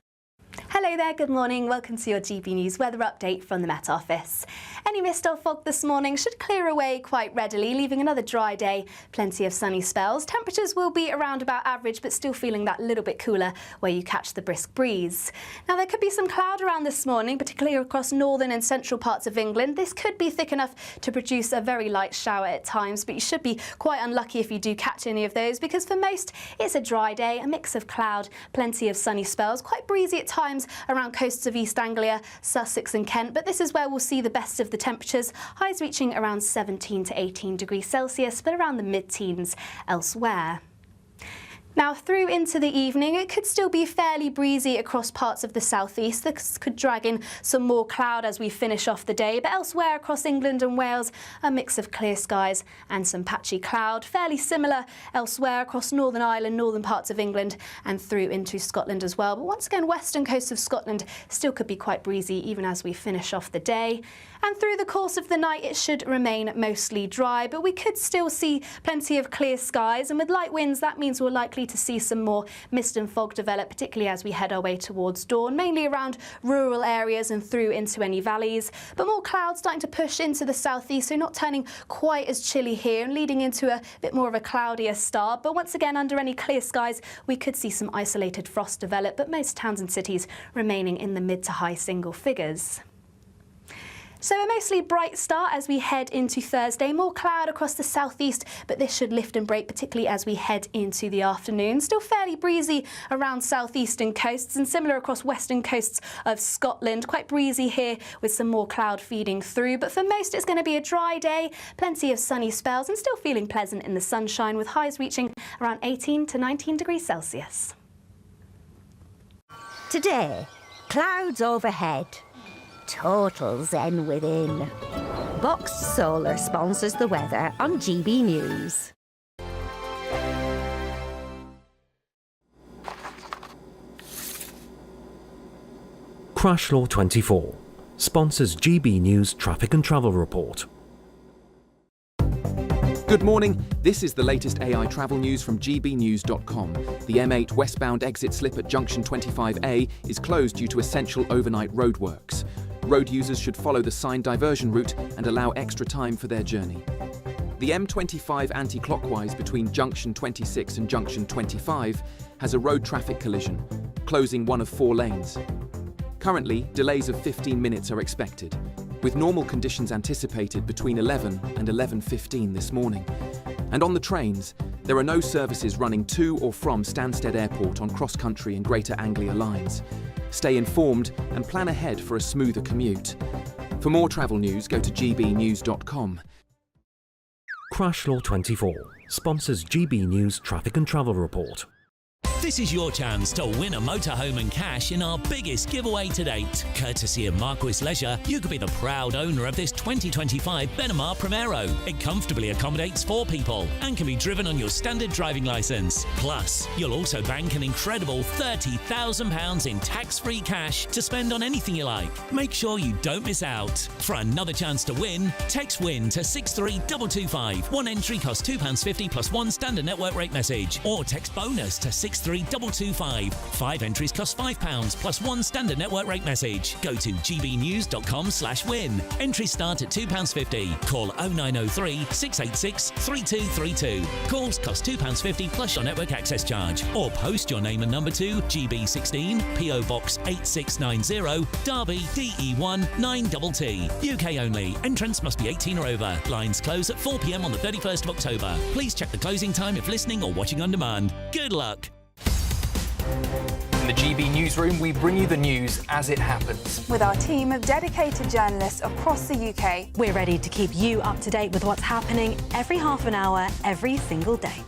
Hello there, good morning. Welcome to your GB News weather update from the Met Office. Any mist or fog this morning should clear away quite readily, leaving another dry day. Plenty of sunny spells. Temperatures will be around about average, but still feeling that little bit cooler where you catch the brisk breeze. Now, there could be some cloud around this morning, particularly across northern and central parts of England. This could be thick enough to produce a very light shower at times, but you should be quite unlucky if you do catch any of those, because for most, it's a dry day, a mix of cloud, plenty of sunny spells, quite breezy at times around coasts of East Anglia, Sussex and Kent, but this is where we'll see the best of the temperatures, highs reaching around 17 to 18 degrees Celsius, but around the mid-teens elsewhere. Now, through into the evening, it could still be fairly breezy across parts of the southeast. This could drag in some more cloud as we finish off the day, but elsewhere across England and Wales, a mix of clear skies and some patchy cloud. Fairly similar elsewhere across Northern Ireland, northern parts of England and through into Scotland as well. But once again, western coast of Scotland still could be quite breezy even as we finish off the day. And through the course of the night, it should remain mostly dry, but we could still see plenty of clear skies. And with light winds, that means we're likely to see some more mist and fog develop, particularly as we head our way towards dawn, mainly around rural areas and through into any valleys. But more clouds starting to push into the southeast, so not turning quite as chilly here and leading into a bit more of a cloudier start. But once again, under any clear skies, we could see some isolated frost develop, but most towns and cities remaining in the mid to high single figures. So a mostly bright start as we head into Thursday. More cloud across the southeast, but this should lift and break, particularly as we head into the afternoon. Still fairly breezy around southeastern coasts and similar across western coasts of Scotland. Quite breezy here with some more cloud feeding through. But for most, it's going to be a dry day. Plenty of sunny spells and still feeling pleasant in the sunshine with highs reaching around 18 to 19 degrees Celsius. Today, clouds overhead, total zen within. Box Solar sponsors the weather on GB News. Crash Law 24 sponsors GB News Traffic and Travel Report. Good morning. This is the latest AI travel news from gbnews.com. The M8 westbound exit slip at junction 25A is closed due to essential overnight roadworks. Road users should follow the signed diversion route and allow extra time for their journey. The M25 anti-clockwise between junction 26 and junction 25 has a road traffic collision, closing one of 4 lanes. Currently, delays of 15 minutes are expected, with normal conditions anticipated between 11 and 11:15 this morning. And on the trains, there are no services running to or from Stansted Airport on cross-country and Greater Anglia lines. Stay informed and plan ahead for a smoother commute. For more travel news, go to gbnews.com. Crash Law 24 sponsors GB News Traffic and Travel Report. This is your chance to win a motorhome and cash in our biggest giveaway to date. Courtesy of Marquis Leisure, you could be the proud owner of this 2025 Benamar Primero. It comfortably accommodates 4 people and can be driven on your standard driving licence. Plus, you'll also bank an incredible £30,000 in tax-free cash to spend on anything you like. Make sure you don't miss out. For another chance to win, text WIN to 63225. One entry costs £2.50 plus 1 standard network rate message, or text BONUS to 63225. 5 entries cost £5 plus 1 standard network rate message. Go to gbnews.com/win. Entries start at £2.50. Call 0903 686 3232. Calls cost £2.50 plus your network access charge. Or post your name and number to GB16 PO Box 8690 Derby DE1 9TT. UK only. Entrance must be 18 or over. Lines close at 4 p.m. on the 31st of October. Please check the closing time if listening or watching on demand. Good luck. In the GB Newsroom, we bring you the news as it happens. With our team of dedicated journalists across the UK, we're ready to keep you up to date with what's happening every half an hour, every single day.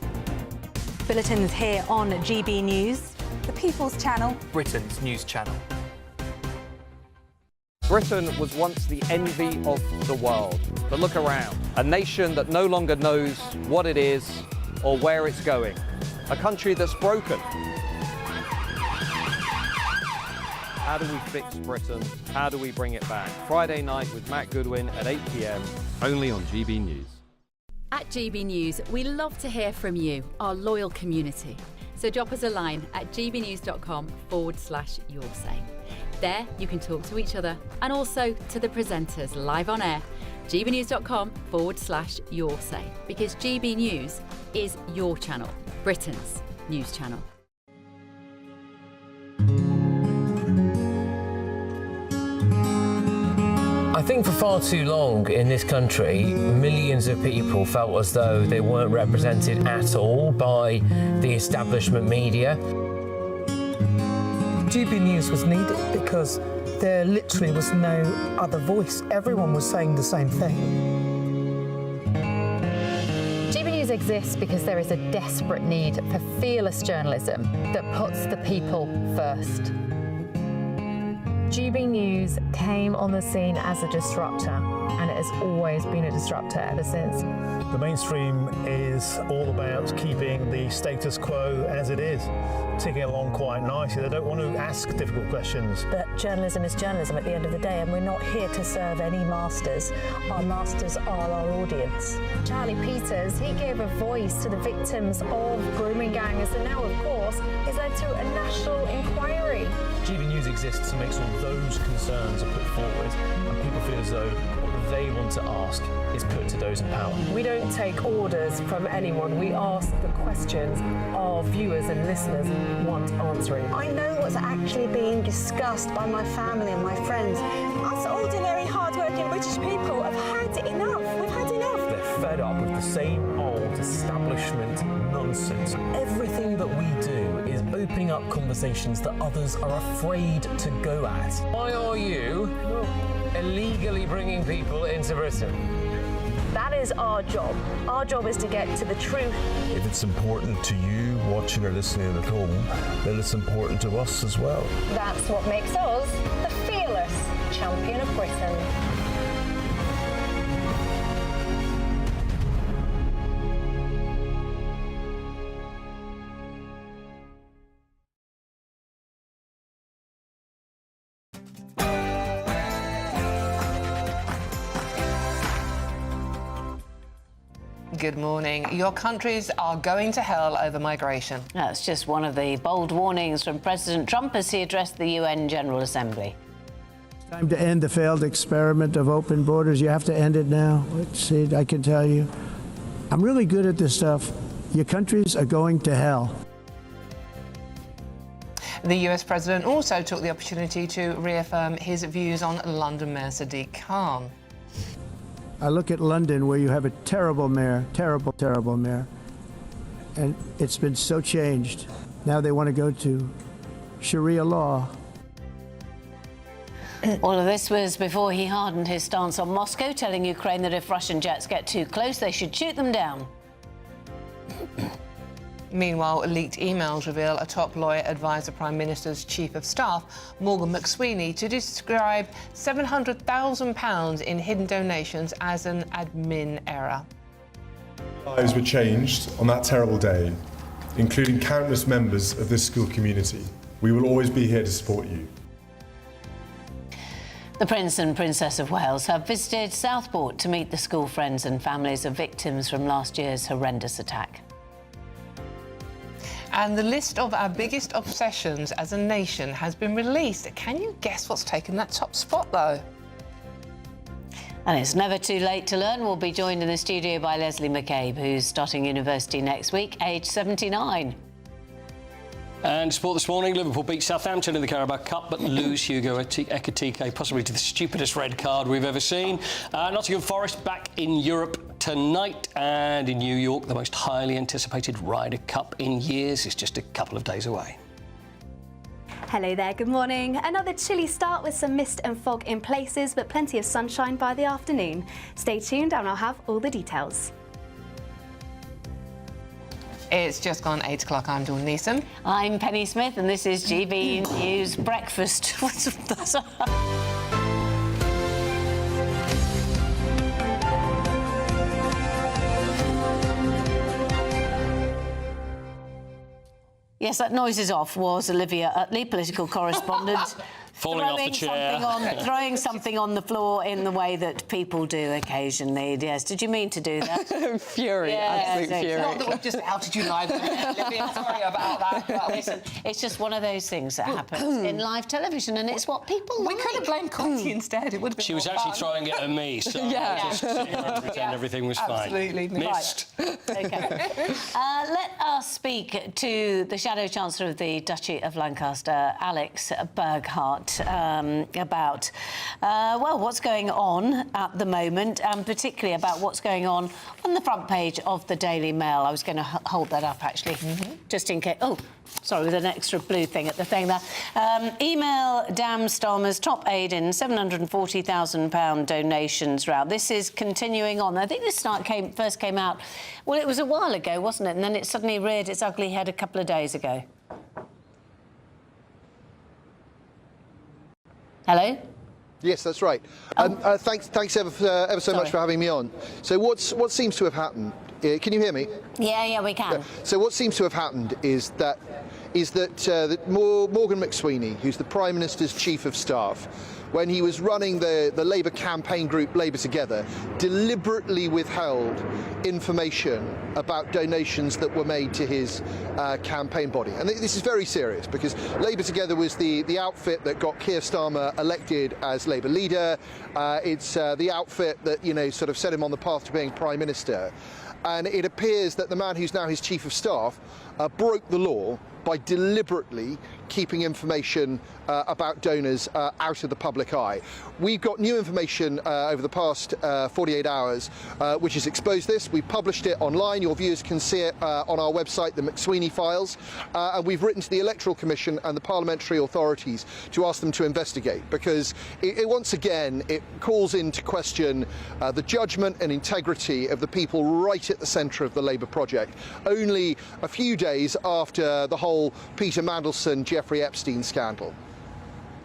Bulletins here on GB News, the People's Channel, Britain's news channel. Britain was once the envy of the world. But look around. A nation that no longer knows what it is or where it's going. A country that's broken. How do we fix Britain? How do we bring it back? Friday night with Matt Goodwin at 8 p.m, only on GB News. At GB News, we love to hear from you, our loyal community. So drop us a line at gbnews.com/yoursay. There you can talk to each other and also to the presenters live on air. gbnews.com/yoursay, because GB News is your channel, Britain's news channel. I think for far too long in this country, millions of people felt as though they weren't represented at all by the establishment media. GB News was needed because there literally was no other voice. Everyone was saying the same thing. GB News exists because there is a desperate need for fearless journalism that puts the people first. GB News came on the scene as a disruptor, and it has always been a disruptor ever since. The mainstream is all about keeping the status quo as it is, ticking along quite nicely. They don't want to ask difficult questions. But journalism is journalism at the end of the day, and we're not here to serve any masters. Our masters are our audience. Charlie Peters, he gave a voice to the victims of grooming gangs, and now, of course, it's led to a national inquiry. GB News exists to make sure those concerns are put forward, and people feel as though what they want to ask is put to those in power. We don't take orders from anyone. We ask the questions our viewers and listeners want answering. I know what's actually being discussed by my family and my friends. Us ordinary, hard-working British people have had enough. We've had enough. They're fed up with the same old establishment nonsense. Everything that we do is opening up conversations that others are afraid to go at. Why are you illegally bringing people into Britain? That is our job. Our job is to get to the truth. If it's important to you watching or listening at home, then it's important to us as well. That's what makes us the fearless champion of Britain. good morning. Your countries are going to hell over migration. That's just one of the bold warnings from President Trump as he addressed the UN General Assembly. It's time to end the failed experiment of open borders. You have to end it now. See, I can tell you, I'm really good at this stuff. Your countries are going to hell. The US President also took the opportunity to reaffirm his views on London Mayor Sadiq Khan. I look at London, where you have a terrible mayor, terrible mayor, and it's been so changed. Now they want to go to Sharia law. All of this was before he hardened his stance on Moscow, telling Ukraine that if Russian jets get too close, they should shoot them down. Meanwhile, leaked emails reveal a top lawyer advised the Prime Minister's Chief of Staff, Morgan McSweeney, to describe £700,000 in hidden donations as an admin error. Lives were changed on that terrible day, including countless members of this school community. We will always be here to support you. The Prince and Princess of Wales have visited Southport to meet the school friends and families of victims from last year's horrendous attack. And the list of our biggest obsessions as a nation has been released. Can you guess what's taken that top spot, though? And it's never too late to learn. We'll be joined in the studio by Leslie McCabe, who's starting university next week, aged 79. And sport this morning, Liverpool beat Southampton in the Carabao Cup, but lose Hugo Ekitike, possibly to the stupidest red card we've ever seen. Nottingham Forest back in Europe tonight, and in New York, the most highly anticipated Ryder Cup in years is just a couple of days away. Hello there, good morning. Another chilly start with some mist and fog in places, but plenty of sunshine by the afternoon. Stay tuned and I'll have all the details. It's just gone 8 o'clock. I'm Dawn Neeson. I'm Penny Smith, and this is GB News Breakfast. Yes, that noise is off, was Olivia Utley, political correspondent. Falling off the chair. Throwing something on the floor in the way that people do occasionally. Yes, did you mean to do that? Fury, yes, absolute fury. Not that we've just outed you live, Olivia, sorry about that. But listen, it's just one of those things that happens in live television, and it's what people like. We could have blamed Conti instead. It would have been She was actually throwing it at me, so I just sit here and pretend everything was fine. Absolutely. Missed. Okay. Let us speak to the Shadow Chancellor of the Duchy of Lancaster, Alex Burghardt, about, well, what's going on at the moment, and particularly about what's going on the front page of the Daily Mail. I was going to hold that up, actually, just in case. Oh, sorry, with an extra blue thing at the thing there. Email damns Starmer's top aid in £740,000 donations round. This is continuing on. I think this first came out, well, it was a while ago, wasn't it? And then it suddenly reared its ugly head a couple of days ago. Hello? Yes, that's right. Thanks ever so much for having me on. So what seems to have happened? Can you hear me? Yeah, we can. So what seems to have happened is that Morgan McSweeney, who's the Prime Minister's Chief of Staff, when he was running the Labour campaign group Labour Together, deliberately withheld information about donations that were made to his campaign body. And this is very serious, because Labour Together was the outfit that got Keir Starmer elected as Labour leader. It's the outfit that, sort of set him on the path to being Prime Minister. And it appears that the man who's now his Chief of Staff broke the law by deliberately keeping information about donors out of the public eye. We've got new information over the past 48 hours which has exposed this. We've published it online. Your viewers can see it on our website, the McSweeney Files, and we've written to the Electoral Commission and the parliamentary authorities to ask them to investigate, because once again it calls into question the judgment and integrity of the people right at the centre of the Labour project, only a few days after the whole Peter Mandelson, Jeffrey Epstein scandal.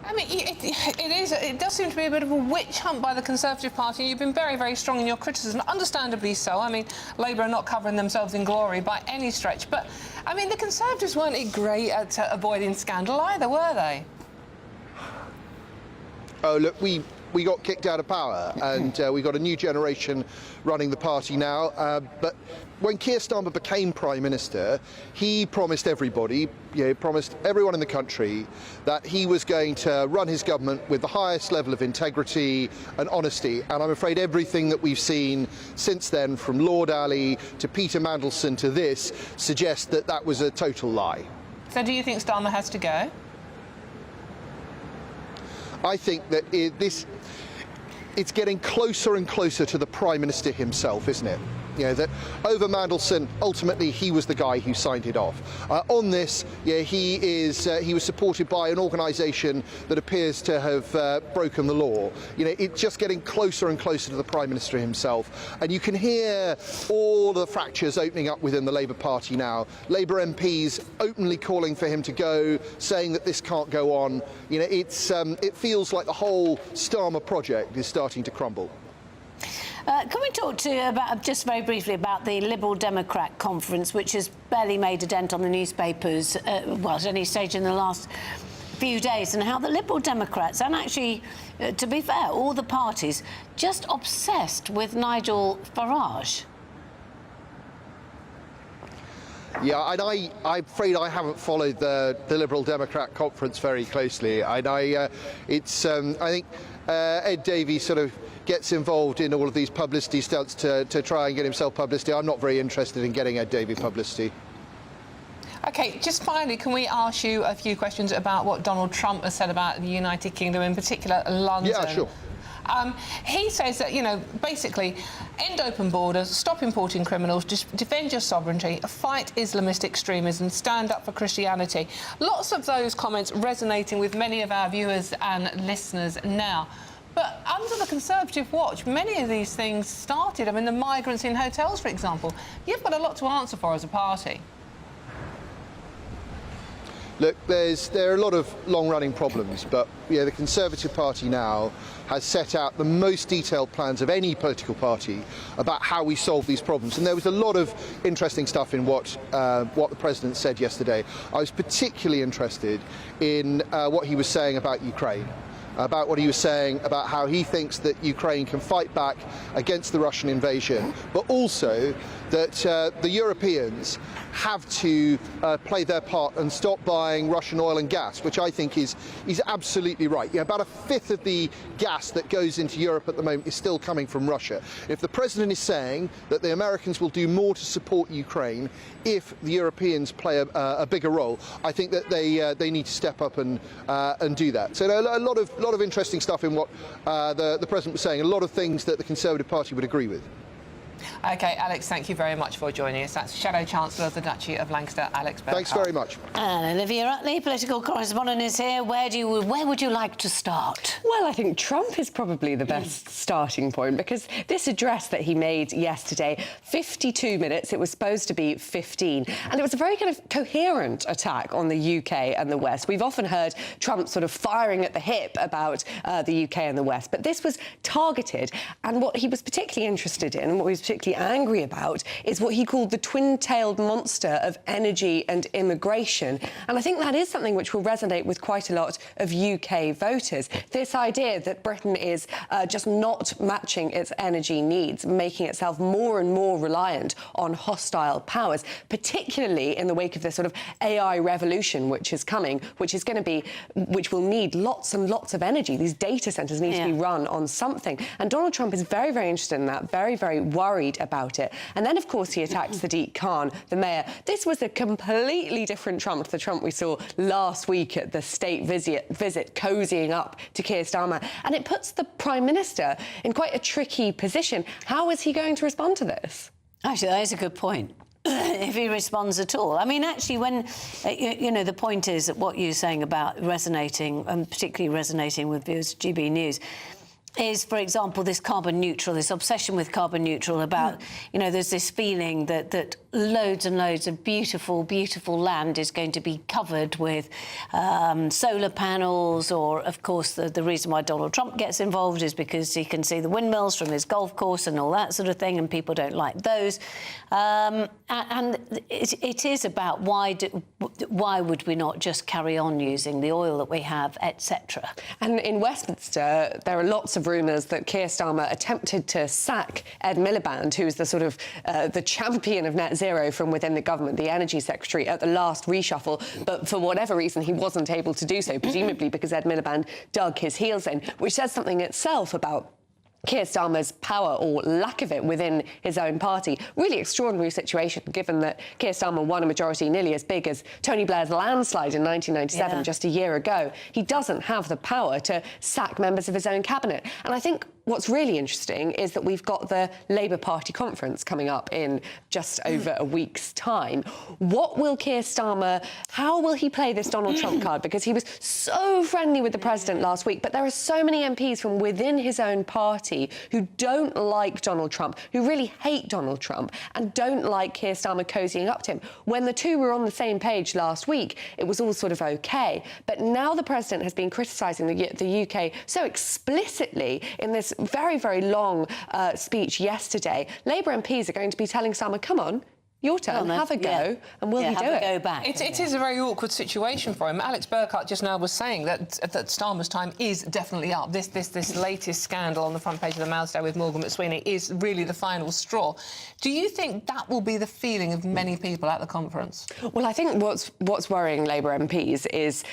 I mean, it does seem to be a bit of a witch hunt by the Conservative Party. You've been very, very strong in your criticism, understandably so. I mean, Labour are not covering themselves in glory by any stretch. But, I mean, the Conservatives weren't great at avoiding scandal either, were they? Oh, look, we we got kicked out of power, and we got a new generation running the party now. But when Keir Starmer became Prime Minister, he promised everybody, promised everyone in the country that he was going to run his government with the highest level of integrity and honesty. And I'm afraid everything that we've seen since then, from Lord Alley to Peter Mandelson to this, suggests that that was a total lie. So do you think Starmer has to go? I think that it's getting closer and closer to the Prime Minister himself, isn't it? That over Mandelson, ultimately he was the guy who signed it off. On this, he was supported by an organisation that appears to have broken the law. It's just getting closer and closer to the Prime Minister himself, and you can hear all the fractures opening up within the Labour Party now. Labour MPs openly calling for him to go, saying that this can't go on. It feels like the whole Starmer project is starting to crumble. Can we talk to you about, just very briefly, about the Liberal Democrat conference, which has barely made a dent on the newspapers, well, at any stage in the last few days, and how the Liberal Democrats, and actually, to be fair, all the parties, just obsessed with Nigel Farage? Yeah, and I'm afraid I haven't followed the Liberal Democrat conference very closely. And I think Ed Davey sort of gets involved in all of these publicity stunts to try and get himself publicity. I'm not very interested in getting Ed Davey publicity. OK, just finally, can we ask you a few questions about what Donald Trump has said about the United Kingdom, in particular London? Yeah, sure. He says that, basically, end open borders, stop importing criminals, defend your sovereignty, fight Islamist extremism, stand up for Christianity. Lots of those comments resonating with many of our viewers and listeners now. But under the Conservative watch, many of these things started. I mean, the migrants in hotels, for example. You've got a lot to answer for as a party. Look, there are a lot of long-running problems, but the Conservative Party now has set out the most detailed plans of any political party about how we solve these problems. And there was a lot of interesting stuff in what the President said yesterday. I was particularly interested in what he was saying about Ukraine, about what he was saying about how he thinks that Ukraine can fight back against the Russian invasion, but also that the Europeans have to play their part and stop buying Russian oil and gas, which I think is absolutely right. About a fifth of the gas that goes into Europe at the moment is still coming from Russia. If the President is saying that the Americans will do more to support Ukraine if the Europeans play a bigger role, I think that they need to step up and do that. So a lot of interesting stuff in what the President was saying, a lot of things that the Conservative Party would agree with. OK, Alex, thank you very much for joining us. That's Shadow Chancellor of the Duchy of Lancaster, Alex Burkhardt. Thanks very much. And Olivia Utley, political correspondent, is here. Where would you like to start? Well, I think Trump is probably the best starting point, because this address that he made yesterday, 52 minutes, it was supposed to be 15, and it was a very kind of coherent attack on the UK and the West. We've often heard Trump sort of firing at the hip about the UK and the West, but this was targeted, and what he was particularly interested in, and what he was particularly angry about, is what he called the twin-tailed monster of energy and immigration. And I think that is something which will resonate with quite a lot of UK voters. This idea that Britain is just not matching its energy needs, making itself more and more reliant on hostile powers, particularly in the wake of this sort of AI revolution which is coming, which will need lots and lots of energy. These data centres need to be run on something. And Donald Trump is very, very interested in that, very, very worried about it. And then, of course, he attacked Sadiq Khan, the mayor. This was a completely different Trump to the Trump we saw last week at the state visit, cozying up to Keir Starmer. And it puts the Prime Minister in quite a tricky position. How is he going to respond to this? Actually, that is a good point. If he responds at all. I mean, actually, when, the point is that what you're saying about resonating, and particularly resonating with viewers of GB News, is, for example, this carbon neutral, this obsession with carbon neutral about, there's this feeling that loads and loads of beautiful, beautiful land is going to be covered with solar panels, or, of course, the reason why Donald Trump gets involved is because he can see the windmills from his golf course and all that sort of thing, and people don't like those. And it is about why would we not just carry on using the oil that we have, etc. And in Westminster, there are lots of rumours that Keir Starmer attempted to sack Ed Miliband, who's the sort of the champion of net zero from within the government, the energy secretary, at the last reshuffle, but for whatever reason he wasn't able to do so, presumably because Ed Miliband dug his heels in, which says something itself about Keir Starmer's power, or lack of it, within his own party. Really extraordinary situation, given that Keir Starmer won a majority nearly as big as Tony Blair's landslide in 1997, just a year ago. He doesn't have the power to sack members of his own cabinet. And I think what's really interesting is that we've got the Labour Party conference coming up in just over a week's time. What will Keir Starmer, how will he play this Donald Trump card? Because he was so friendly with the president last week, but there are so many MPs from within his own party who don't like Donald Trump, who really hate Donald Trump and don't like Keir Starmer cozying up to him. When the two were on the same page last week, it was all sort of OK. But now the president has been criticising the UK so explicitly in this very, very long speech yesterday. Labour MPs are going to be telling Starmer, come on, your turn, have a go, and will he do it? Go back. It is a very awkward situation for him. Alex Burkhardt just now was saying that Starmer's time is definitely up. This latest scandal on the front page of the Mail today with Morgan McSweeney is really the final straw. Do you think that will be the feeling of many people at the conference? Well, I think what's worrying Labour MPs is,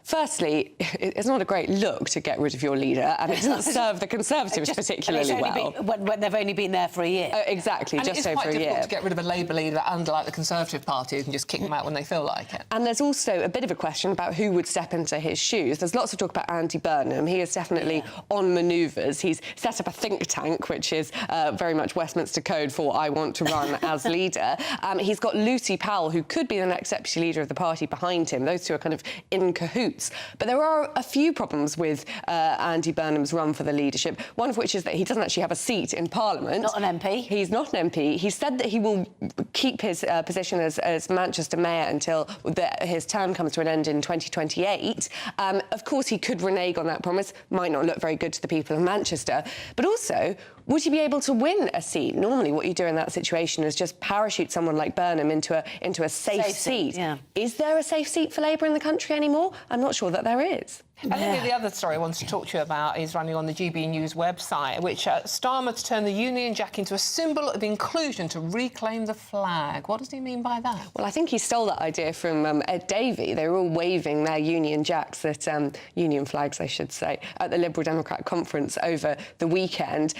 firstly, it's not a great look to get rid of your leader, and it doesn't serve the Conservatives particularly well. When they've only been there for a year. Exactly, and just over a year. It's quite difficult to get rid of a Labour leader, unlike the Conservative Party, who can just kick them out when they feel like it. And there's also a bit of a question about who would step into his shoes. There's lots of talk about Andy Burnham. He is definitely on manoeuvres. He's set up a think tank, which is very much Westminster code for I want to run as leader. He's got Lucy Powell, who could be the next deputy leader of the party, behind him. Those two are kind of in cahoots. But there are a few problems with Andy Burnham's run for the leadership, one of which is that he doesn't actually have a seat in Parliament. Not an MP. He's not an MP. He said that he will keep his position as Manchester mayor until his term comes to an end in 2028. Of course, he could renege on that promise. Might not look very good to the people of Manchester. But also, would he be able to win a seat? Normally, what you do in that situation is just parachute someone like Burnham into a safe seat. Yeah. Is there a safe seat for Labour in the country anymore? I'm not sure that there is. I think the other story I wanted to talk to you about is running on the GB News website, which Starmer to turn the Union Jack into a symbol of inclusion to reclaim the flag. What does he mean by that? Well, I think he stole that idea from Ed Davey. They were all waving their Union Jacks, Union flags, I should say, at the Liberal Democrat conference over the weekend.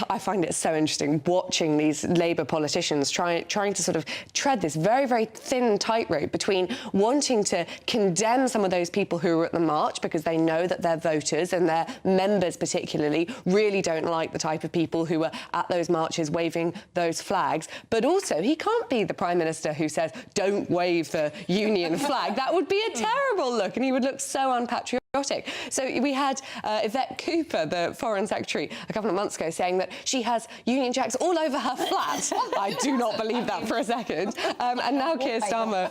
I find it so interesting watching these Labour politicians trying to sort of tread this very, very thin tightrope between wanting to condemn some of those people who were at the march because they know that their voters and their members particularly really don't like the type of people who were at those marches waving those flags. But also, he can't be the Prime Minister who says, don't wave the Union flag. That would be a terrible look, and he would look so unpatriotic. So we had Yvette Cooper, the Foreign Secretary, a couple of months ago saying that she has Union Jacks all over her flat. I do not believe that for a second. And now Keir Starmer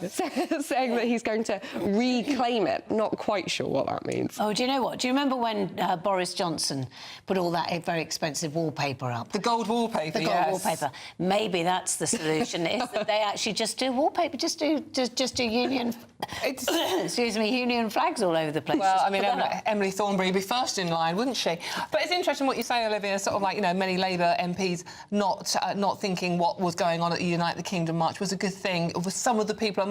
saying that he's going to reclaim it. Not quite sure what that means. Oh, do you know what? Do you remember when Boris Johnson put all that very expensive wallpaper up? The gold wallpaper, The gold wallpaper. Maybe that's the solution, is that they actually just do wallpaper, just do Union... excuse me, Union flags all over the place. Well, I mean, Emily Thornberry would be first in line, wouldn't she? But it's interesting what you say, Olivia, sort of like, you know, many Labour MPs not thinking what was going on at the Unite the Kingdom march was a good thing. With some of the people,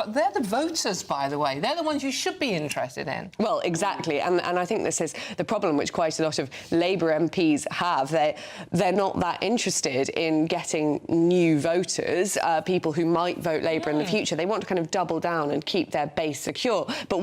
they're the voters, by the way. They're the ones you should be interested in. Well, exactly. And I think this is the problem which quite a lot of Labour MPs have. They're not that interested in getting new voters, people who might vote Labour in the future. They want to kind of double down and keep their base secure. But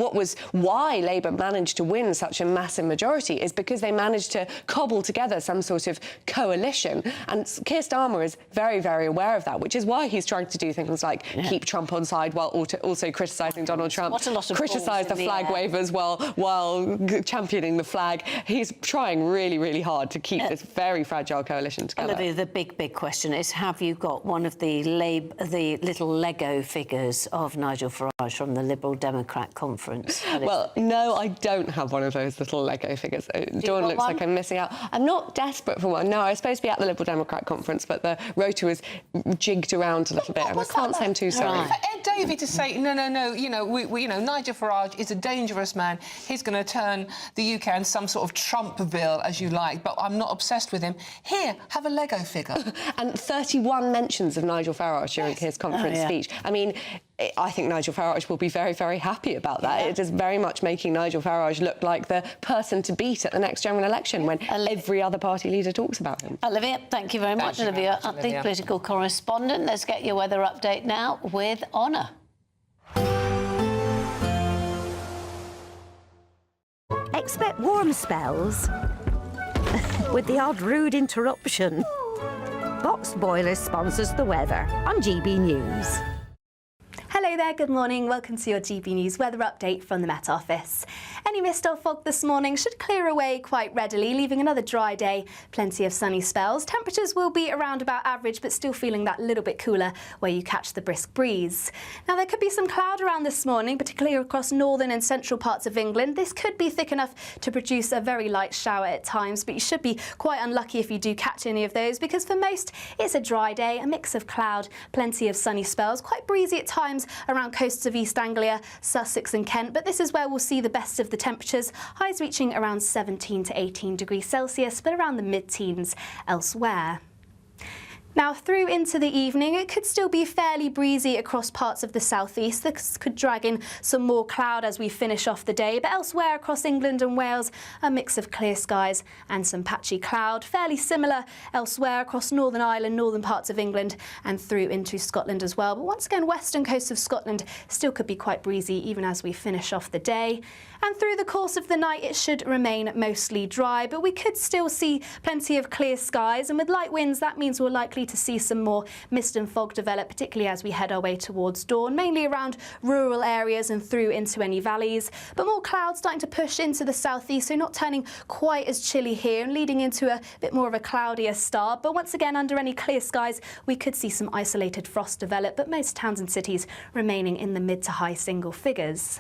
why why Labour managed to win such a massive majority is because they managed to cobble together some sort of coalition. And Keir Starmer is very, very aware of that, which is why he's trying to do things like keep Trump on side while also criticising Donald Trump, criticise the flag wavers while championing the flag. He's trying really, really hard to keep this very fragile coalition together. Olivia, the big question is, have you got one of the little Lego figures of Nigel Farage from the Liberal Democrat conference? Well, no, I don't have one of those little Lego figures. Dawn looks like I'm missing out. I'm not desperate for one. No, I was supposed to be at the Liberal Democrat conference, but the rota was jigged around a little bit, and I can't say I'm too sorry. For Ed Davey to say, no, you know, Nigel Farage is a dangerous man. He's going to turn the UK into some sort of Trumpville, as you like, but I'm not obsessed with him. Here, have a Lego figure. And 31 mentions of Nigel Farage during his conference speech. I mean, I think Nigel Farage will be very, very happy about that. It is very much making Nigel Farage look like the person to beat at the next general election when every other party leader talks about him. Olivia, thank you very much, Olivia, the political correspondent. Let's get your weather update now with Honor. Expect warm spells with the odd rude interruption. Boxed Boilers sponsors the weather on GB News. Hello there, good morning. Welcome to your GB News weather update from the Met Office. Any mist or fog this morning should clear away quite readily, leaving another dry day. Plenty of sunny spells. Temperatures will be around about average, but still feeling that little bit cooler where you catch the brisk breeze. Now, there could be some cloud around this morning, particularly across northern and central parts of England. This could be thick enough to produce a very light shower at times, but you should be quite unlucky if you do catch any of those, because for most, it's a dry day, a mix of cloud, plenty of sunny spells, quite breezy at times around coasts of East Anglia, Sussex and Kent, but this is where we'll see the best of the temperatures, highs reaching around 17 to 18 degrees Celsius, but around the mid-teens elsewhere. Now, through into the evening, it could still be fairly breezy across parts of the southeast. This could drag in some more cloud as we finish off the day, but elsewhere across England and Wales, a mix of clear skies and some patchy cloud. Fairly similar elsewhere across Northern Ireland, northern parts of England and through into Scotland as well. But once again, western coast of Scotland still could be quite breezy even as we finish off the day. And through the course of the night, it should remain mostly dry, but we could still see plenty of clear skies. And with light winds, that means we're likely to see some more mist and fog develop, particularly as we head our way towards dawn, mainly around rural areas and through into any valleys. But more clouds starting to push into the southeast, so not turning quite as chilly here and leading into a bit more of a cloudier start. But once again, under any clear skies, we could see some isolated frost develop, but most towns and cities remaining in the mid to high single figures.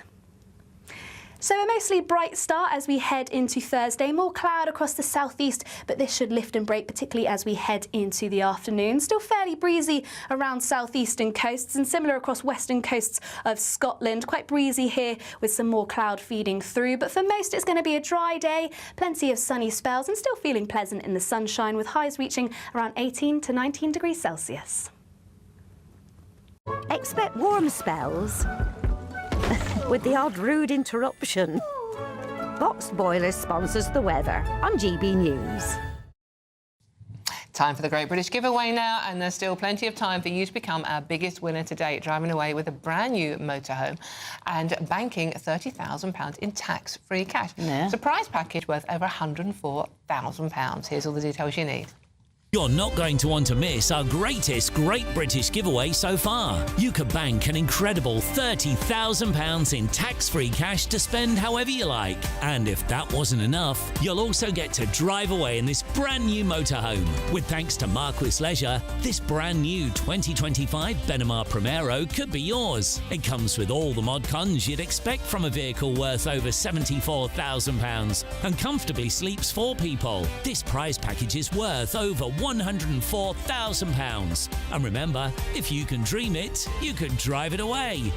So a mostly bright start as we head into Thursday. More cloud across the southeast, but this should lift and break, particularly as we head into the afternoon. Still fairly breezy around southeastern coasts and similar across western coasts of Scotland. Quite breezy here with some more cloud feeding through. But for most, it's going to be a dry day, plenty of sunny spells and still feeling pleasant in the sunshine with highs reaching around 18 to 19 degrees Celsius. Expect warm spells with the odd rude interruption. Boxed Boilers sponsors the weather on GB News. Time for the Great British Giveaway now, and there's still plenty of time for you to become our biggest winner to date, driving away with a brand new motorhome and banking £30,000 in tax-free cash. It's a prize package worth over £104,000. Here's all the details you need. You're not going to want to miss our greatest Great British giveaway so far. You could bank an incredible £30,000 in tax-free cash to spend however you like. And if that wasn't enough, you'll also get to drive away in this brand new motorhome. With thanks to Marquis Leisure, this brand new 2025 Benimar Primero could be yours. It comes with all the mod cons you'd expect from a vehicle worth over £74,000 and comfortably sleeps 4 people. This prize package is worth over £104,000. And remember, if you can dream it, you can drive it away.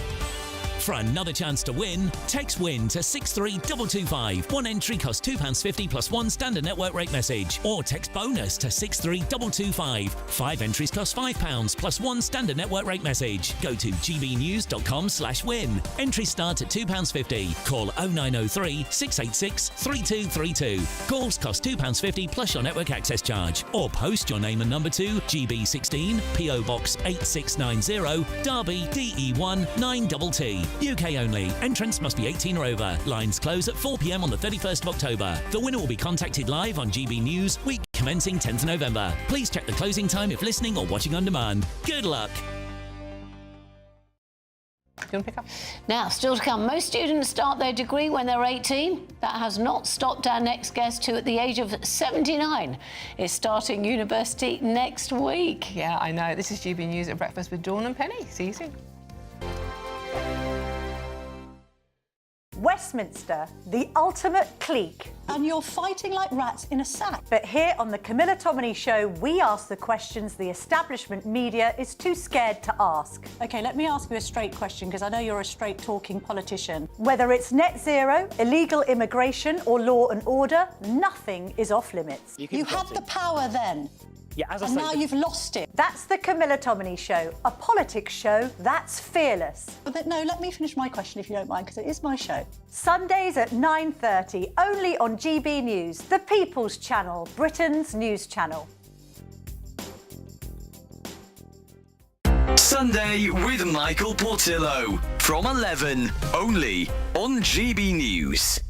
For another chance to win, text WIN to 63225. One entry costs £2.50 plus one standard network rate message. Or text BONUS to 63225. 5 entries cost £5 plus one standard network rate message. Go to gbnews.com/win. Entries start at £2.50. Call 0903 686 3232. Calls cost £2.50 plus your network access charge. Or post your name and number to GB16 PO Box 8690 Derby DE1 9TT. UK only. Entrance must be 18 or over. Lines close at 4 p.m. on the 31st of October. The winner will be contacted live on GB News, week commencing 10th November. Please check the closing time if listening or watching on demand. Good luck. You want to pick up? Now, still to come, most students start their degree when they're 18. That has not stopped our next guest, who at the age of 79 is starting university next week. Yeah, I know. This is GB News at Breakfast with Dawn and Penny. See you soon. Westminster, the ultimate clique. And you're fighting like rats in a sack. But here on the Camilla Tominey Show, we ask the questions the establishment media is too scared to ask. OK, let me ask you a straight question, because I know you're a straight-talking politician. Whether it's net zero, illegal immigration or law and order, nothing is off-limits. You had the power then. Yeah, as I say, now you've lost it. That's the Camilla Tominey Show, a politics show that's fearless. But no, let me finish my question if you don't mind, because it is my show. Sundays at 9:30, only on GB News, the People's Channel, Britain's news channel. Sunday with Michael Portillo from 11, only on GB News.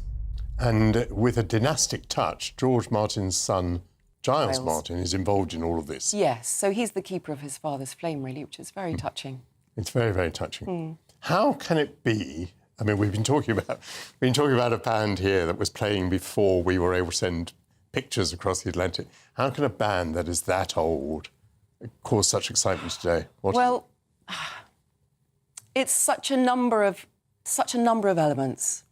And with a dynastic touch, George Martin's son, Giles Martin, is involved in all of this. Yes, so he's the keeper of his father's flame, really, which is very touching. It's very, very touching. How can it be? I mean, we've been talking about a band here that was playing before we were able to send pictures across the Atlantic. How can a band that is that old cause such excitement today? Well, it's such a number of elements.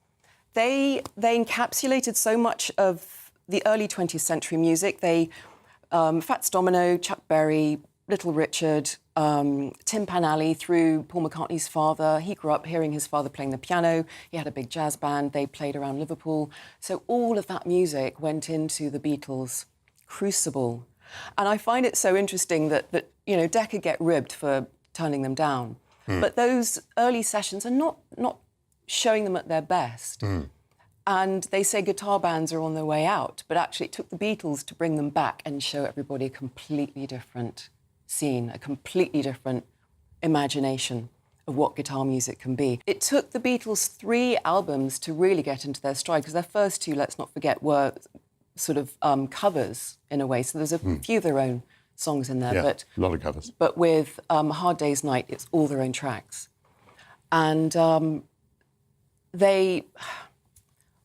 They encapsulated so much of the early 20th century music. Fats Domino, Chuck Berry, Little Richard, Tim Panally through Paul McCartney's father. He grew up hearing his father playing the piano. He had a big jazz band. They played around Liverpool. So all of that music went into the Beatles' crucible. And I find it so interesting that you know, Decca get ribbed for turning them down. But those early sessions are not showing them at their best. And they say guitar bands are on their way out, but actually it took the Beatles to bring them back and show everybody a completely different scene, a completely different imagination of what guitar music can be. It took the Beatles 3 albums to really get into their stride, because their first 2, let's not forget, were sort of covers in a way. So there's a few of their own songs in there. Yeah, but a lot of covers. But with Hard Day's Night, it's all their own tracks. And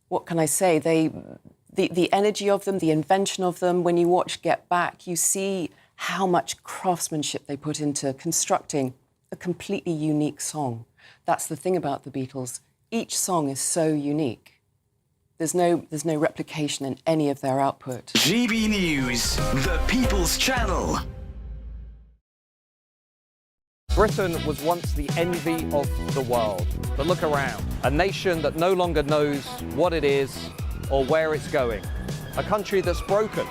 what can I say? The energy of them, the invention of them, when you watch Get Back, you see how much craftsmanship they put into constructing a completely unique song. That's the thing about the Beatles. Each song is so unique. There's no replication in any of their output. GB News, the People's Channel. Britain was once the envy of the world. But look around. A nation that no longer knows what it is or where it's going. A country that's broken.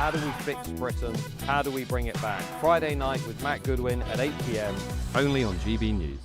How do we fix Britain? How do we bring it back? Friday night with Matt Goodwin at 8 p.m, only on GB News.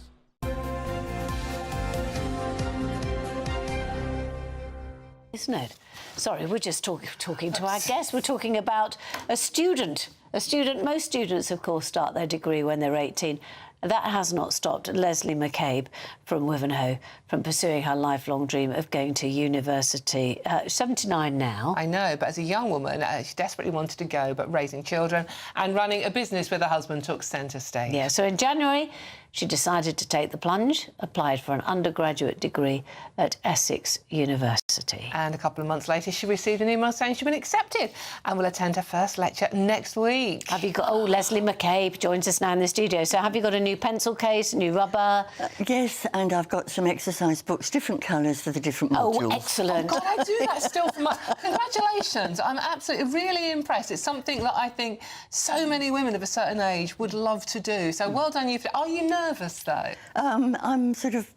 Isn't it? Sorry, we're just talking to our guest. We're talking about a student. Most students, of course, start their degree when they're 18. That has not stopped Leslie McCabe from Wivenhoe from pursuing her lifelong dream of going to university. 79 now. I know, but as a young woman, she desperately wanted to go, but raising children and running a business with her husband took centre stage. Yeah, so in January, she decided to take the plunge, applied for an undergraduate degree at Essex University. And a couple of months later, she received an email saying she'd been accepted and will attend her first lecture next week. Have you got... Oh, Leslie McCabe joins us now in the studio. So have you got a new pencil case, new rubber? Yes, and I've got some exercise books, different colours for the different modules. Oh, excellent. Oh, God, I do that still for my... Congratulations. I'm absolutely really impressed. It's something that I think so many women of a certain age would love to do. So well done you. Are you nervous, though? I'm sort of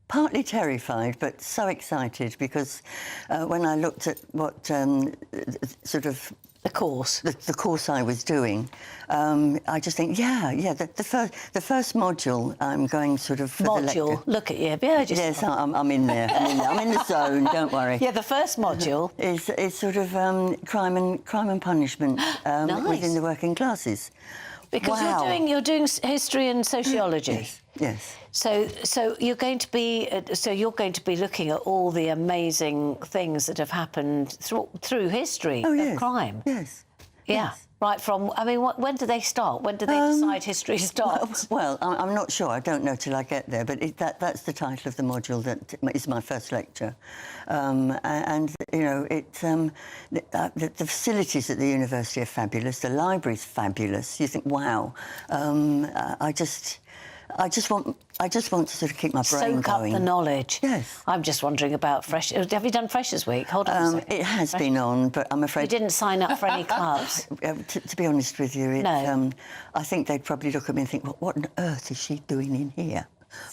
partly terrified, but so excited because when I looked at what sort of the course I was doing, I just think, the first module I'm going sort of for module. Look at you, yes, I'm in there. I'm in the zone. Don't worry. Yeah, the first module is sort of crime and punishment nice. within the working classes. Because Wow. you're doing history and sociology. Yes. So you're going to be looking at all the amazing things that have happened through history of crime. Yes. Yeah. Yes. Right from, I mean, when do they start? When do they decide history starts? Well, I'm not sure. I don't know till I get there. But that's the title of the module that is my first lecture. And, you know, the facilities at the university are fabulous. The library's fabulous. You think, wow. I just want to sort of keep my brain Soak going. up the knowledge. Yes. I'm just wondering about Fresh. Have you done Freshers Week? Hold on a second. It has been on, but I'm afraid... You didn't sign up for any clubs? To be honest with you, No. I think they'd probably look at me and think, well, what on earth is she doing in here?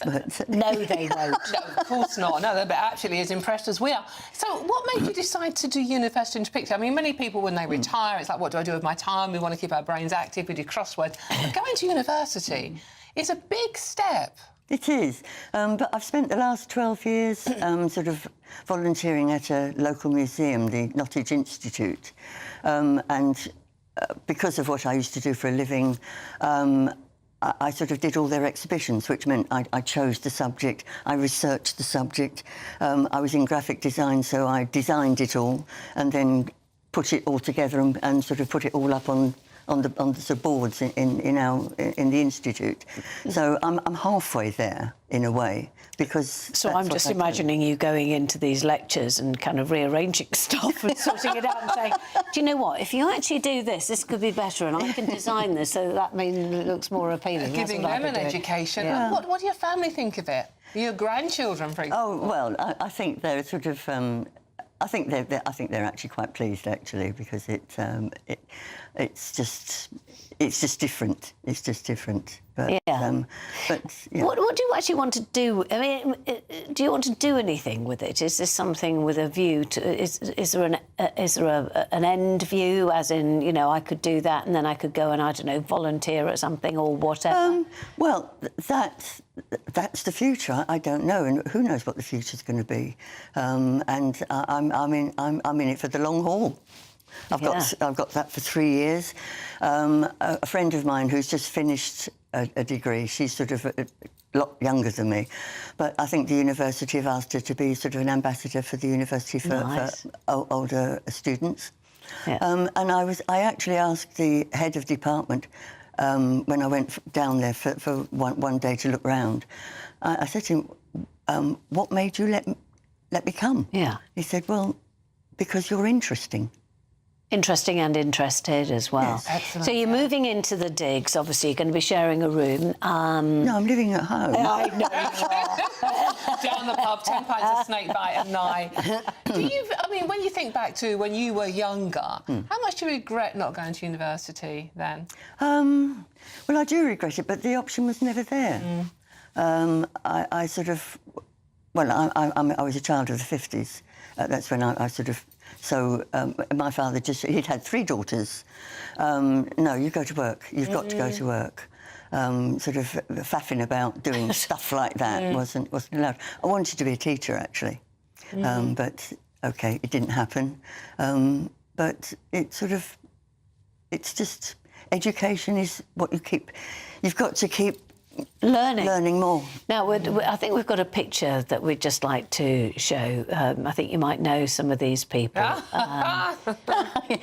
But no, they won't. No, of course not. No, they're actually as impressed as we are. So what made you decide to do university in particular? I mean, many people, when they retire, it's like, what do I do with my time? We want to keep our brains active, we do crosswords. But going to university is a big step. It is. But I've spent the last 12 years sort of volunteering at a local museum, the Nottage Institute. And because of what I used to do for a living, I sort of did all their exhibitions, which meant I chose the subject, I researched the subject. I was in graphic design, so I designed it all and then put it all together and sort of put it all up on the sort of boards in the institute. So I'm halfway there in a way because. So I'm just imagining you going into these lectures and kind of rearranging stuff and sorting it out and saying, do you know what? If you actually do this could be better, and I can design this so that means it looks more appealing. Giving them an education. Yeah. What do your family think of it? Your grandchildren, for example? Oh well, I think they're sort of. I think they're actually quite pleased, actually, because it's just different. It's just different. But, yeah. But yeah. What do you actually want to do? I mean, do you want to do anything with it? Is this something with a view to? Is there an end view, as in, you know, I could do that and then I could go and, I don't know, volunteer at something or whatever? Well, that's the future. I don't know, and who knows what the future's going to be. And I'm in it for the long haul. I've got that for 3 years. A friend of mine who's just finished a degree, she's sort of a lot younger than me, but I think the university have asked her to be sort of an ambassador for the university for older students. Yeah. And I actually asked the head of department when I went down there for one day to look round. I said to him, "What made you let me come?" Yeah. He said, "Well, because you're interesting." Interesting and interested as well. Yes. Excellent. So you're moving into the digs. Obviously, you're going to be sharing a room. No, I'm living at home. I know you are. Down the pub, 10 pints of snake bite a night. I mean, when you think back to when you were younger, how much do you regret not going to university then? Well, I do regret it, but the option was never there. I sort of... Well, I was a child of the 50s. That's when I sort of... So my father he'd had 3 daughters. No, you go to work. You've got to go to work. Sort of faffing about doing stuff like that wasn't allowed. I wanted to be a teacher, actually. But, OK, it didn't happen. But it's just... Education is what you keep... You've got to keep... Learning more. Now, I think we've got a picture that we'd just like to show. I think you might know some of these people. Well,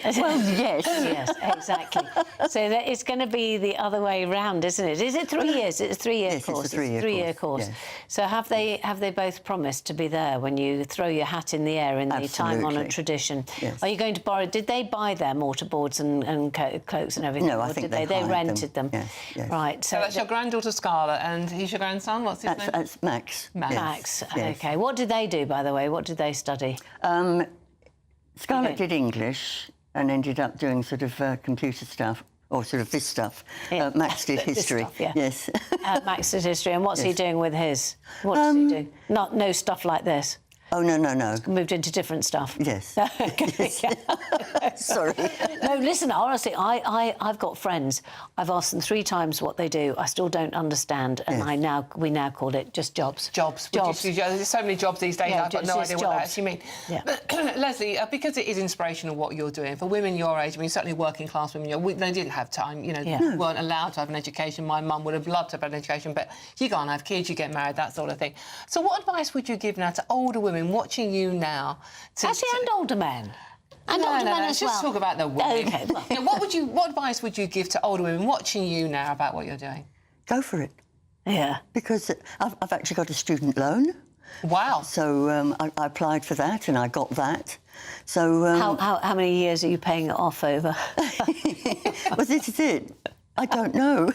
yes. Yes, exactly. So it's going to be the other way round, isn't it? Is it 3 years? It's a 3-year course. It's a 3-year course. Yes. So have they both promised to be there when you throw your hat in the air in the time-honoured tradition? Yes. Are you going to borrow? Did they buy their mortarboards and cloaks and everything? No, I think they rented them. Yes, yes. Right. So that's your granddaughter Scarlett, and he's your grandson. What's his name? That's Max. Max. Yes. OK. What did they do, by the way? What did they study? Scarlett did English and ended up doing sort of computer stuff, or sort of this stuff. Yeah. Max did history. Stuff, yeah. Yes. Max did history. And what's he doing with his? What does he do? No stuff like this? Oh, no. Moved into different stuff? Yes. Okay. Sorry. No, listen, honestly, I've got friends. I've asked them 3 times what they do. I still don't understand, and we now call it just jobs. Jobs. There's so many jobs these days, I've got no idea what that actually means. Yeah. But, Leslie, because it is inspirational what you're doing, for women your age, I mean, certainly working class women, they didn't have time, weren't allowed to have an education. My mum would have loved to have an education, but you can't have kids, you get married, that sort of thing. So what advice would you give now to older women watching you now? And older men. And older men as well. Just talk about the women. OK, well. What advice would you give to older women watching you now about what you're doing? Go for it. Yeah. Because I've actually got a student loan. Wow. So I applied for that and I got that. So how many years are you paying it off over? Well, this is it. I don't know.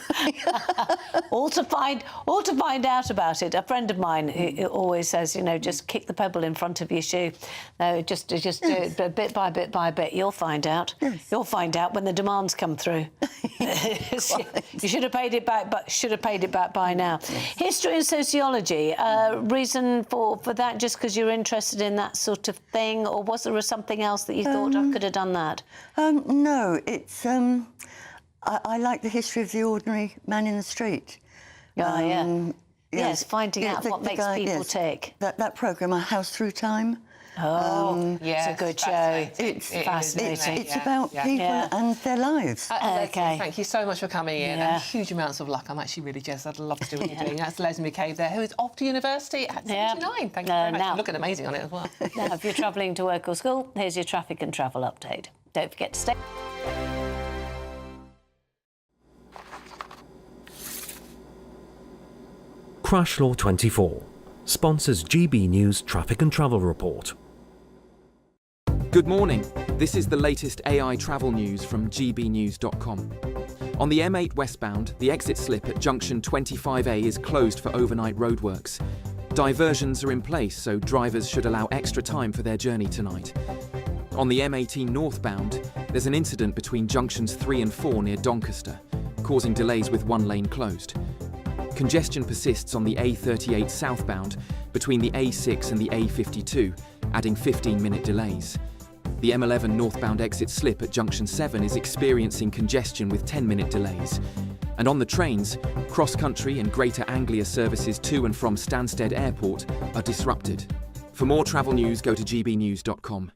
all to find out about it. A friend of mine who always says, just kick the pebble in front of your shoe. No, just do it bit by bit. You'll find out. Yes. You'll find out when the demands come through. You should have paid it back, but should have paid it back by now. Yes. History and sociology. Reason for that, just because you're interested in that sort of thing, or was there something else that you thought I could have done that? No, it's. I like the history of the ordinary man in the street. Yes, finding out what makes people tick. That programme, A House Through Time. Yes, it's a good show. It's fascinating. It's about people and their lives. Leslie, thank you so much for coming in, and huge amounts of luck. I'm actually really jealous. I'd love to do what you're doing. That's Leslie McCabe there, who is off to university at 79. Thank you very much. You're looking amazing on it as well. Now, if you're travelling to work or school, here's your traffic and travel update. Don't forget to stay. Crash Law 24 sponsors GB News Traffic and Travel Report. Good morning. This is the latest AI travel news from gbnews.com. On the M8 westbound, the exit slip at junction 25A is closed for overnight roadworks. Diversions are in place, so drivers should allow extra time for their journey tonight. On the M18 northbound, there's an incident between junctions 3 and 4 near Doncaster, causing delays with one lane closed. Congestion persists on the A38 southbound between the A6 and the A52, adding 15-minute delays. The M11 northbound exit slip at junction 7 is experiencing congestion with 10-minute delays. And on the trains, cross-country and Greater Anglia services to and from Stansted Airport are disrupted. For more travel news, go to gbnews.com.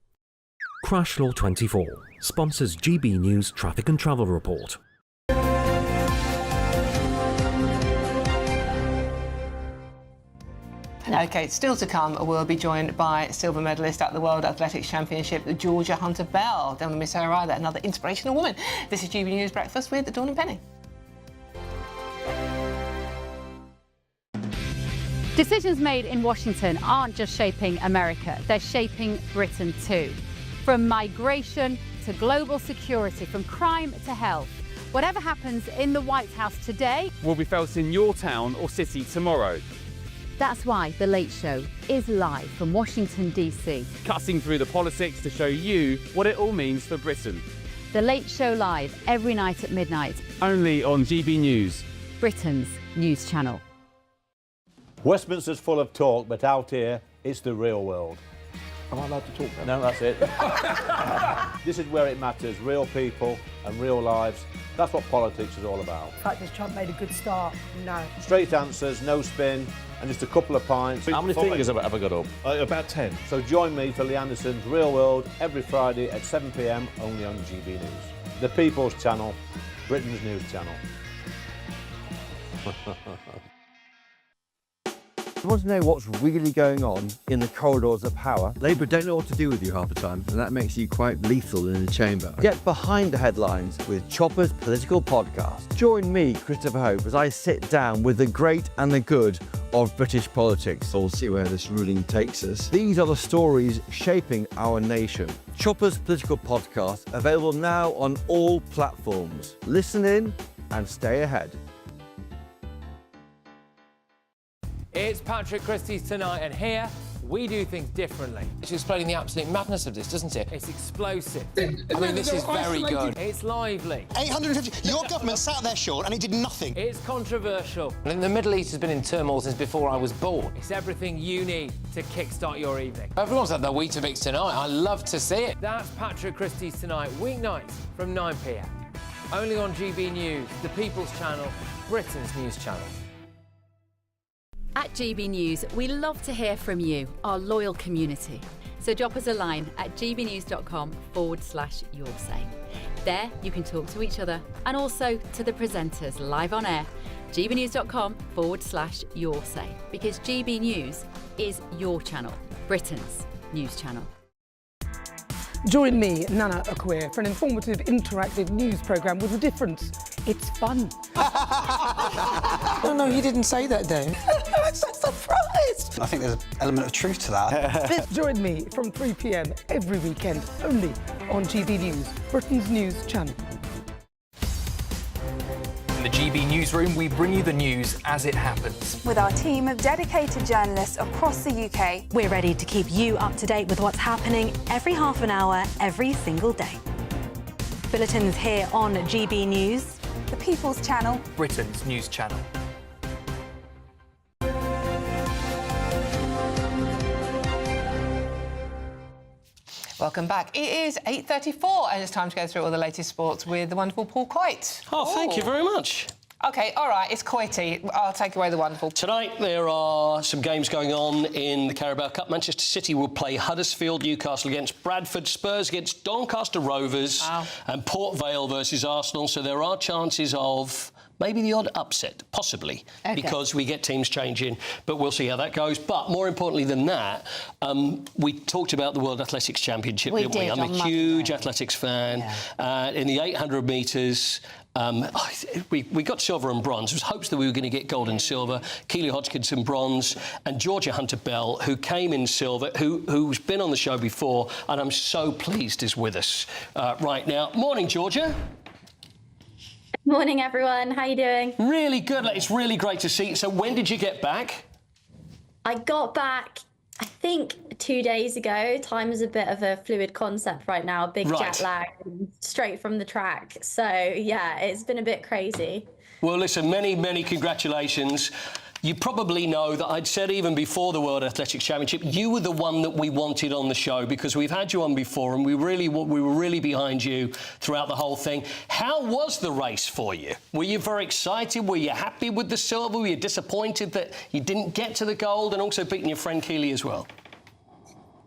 Crash Law 24 sponsors GB News Traffic and Travel Report. OK, still to come, we'll be joined by silver medalist at the World Athletics Championship, Georgia Hunter-Bell. Don't want to miss her either, another inspirational woman. This is GB News Breakfast with Dawn and Penny. Decisions made in Washington aren't just shaping America, they're shaping Britain too. From migration to global security, from crime to health. Whatever happens in the White House today will be felt in your town or city tomorrow. That's why The Late Show is live from Washington, D.C. Cutting through the politics to show you what it all means for Britain. The Late Show live every night at midnight. Only on GB News, Britain's news channel. Westminster's full of talk, but out here, it's the real world. Am I allowed to talk now? No, that's it. This is where it matters, real people and real lives. That's what politics is all about. The fact has Trump made a good start? No. Straight answers, no spin, and just a couple of pints. How many fingers have I got up? About 10. So join me for Lee Anderson's Real World every Friday at 7 p.m. only on GB News. The People's Channel, Britain's news channel. You want to know what's really going on in the corridors of power? Labour don't know what to do with you half the time, and that makes you quite lethal in the chamber. Get behind the headlines with Chopper's Political Podcast. Join me, Christopher Hope, as I sit down with the great and the good of British politics. We'll see where this ruling takes us. These are the stories shaping our nation. Chopper's Political Podcast, available now on all platforms. Listen in and stay ahead. It's Patrick Christie's Tonight, and here We do things differently. It's explaining the absolute madness of this, doesn't it? It's explosive. I mean, this is very good. It's lively. 850. Your government sat there, Sean, and it did nothing. It's controversial. And the Middle East has been in turmoil since before I was born. It's everything you need to kickstart your evening. Everyone's had their Weetabix tonight. I love to see it. That's Patrick Christie's Tonight, weeknights from 9 p.m. Only on GB News, the People's Channel, Britain's news channel. At GB News, we love to hear from you, our loyal community. So drop us a line at gbnews.com/yoursay. There you can talk to each other and also to the presenters live on air. gbnews.com/yoursay, because GB News is your channel, Britain's news channel. Join me, Nana Akwe, for an informative, interactive news programme with a difference. It's fun. No, he didn't say that, Dave. I'm so surprised. I think there's an element of truth to that. Join me from 3 p.m. every weekend, only on GB News, Britain's news channel. In the GB Newsroom, we bring you the news as it happens. With our team of dedicated journalists across the UK, we're ready to keep you up to date with what's happening every half an hour, every single day. Bulletins here on GB News, the People's Channel, Britain's news channel. Welcome back. It is 8:34 and it's time to go through all the latest sports with the wonderful Paul Coit. Oh, thank you very much. OK, all right, it's Coity. I'll take away the wonderful. Tonight there are some games going on in the Carabao Cup. Manchester City will play Huddersfield, Newcastle against Bradford, Spurs against Doncaster Rovers, and Port Vale versus Arsenal. So there are chances of maybe the odd upset, possibly, because we get teams changing, but we'll see how that goes. But more importantly than that, we talked about the World Athletics Championship, didn't we? I'm a huge athletics fan. In the 800 metres, we got silver and bronze. There was hopes that we were going to get gold and silver. Keely Hodgkinson bronze, and Georgia Hunter-Bell, who came in silver, who's been on the show before, and I'm so pleased is with us right now. Morning, Georgia. Morning, everyone. How are you doing? Really good. It's really great to see you. So when did you get back? I got back, I think, 2 days ago. Time is a bit of a fluid concept right now. Big jet lag, straight from the track. So, yeah, it's been a bit crazy. Well, listen, many congratulations. You probably know that I'd said even before the World Athletics Championship, you were the one that we wanted on the show because we've had you on before and we were really behind you throughout the whole thing. How was the race for you? Were you very excited? Were you happy with the silver? Were you disappointed that you didn't get to the gold and also beating your friend Keely as well?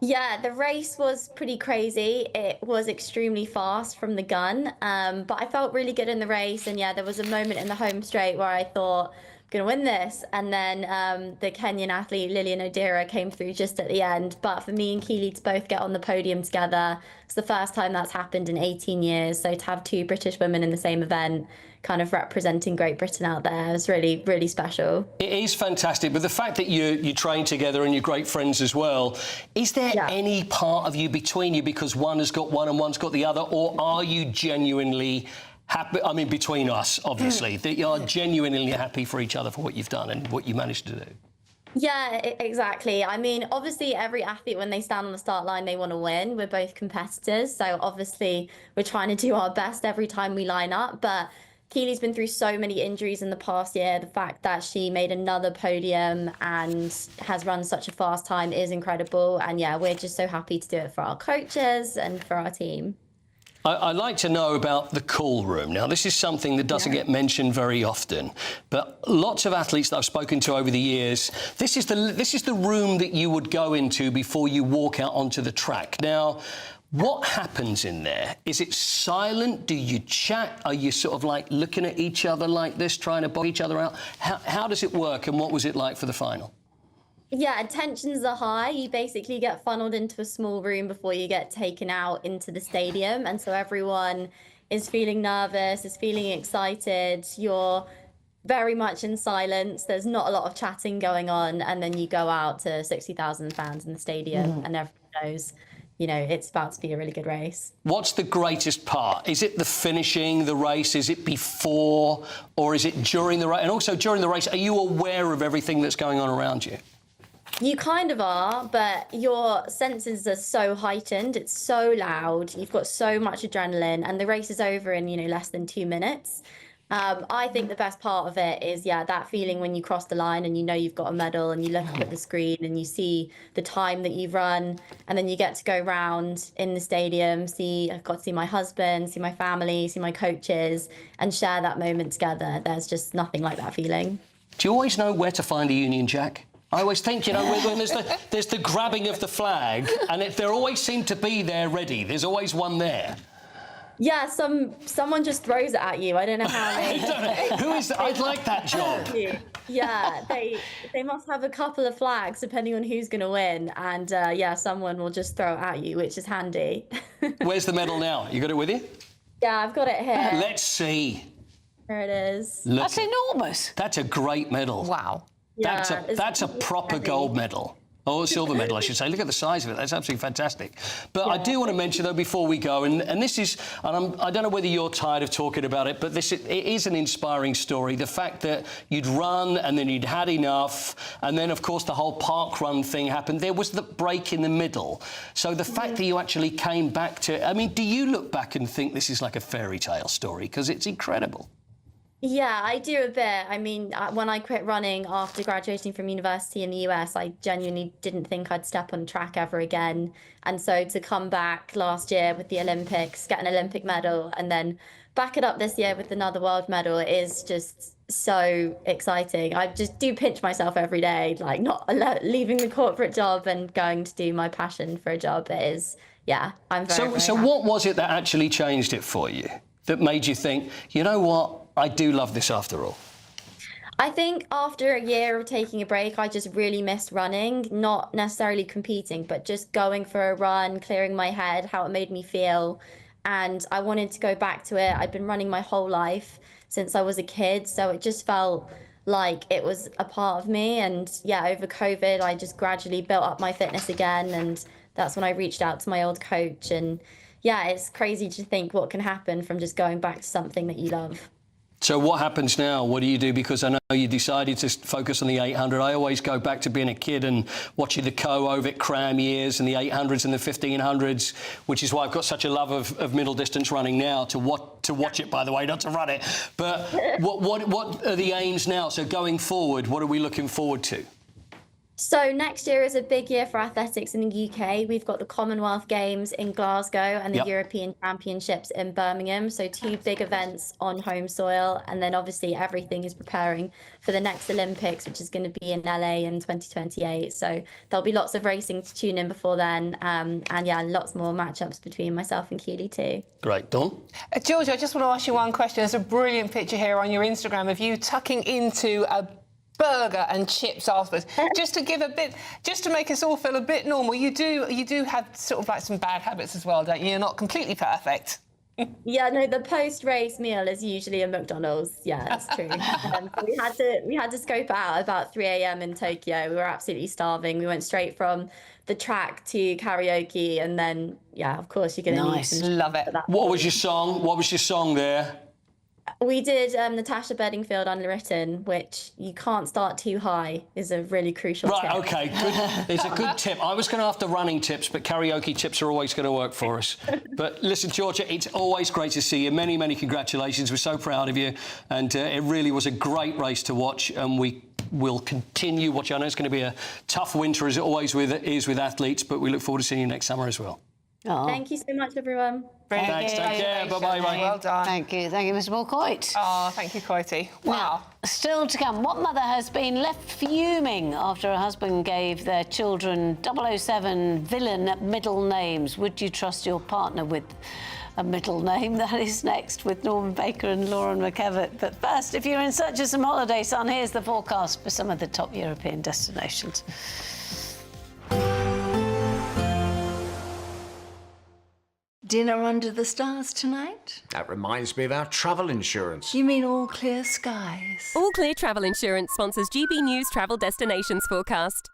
Yeah, the race was pretty crazy. It was extremely fast from the gun, but I felt really good in the race. And yeah, there was a moment in the home straight where I thought, going to win this, and then the Kenyan athlete Lilian Odera came through just at the end. But for me and Keely to both get on the podium together, it's the first time that's happened in 18 years. So to have two British women in the same event, kind of representing Great Britain out there, is really, really special. It is fantastic, but the fact that you train together and you're great friends as well, is there any part of you between you because one has got one and one's got the other, or are you genuinely happy? I mean, between us, obviously, that you are genuinely happy for each other for what you've done and what you managed to do. Yeah, exactly. I mean, obviously, every athlete, when they stand on the start line, they want to win. We're both competitors, so obviously we're trying to do our best every time we line up. But Keely's been through so many injuries in the past year. The fact that she made another podium and has run such a fast time is incredible. And yeah, we're just so happy to do it for our coaches and for our team. I'd like to know about the cool room. Now, this is something that doesn't get mentioned very often, but lots of athletes that I've spoken to over the years, this is the room that you would go into before you walk out onto the track. Now, what happens in there? Is it silent? Do you chat? Are you sort of like looking at each other like this, trying to bog each other out? How does it work, and what was it like for the final? Yeah, tensions are high. You basically get funneled into a small room before you get taken out into the stadium. And so everyone is feeling nervous, is feeling excited. You're very much in silence. There's not a lot of chatting going on. And then you go out to 60,000 fans in the stadium and everyone knows, you know, it's about to be a really good race. What's the greatest part? Is it the finishing the race? Is it before, or is it during the race? And also during the race, are you aware of everything that's going on around you? You kind of are, but your senses are so heightened. It's so loud. You've got so much adrenaline, and the race is over in, less than 2 minutes. I think the best part of it is, that feeling when you cross the line and you know you've got a medal, and you look up at the screen and you see the time that you've run, and then you get to go round in the stadium, I've got to see my husband, see my family, see my coaches, and share that moment together. There's just nothing like that feeling. Do you always know where to find a Union Jack? I always think, when there's the grabbing of the flag, and there always seem to be there ready. There's always one there. Yeah, someone just throws it at you. I don't know how Who is that? I'd like that job. Yeah, they must have a couple of flags depending on who's going to win, and someone will just throw it at you, which is handy. Where's the medal now? You got it with you? Yeah, I've got it here. Let's see. Here it is. That's enormous. That's a great medal. Wow. Yeah, that's a proper gold medal. Oh, a silver medal, I should say. Look at the size of it. That's absolutely fantastic. But I do want to mention, though, before we go, and this is, and I don't know whether you're tired of talking about it, but it is an inspiring story. The fact that you'd run and then you'd had enough, and then, of course, the whole park run thing happened. There was the break in the middle. So the fact that you actually came back to... I mean, do you look back and think this is like a fairy tale story? Because it's incredible. Yeah, I do a bit. I mean, when I quit running after graduating from university in the US, I genuinely didn't think I'd step on track ever again. And so to come back last year with the Olympics, get an Olympic medal, and then back it up this year with another world medal is just so exciting. I just do pinch myself every day, like not leaving the corporate job and going to do my passion for a job. It is, I'm very So happy. what was it that actually changed it for you? That made you think, you know what, I do love this after all? I think after a year of taking a break, I just really missed running, not necessarily competing, but just going for a run, clearing my head, how it made me feel. And I wanted to go back to it. I'd been running my whole life since I was a kid, so it just felt like it was a part of me. And over COVID, I just gradually built up my fitness again. And that's when I reached out to my old coach. And it's crazy to think what can happen from just going back to something that you love. So what happens now? What do you do? Because I know you decided to focus on the 800. I always go back to being a kid and watching the co-Ovic Cram years and the 800s and the 1500s, which is why I've got such a love of middle distance running now, to watch it, by the way, not to run it. But what are the aims now? So going forward, what are we looking forward to? So next year is a big year for athletics in the UK. We've got the Commonwealth Games in Glasgow and the European Championships in Birmingham. So 2 big events on home soil. And then obviously everything is preparing for the next Olympics, which is going to be in LA in 2028. So there'll be lots of racing to tune in before then. And lots more matchups between myself and Keely too. Great. Dawn? Georgia, I just want to ask you one question. There's a brilliant picture here on your Instagram of you tucking into a burger and chips afterwards, just to make us all feel a bit normal. You do have sort of like some bad habits as well, don't you? You're not completely perfect. The post-race meal is usually a McDonald's. Yeah, that's true. So we had to scope out about 3 a.m. in Tokyo. We were absolutely starving. We went straight from the track to karaoke, and then of course you're gonna need some. Love it. What was your song? What was your song there? We did Natasha Bedingfield Unwritten, which you can't start too high, is a really crucial tip. Right, OK, good. It's a good tip. I was going to have the running tips, but karaoke tips are always going to work for us. But listen, Georgia, it's always great to see you. Many, many congratulations. We're so proud of you. And it really was a great race to watch, and we will continue watching. I know it's going to be a tough winter, as it always is with athletes, but we look forward to seeing you next summer as well. Thank you so much, everyone. Thanks, take care. Bye-bye. Well done. Thank you, Mr. Coit. Oh, thank you, Coity. Wow. Now, still to come, what mother has been left fuming after her husband gave their children 007 villain middle names? Would you trust your partner with a middle name? That is next with Norman Baker and Lauren McEvitt. But first, if you're in search of some holiday sun, here's the forecast for some of the top European destinations. Dinner under the stars tonight? That reminds me of our travel insurance. You mean all clear skies? All Clear Travel Insurance sponsors GB News Travel Destinations Forecast.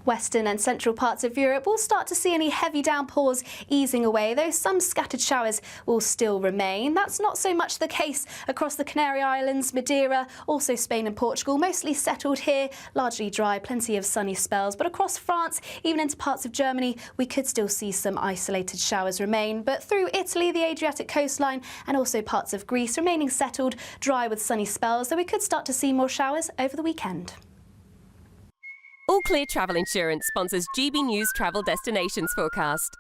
Western and central parts of Europe will start to see any heavy downpours easing away, though some scattered showers will still remain. That's not so much the case across the Canary Islands, Madeira, also Spain and Portugal. Mostly settled here, largely dry, plenty of sunny spells. But across France, even into parts of Germany, we could still see some isolated showers remain. But through Italy, the Adriatic coastline and also parts of Greece remaining settled, dry with sunny spells, though we could start to see more showers over the weekend. All Clear Travel Insurance sponsors GB News Travel Destinations Forecast.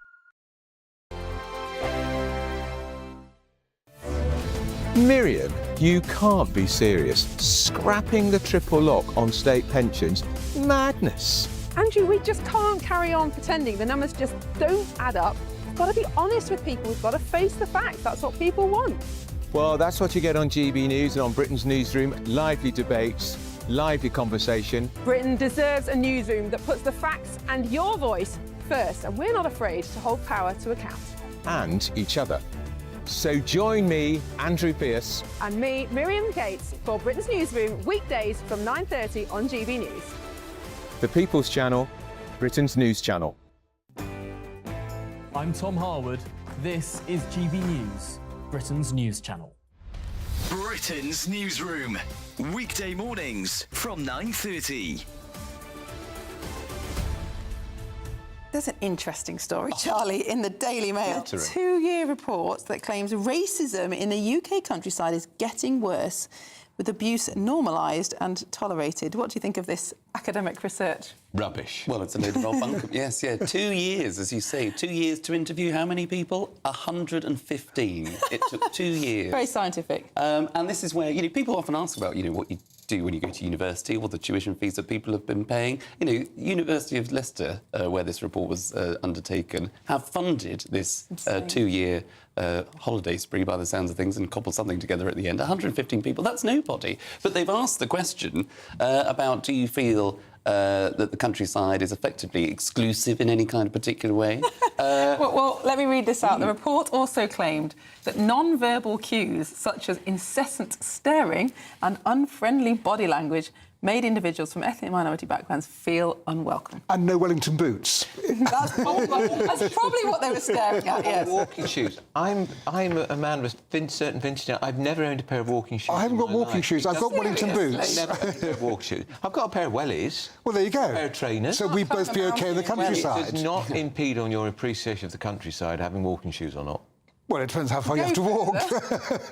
Miriam, you can't be serious. Scrapping the triple lock on state pensions? Madness. Andrew, we just can't carry on pretending. The numbers just don't add up. We've got to be honest with people. We've got to face the facts. That's what people want. Well, that's what you get on GB News and on Britain's Newsroom. Lively debates, lively conversation. Britain deserves a newsroom that puts the facts and your voice first, and we're not afraid to hold power to account. And each other. So join me, Andrew Pearce. And me, Miriam Gates, for Britain's Newsroom, weekdays from 9:30 on GB News. The People's Channel, Britain's news channel. I'm Tom Harwood. This is GB News, Britain's news channel. Britain's Newsroom, weekday mornings from 9:30. There's an interesting story, Charlie, in the Daily Mail. A two-year report that claims racism in the UK countryside is getting worse, with abuse normalised and tolerated. What do you think of this academic research? Rubbish. Well, it's a load of old bunk. Yes, yeah. 2 years, as you say. 2 years to interview how many people? 115. It took 2 years. Very scientific. And this is where, people often ask about, what you do when you go to university, or the tuition fees that people have been paying. University of Leicester, where this report was undertaken, have funded this 2-year holiday spree, by the sounds of things, and cobbled something together at the end. 115 people, that's nobody. But they've asked the question about, do you feel that the countryside is effectively exclusive in any kind of particular way? Well, let me read this out. The report also claimed that non-verbal cues, such as incessant staring and unfriendly body language, made individuals from ethnic minority backgrounds feel unwelcome. And no Wellington boots. That's probably what they were staring at, yes. Walking shoes. I'm a man with certain vintage. I've never owned a pair of walking shoes. I haven't got walking shoes. I've got Wellington boots. I've never owned a pair of walking shoes. I've got a pair of wellies. Well, there you go. A pair of trainers. So we'd both be OK in the countryside. It does not impede on your appreciation of the countryside having walking shoes or not. Well, it depends how far you have to walk.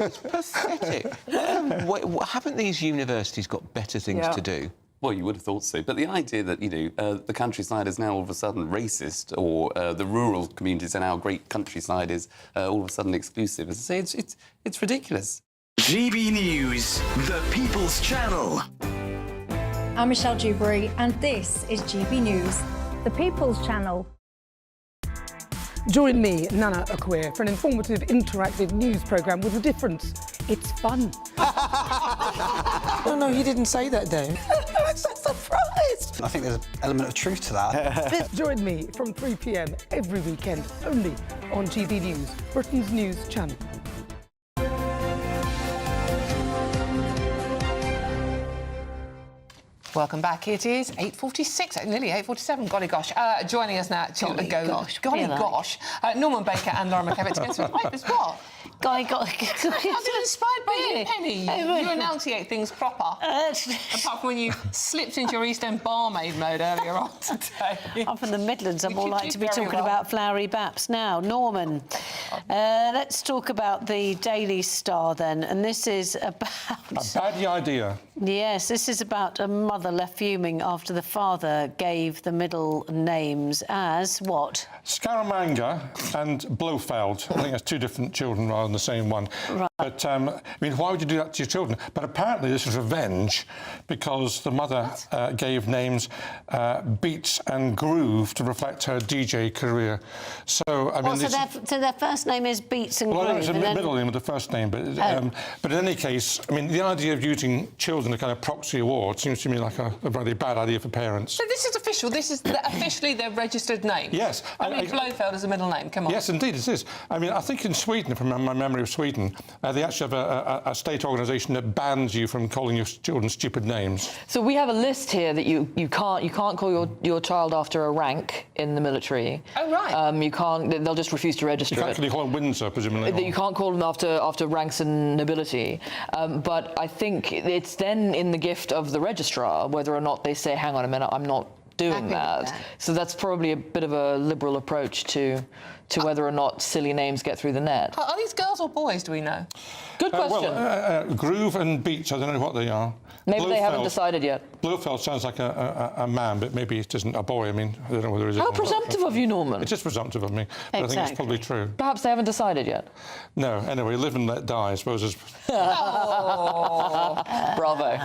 It's pathetic. Haven't these universities got better things to do? Well, you would have thought so. But the idea that, the countryside is now all of a sudden racist, or the rural communities and our great countryside is all of a sudden exclusive, as I say, it's ridiculous. GB News, the People's Channel. I'm Michelle Dewberry, and this is GB News, the People's Channel. Join me, Nana Akwe, for an informative, interactive news programme with a difference. It's fun. No, he didn't say that, Dave. I'm so surprised. I think there's an element of truth to that. Join me from 3 p.m. every weekend, only on GB News, Britain's news channel. Welcome back. It is 8:46, nearly 8:47. Golly gosh. Joining us now to Golly gosh. Norman Baker and Laura McKevitt. Guess what? What? Golly gosh. I've inspired by you, Penny. You enunciate things proper. Apart from when you slipped into your East End barmaid mode earlier on today. I'm from the Midlands. I'm more likely to be talking about flowery baps now. Norman, let's talk about the Daily Star then. And this is about... A bad idea. Yes, this is about a mother left fuming after the father gave the middle names as what? Scaramanga and Blofeld. I think that's two different children rather than the same one. Right. But, why would you do that to your children? But apparently this was revenge because the mother gave names Beats and Groove to reflect her DJ career. So, so their first name is Beats and Groove? Well, it's a middle name with the first name, but in any case, the idea of using children to kind of proxy award seems to me like a very bad idea for parents. So this is official? This is officially their registered name? Yes. Blofeld is a middle name, come on. Yes, indeed it is. I think in Sweden, from my memory of Sweden, They actually have a state organisation that bans you from calling your children stupid names. So we have a list here that you can't call your child after a rank in the military. Oh right. You can't. They'll just refuse to register. You can't actually call them Windsor, presumably. You can't call them after ranks and nobility. But I think it's then in the gift of the registrar whether or not they say, hang on a minute, I'm not doing that. So that's probably a bit of a liberal approach to whether or not silly names get through the net. Are these girls or boys, do we know? Good question. Well, Groove and Beach, I don't know what they are. Maybe they haven't decided yet. Blofeld sounds like a man, but maybe it isn't a boy. I mean, I don't know whether it is. How presumptive of you, Norman. It's just presumptive of me, but I think it's probably true. Perhaps they haven't decided yet. No, anyway, live and let die, I suppose. Oh. Bravo.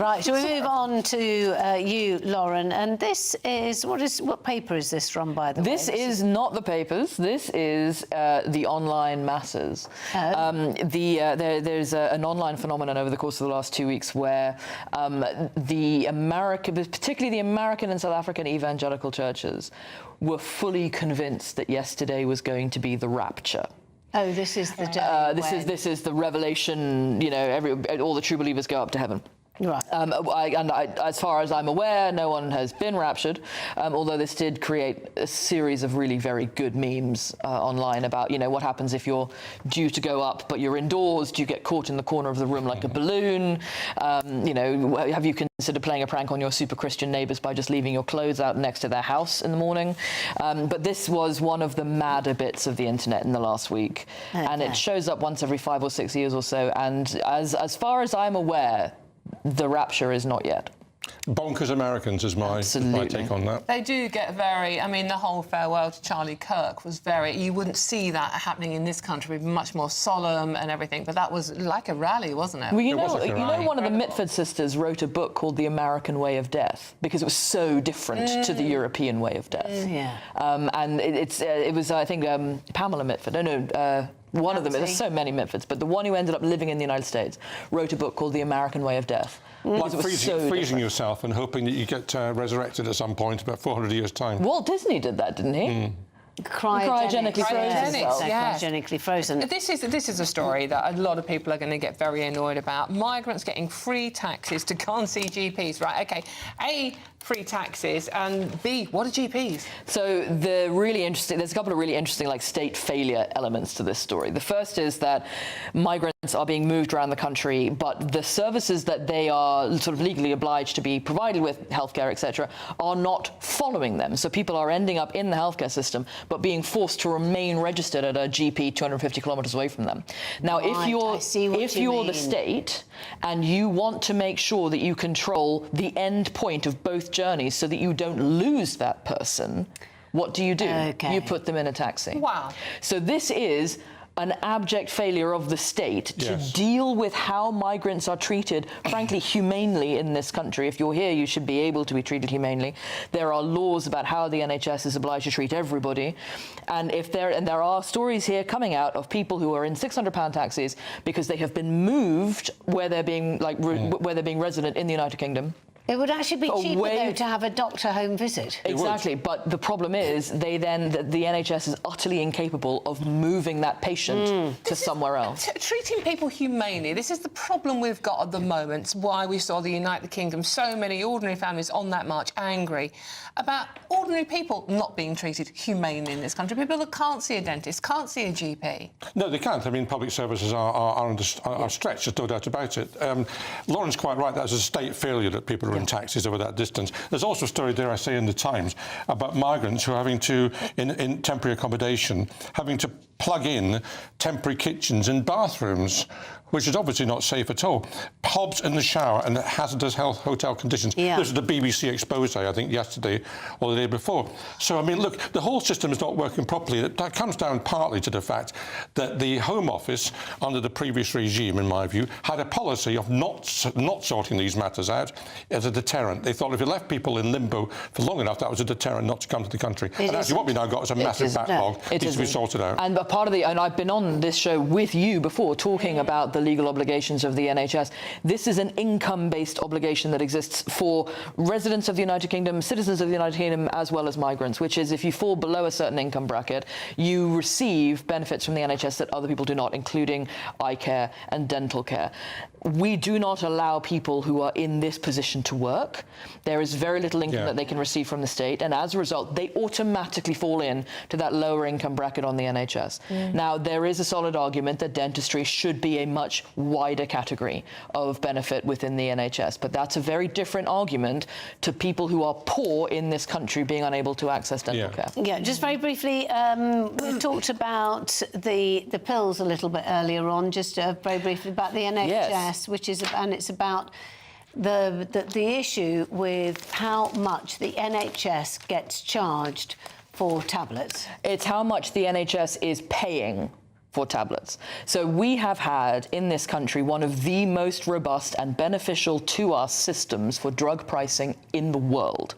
Right, shall we move on to you, Lauren? And this is what paper is this from, by the way? This is not the papers. This is the online masses. There's an online phenomenon over the course of the last 2 weeks where particularly the American and South African evangelical churches, were fully convinced that yesterday was going to be the rapture. Oh, this is the day. This is the revelation. You know, all the true believers go up to heaven. Right. As far as I'm aware, no one has been raptured, although this did create a series of really very good memes online about, you know, what happens if you're due to go up but you're indoors. Do you get caught in the corner of the room like a balloon? You know, have you considered playing a prank on your super Christian neighbours by just leaving your clothes out next to their house in the morning? But this was one of the madder bits of the internet in the last week. Okay. And it shows up once every 5 or 6 years or so. And as far as I'm aware, the rapture is not yet. Bonkers Americans is my take on that. They do get very... I mean, the whole farewell to Charlie Kirk was very... You wouldn't see that happening in this country. Much more solemn and everything, but that was like a rally, wasn't it? Well, you know, one of the Mitford sisters wrote a book called The American Way of Death because it was so different to the European way of death. Yeah. And it was, I think, Pamela Mitford. One of them, there's so many Mitfords, but the one who ended up living in the United States wrote a book called The American Way of Death. Like freezing yourself and hoping that you get resurrected at some point about 400 years' time. Walt Disney did that, didn't he? Cryogenically frozen. This is a story that a lot of people are going to get very annoyed about. Migrants getting free taxis to go and see GPs. Right, OK. A, free taxes, and B, what are GPs? So there's a couple of really interesting state failure elements to this story. The first is that migrants are being moved around the country, but the services that they are sort of legally obliged to be provided with, healthcare, etc., are not following them. So people are ending up in the healthcare system, but being forced to remain registered at a GP 250 kilometres away from them. Now, if you're the state and you want to make sure that you control the end point of both journeys so that you don't lose that person, what do? You put them in a taxi. Wow. So this is an abject failure of the state to deal with how migrants are treated, frankly, humanely in this country. If you're here, you should be able to be treated humanely. There are laws about how the NHS is obliged to treat everybody. And there are stories here coming out of people who are in £600 taxis because they have been moved where they're being where they're being resident in the United Kingdom. It would actually be cheaper, though, to have a doctor home visit. Exactly, but the problem is the NHS is utterly incapable of moving that patient to somewhere else. Treating people humanely, this is the problem we've got at the moment. It's why we saw the United Kingdom, so many ordinary families on that march angry about ordinary people not being treated humanely in this country. People that can't see a dentist, can't see a GP. No, they can't. I mean, public services are stretched, there's no doubt about it. Lauren's quite right, that's a state failure that people are in taxis over that distance. There's also a story, dare I say, in the Times about migrants who are having to, in temporary accommodation, having to plug in temporary kitchens and bathrooms, which is obviously not safe at all. Hobs in the shower and hazardous health hotel conditions. Yeah. This was the BBC expose, I think, yesterday or the day before. So, I mean, look, the whole system is not working properly. That comes down partly to the fact that the Home Office, under the previous regime, in my view, had a policy of not sorting these matters out as a deterrent. They thought if you left people in limbo for long enough, that was a deterrent not to come to the country. And actually what we now got is a massive backlog that needs to be sorted out. And part of the, and I've been on this show with you before talking about the legal obligations of the NHS. This is an income-based obligation that exists for residents of the United Kingdom, citizens of the United Kingdom, as well as migrants, which is if you fall below a certain income bracket, you receive benefits from the NHS that other people do not, including eye care and dental care. We do not allow people who are in this position to work. There is very little income that they can receive from the state, and as a result, they automatically fall in to that lower income bracket on the NHS. Now, there is a solid argument that dentistry should be a much wider category of benefit within the NHS, but that's a very different argument to people who are poor in this country being unable to access dental care. Yeah, just very briefly, we talked about the pills a little bit earlier on, just very briefly about the NHS. Which is, and it's about the issue with how much the NHS gets charged for tablets. It's how much the NHS is paying for tablets. So we have had in this country one of the most robust and beneficial to us systems for drug pricing in the world.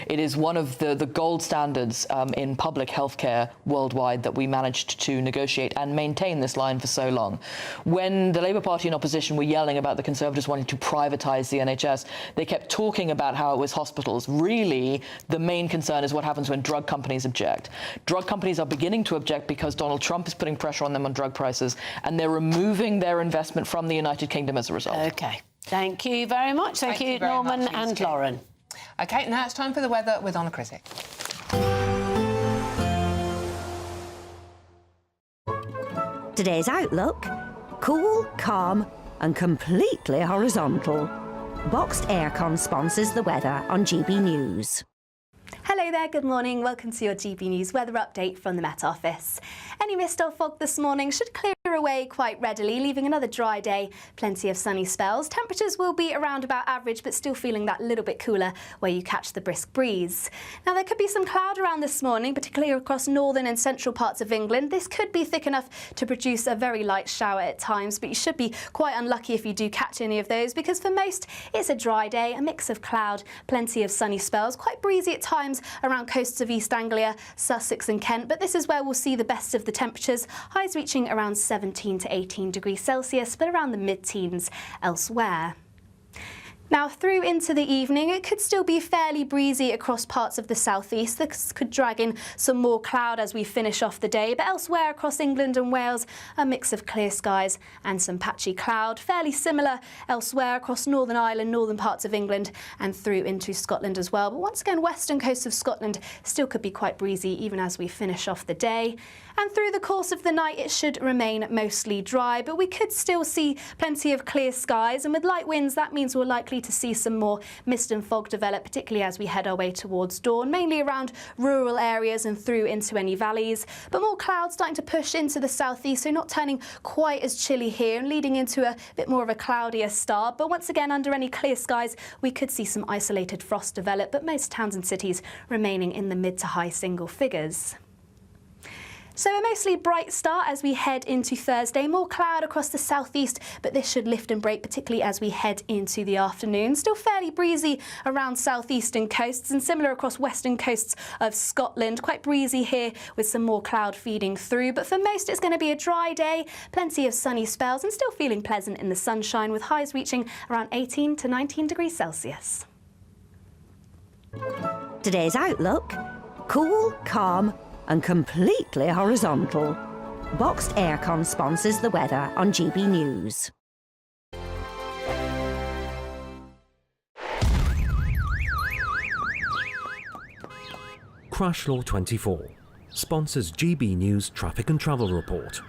It is one of the gold standards in public healthcare worldwide that we managed to negotiate and maintain this line for so long. When the Labour Party in opposition were yelling about the Conservatives wanting to privatise the NHS, they kept talking about how it was hospitals. Really, the main concern is what happens when drug companies object. Drug companies are beginning to object because Donald Trump is putting pressure on them on drug prices, and they're removing their investment from the United Kingdom as a result. OK. Thank you very much. Thank you, Norman and Lauren. OK, now it's time for the weather with Honor Critic. Today's outlook: cool, calm and completely horizontal. Boxed Aircon sponsors the weather on GB News. Hello there, good morning. Welcome to your GB News weather update from the Met Office. Any mist or fog this morning should clear away quite readily, leaving another dry day. Plenty of sunny spells. Temperatures will be around about average, but still feeling that little bit cooler where you catch the brisk breeze. Now, there could be some cloud around this morning, particularly across northern and central parts of England. This could be thick enough to produce a very light shower at times, but you should be quite unlucky if you do catch any of those, because for most, it's a dry day, a mix of cloud, plenty of sunny spells, quite breezy at times around coasts of East Anglia, Sussex and Kent, but this is where we'll see the best of the temperatures, highs reaching around 17 to 18 degrees Celsius, but around the mid-teens elsewhere. Now, through into the evening, it could still be fairly breezy across parts of the southeast. This could drag in some more cloud as we finish off the day, but elsewhere across England and Wales, a mix of clear skies and some patchy cloud. Fairly similar elsewhere across Northern Ireland, northern parts of England and through into Scotland as well. But once again, western coast of Scotland still could be quite breezy even as we finish off the day. And through the course of the night, it should remain mostly dry, but we could still see plenty of clear skies. And with light winds, that means we're likely to see some more mist and fog develop, particularly as we head our way towards dawn, mainly around rural areas and through into any valleys. But more clouds starting to push into the southeast, so not turning quite as chilly here and leading into a bit more of a cloudier start. But once again, under any clear skies, we could see some isolated frost develop, but most towns and cities remaining in the mid to high single figures. So a mostly bright start as we head into Thursday. More cloud across the southeast, but this should lift and break, particularly as we head into the afternoon. Still fairly breezy around southeastern coasts and similar across western coasts of Scotland. Quite breezy here with some more cloud feeding through. But for most, it's going to be a dry day. Plenty of sunny spells and still feeling pleasant in the sunshine, with highs reaching around 18 to 19 degrees Celsius. Today's outlook: cool, calm and completely horizontal. Boxed Aircon sponsors the weather on GB News. Crash Law 24 sponsors GB News Traffic and Travel Report.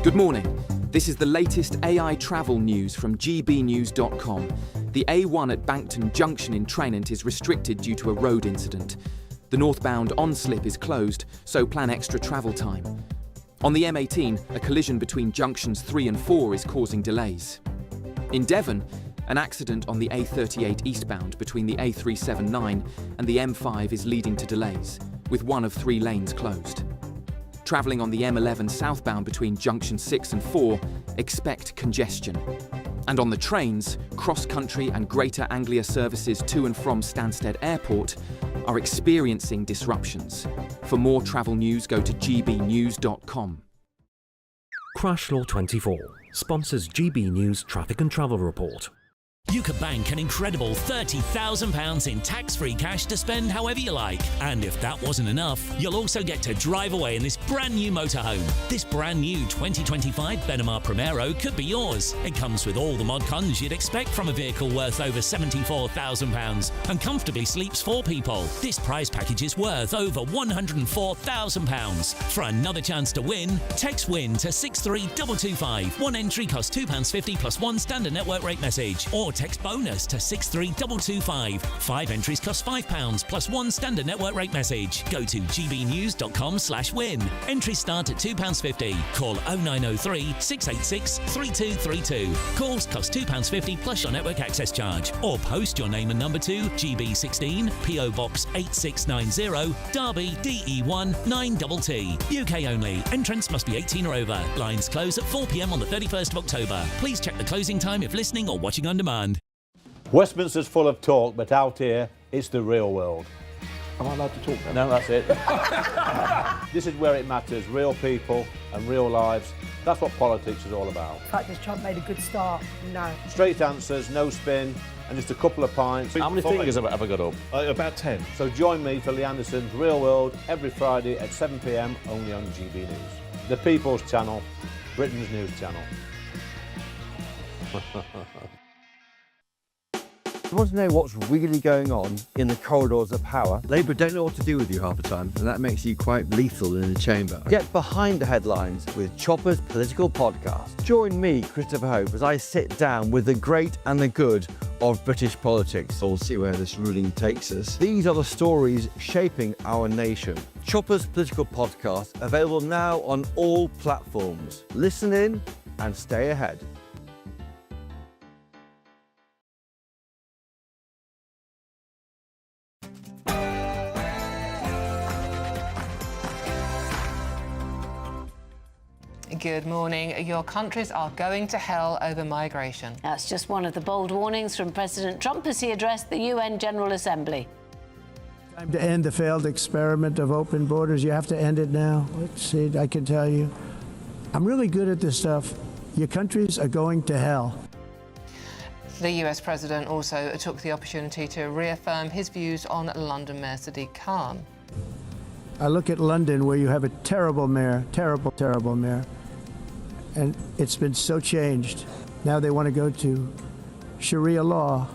Good morning. This is the latest AI travel news from gbnews.com. The A1 at Bankton Junction in Trainant is restricted due to a road incident. The northbound on-slip is closed, so plan extra travel time. On the M18, a collision between junctions 3 and 4 is causing delays. In Devon, an accident on the A38 eastbound between the A379 and the M5 is leading to delays, with 1 of 3 lanes closed. Travelling on the M11 southbound between junction 6 and 4, expect congestion. And on the trains, cross-country and Greater Anglia services to and from Stansted Airport are experiencing disruptions. For more travel news, go to gbnews.com. Crash Law 24 sponsors GB News Traffic and Travel Report. You could bank an incredible £30,000 in tax-free cash to spend however you like. And if that wasn't enough, you'll also get to drive away in this brand new motorhome. This brand new 2025 Benamar Primero could be yours. It comes with all the mod cons you'd expect from a vehicle worth over £74,000 and comfortably sleeps 4 people. This prize package is worth over £104,000. For another chance to win, text WIN to 63225. One entry costs £2.50 plus one standard network rate message. Or text bonus to 63225. 5 entries cost £5 plus one standard network rate message. Go to gbnews.com/win. Entries start at £2.50. Call 0903 686 3232. Calls cost £2.50 plus your network access charge. Or post your name and number to GB16 PO Box 8690 Derby DE1 9TT. UK only. Entrance must be 18 or over. Lines close at 4 p.m. on the 31st of October. Please check the closing time if listening or watching on demand. Westminster's full of talk, but out here, it's the real world. Am I allowed to talk then? No, that's it. This is where it matters, real people and real lives. That's what politics is all about. The fact that Trump made a good start, no. Straight answers, no spin, and just a couple of pints. How many fingers have I got up? About 10. So join me for Lee Anderson's Real World every Friday at 7 p.m. only on GB News. The People's Channel, Britain's news channel. You want to know what's really going on in the corridors of power? Labour don't know what to do with you half the time, and that makes you quite lethal in the chamber. Get behind the headlines with Chopper's Political Podcast. Join me, Christopher Hope, as I sit down with the great and the good of British politics. We'll see where this ruling takes us. These are the stories shaping our nation. Chopper's Political Podcast, available now on all platforms. Listen in and stay ahead. Good morning. Your countries are going to hell over migration. That's just one of the bold warnings from President Trump as he addressed the UN General Assembly. Time to end the failed experiment of open borders. You have to end it now. Let's see, I can tell you. I'm really good at this stuff. Your countries are going to hell. The US President also took the opportunity to reaffirm his views on London Mayor Sadiq Khan. I look at London, where you have a terrible mayor, terrible mayor. And it's been so changed. Now they want to go to Sharia law.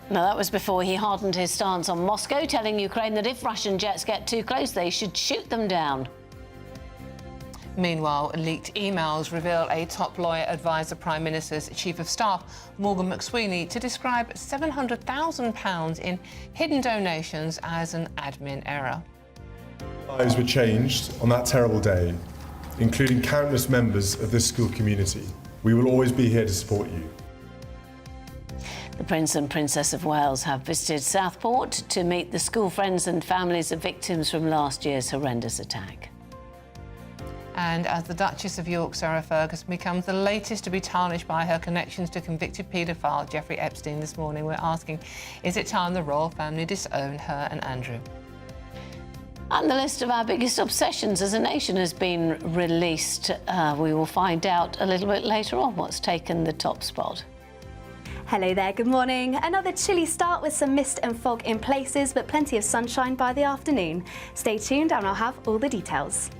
Now, that was before he hardened his stance on Moscow, telling Ukraine that if Russian jets get too close, they should shoot them down. Meanwhile, leaked emails reveal a top lawyer advised the Prime Minister's Chief of Staff, Morgan McSweeney, to describe £700,000 in hidden donations as an admin error. Lives were changed on that terrible day, including countless members of this school community. We will always be here to support you. The Prince and Princess of Wales have visited Southport to meet the school friends and families of victims from last year's horrendous attack. And as the Duchess of York, Sarah Ferguson, becomes the latest to be tarnished by her connections to convicted paedophile Jeffrey Epstein this morning, we're asking, is it time the royal family disown her and Andrew? And the list of our biggest obsessions as a nation has been released. We will find out a little bit later on what's taken the top spot. Hello there, good morning. Another chilly start with some mist and fog in places, but plenty of sunshine by the afternoon. Stay tuned and I'll have all the details.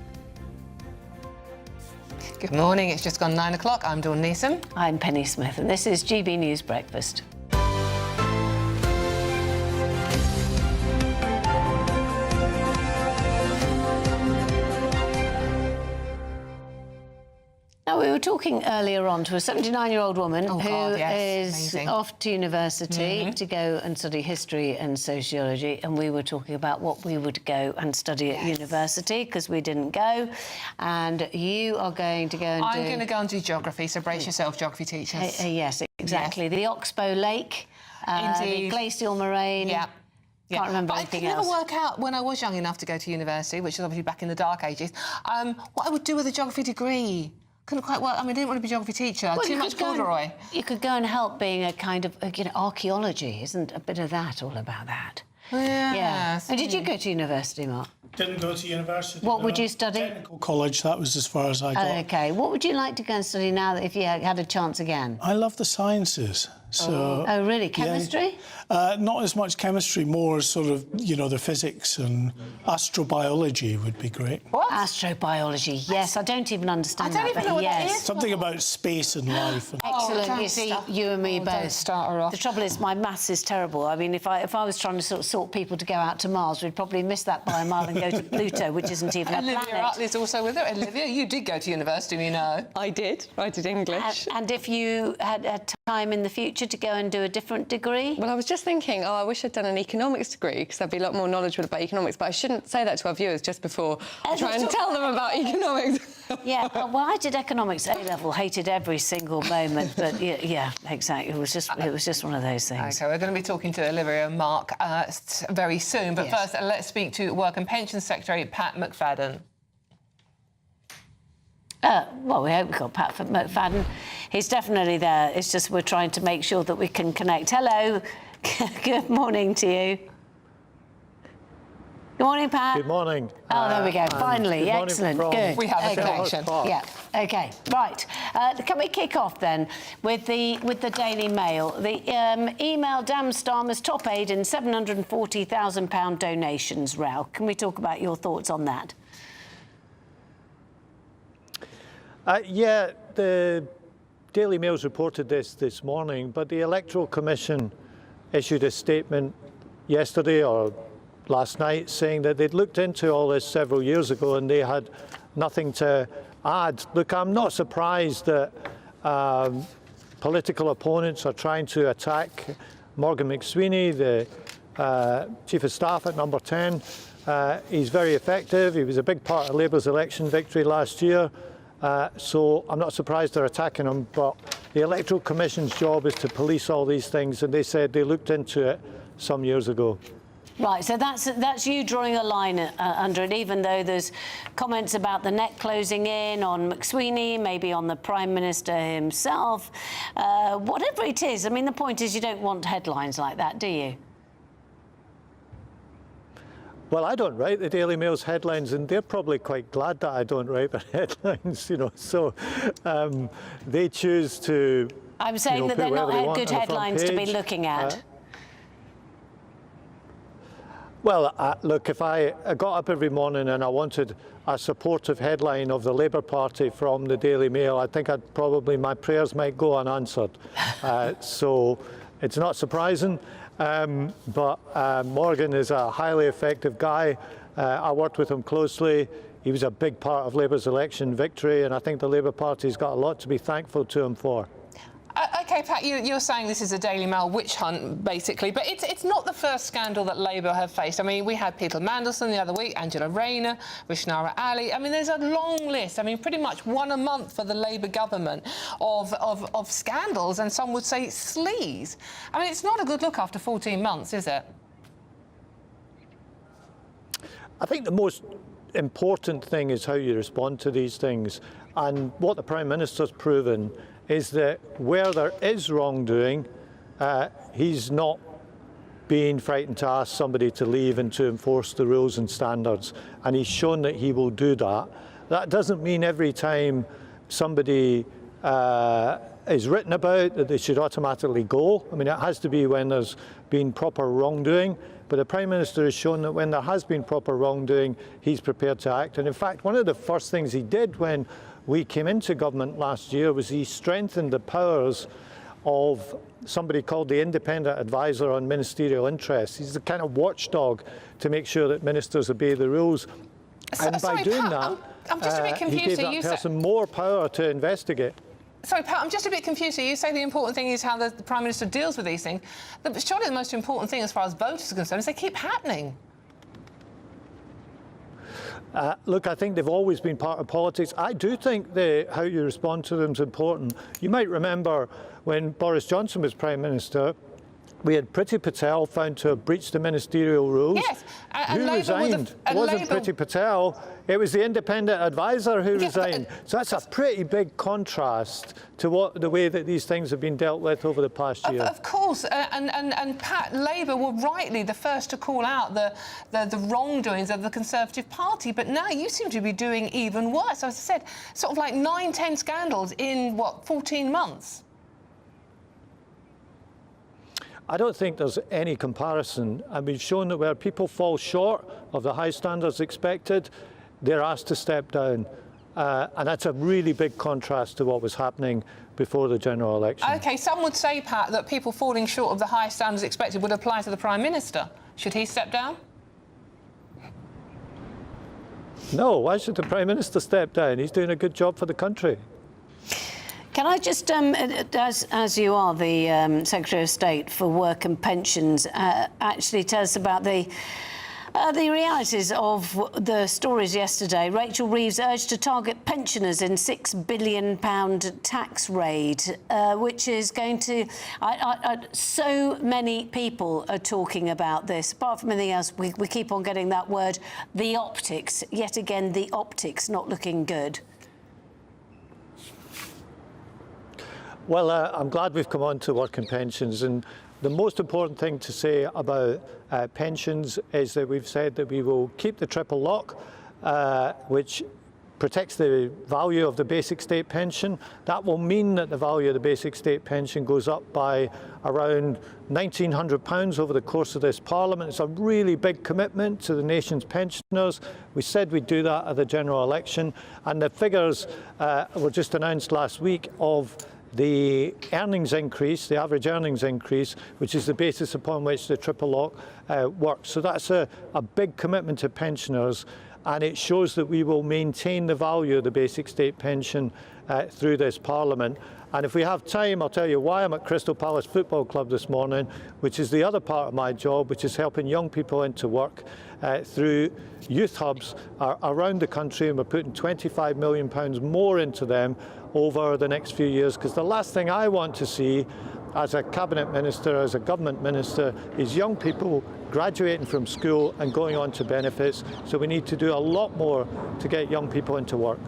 Good morning, it's just gone 9 o'clock. I'm Dawn Neeson. I'm Penny Smith, and this is GB News Breakfast. Now, we were talking earlier on to a 79-year-old woman who is off to university to go and study history and sociology, and we were talking about what we would go and study at university because we didn't go, and you are going to go and I'm going to go and do geography, so brace yourself, geography teachers. Yes, exactly. The Oxbow Lake, the glacial moraine. Yeah. Can't remember anything else. I could never work out, when I was young enough to go to university, which is obviously back in the dark ages, what I would do with a geography degree. Couldn't quite work. I mean, I didn't want to be a geography teacher. Well, Too much corduroy. You could go and help being a kind of, archaeology. Isn't a bit of that all about that? Yeah. And did you go to university, Mark? Didn't go to university. What would you study? Technical college, that was as far as I got. OK. What would you like to go and study now if you had a chance again? I love the sciences. So, oh, really? Chemistry? Not as much chemistry, more sort of, the physics and astrobiology would be great. What? Astrobiology, yes. I don't even understand I don't even know what that is. Something about space and life. Excellent. You see, you and me both. Don't start her off. The trouble is, my maths is terrible. I mean, if I was trying to sort people to go out to Mars, we'd probably miss that by a mile and go to Pluto, which isn't even a planet. Olivia Utley's also with her. Olivia, you did go to university, you know. I did. I did English. And if you had time in the future to go and do a different degree? Well, I was just thinking, I wish I'd done an economics degree because I'd be a lot more knowledgeable about economics, but I shouldn't say that to our viewers just before I try and tell them about economics. Yeah, well, I did economics A-level, hated every single moment, but yeah, exactly. It was just one of those things. OK, we're going to be talking to Olivia and Mark very soon, but first let's speak to Work and Pensions Secretary Pat McFadden. Well, we hope we've got Pat McFadden. He's definitely there. It's just we're trying to make sure that we can connect. Hello. Good morning to you. Good morning, Pat. Good morning. Oh, there we go. Finally. Excellent. Good. We have a connection. Yeah. OK. Right. Can we kick off then with the Daily Mail? The email damns Starmer's top aid in £740,000 donations row. Can we talk about your thoughts on that? Yeah, the Daily Mail's reported this morning, but the Electoral Commission issued a statement yesterday or last night saying that they'd looked into all this several years ago and they had nothing to add. Look, I'm not surprised that political opponents are trying to attack Morgan McSweeney, the Chief of Staff at Number 10. He's very effective. He was a big part of Labour's election victory last year. So I'm not surprised they're attacking him, but the Electoral Commission's job is to police all these things, and they said they looked into it some years ago. Right, so that's you drawing a line under it, even though there's comments about the net closing in on McSweeney, maybe on the Prime Minister himself. Whatever it is, I mean, the point is you don't want headlines like that, do you? Well, I don't write the Daily Mail's headlines, and they're probably quite glad that I don't write their headlines, So they choose to. I'm saying that they're not good headlines to be looking at. Well, look, if I got up every morning and I wanted a supportive headline of the Labour Party from the Daily Mail, I think my prayers might go unanswered. So it's not surprising. But Morgan is a highly effective guy. I worked with him closely. He was a big part of Labour's election victory, and I think the Labour Party's got a lot to be thankful to him for. OK, Pat, you're saying this is a Daily Mail witch hunt, basically, but it's not the first scandal that Labour have faced. I mean, we had Peter Mandelson the other week, Angela Rayner, Rishnara Ali. I mean, there's a long list. I mean, pretty much one a month for the Labour government of scandals, and some would say sleaze. I mean, it's not a good look after 14 months, is it? I think the most important thing is how you respond to these things. And what the Prime Minister's proven is that where there is wrongdoing, he's not being frightened to ask somebody to leave and to enforce the rules and standards. And he's shown that he will do that. That doesn't mean every time somebody is written about that they should automatically go. I mean, it has to be when there's been proper wrongdoing. But the Prime Minister has shown that when there has been proper wrongdoing, he's prepared to act. And in fact, one of the first things he did when we came into government last year was he strengthened the powers of somebody called the Independent Advisor on Ministerial Interests. He's the kind of watchdog to make sure that ministers obey the rules. And by doing that, I'm just a bit confused. He gave that person more power to investigate. Sorry, Pat, I'm just a bit confused. So you say the important thing is how the Prime Minister deals with these things. Surely the most important thing as far as voters are concerned is they keep happening. Look, I think they've always been part of politics. I do think how you respond to them is important. You might remember when Boris Johnson was Prime Minister, we had Priti Patel found to have breached the ministerial rules. Yes, and Who resigned? It wasn't Priti Patel. It was the independent advisor who resigned. So that's a pretty big contrast to the way that these things have been dealt with over the past year. Of course, and Pat, Labour were rightly the first to call out the wrongdoings of the Conservative Party, but now you seem to be doing even worse. As I said, sort of like 9-10 scandals in, what, 14 months? I don't think there's any comparison, and we've shown that where people fall short of the high standards expected, they're asked to step down. And that's a really big contrast to what was happening before the general election. OK, some would say, Pat, that people falling short of the high standards expected would apply to the Prime Minister. Should he step down? No, why should the Prime Minister step down? He's doing a good job for the country. Can I just, as you are the Secretary of State for Work and Pensions, actually tell us about the realities of the stories yesterday? Rachel Reeves urged to target pensioners in £6 billion tax raid, which is going to... so many people are talking about this. Apart from anything else, we keep on getting that word, the optics. Yet again, the optics not looking good. Well, I'm glad we've come on to work and pensions, and the most important thing to say about pensions is that we've said that we will keep the triple lock, which protects the value of the basic state pension. That will mean that the value of the basic state pension goes up by around £1,900 over the course of this Parliament. It's a really big commitment to the nation's pensioners. We said we'd do that at the general election, and the figures were just announced last week of the earnings increase, the average earnings increase, which is the basis upon which the triple lock works. So that's a big commitment to pensioners, and it shows that we will maintain the value of the basic state pension through this Parliament. And if we have time, I'll tell you why I'm at Crystal Palace Football Club this morning, which is the other part of my job, which is helping young people into work through youth hubs around the country, and we're putting £25 million more into them over the next few years, because the last thing I want to see as a cabinet minister, as a government minister, is young people graduating from school and going on to benefits. So we need to do a lot more to get young people into work.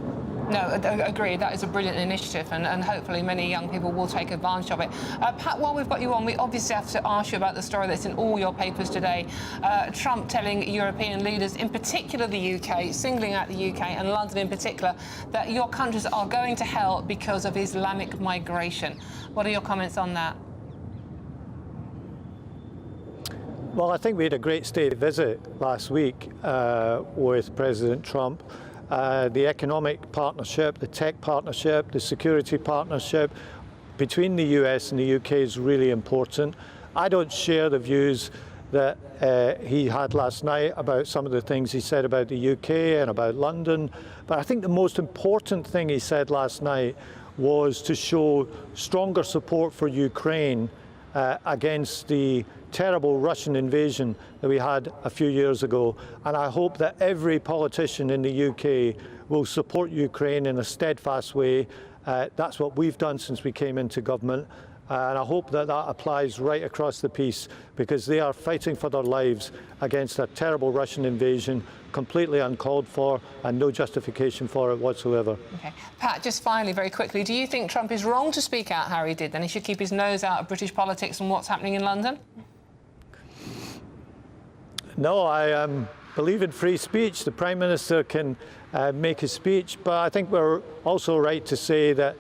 No, agreed. That is a brilliant initiative, and hopefully many young people will take advantage of it. Pat, while we've got you on, we obviously have to ask you about the story that's in all your papers today. Trump telling European leaders, in particular the UK, singling out the UK and London in particular, that your countries are going to hell because of Islamic migration. What are your comments on that? Well, I think we had a great state visit last week with President Trump. The economic partnership, the tech partnership, the security partnership between the US and the UK is really important. I don't share the views that he had last night about some of the things he said about the UK and about London, but I think the most important thing he said last night was to show stronger support for Ukraine against the terrible Russian invasion that we had a few years ago. And I hope that every politician in the UK will support Ukraine in a steadfast way. That's what we've done since we came into government. And I hope that that applies right across the piece, because they are fighting for their lives against a terrible Russian invasion, completely uncalled for and no justification for it whatsoever. OK. Pat, just finally, very quickly, do you think Trump is wrong to speak out how he did? Then he should keep his nose out of British politics and what's happening in London? No, I believe in free speech. The Prime Minister can make a speech, but I think we're also right to say that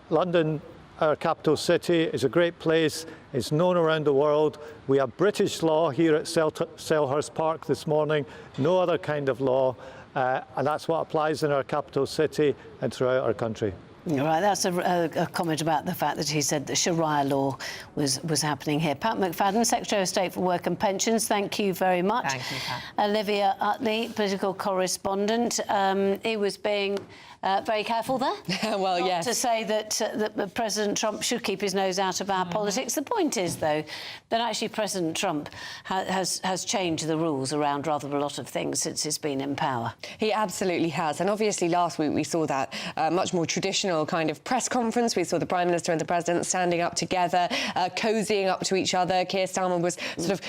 London, our capital city, is a great place. It's known around the world. We have British law here at Selhurst Park this morning, no other kind of law, and that's what applies in our capital city and throughout our country. Right, that's a comment about the fact that he said that Sharia law was happening here. Pat McFadden, Secretary of State for Work and Pensions, thank you very much. Thank you, Pat. Olivia Utley, political correspondent. He was being very careful there. Well, yes. To say that President Trump should keep his nose out of our politics. The point is, though, that actually President Trump has changed the rules around rather a lot of things since he's been in power. He absolutely has. And obviously last week we saw that much more traditional kind of press conference. We saw the Prime Minister and the President standing up together, cozying up to each other. Keir Starmer was sort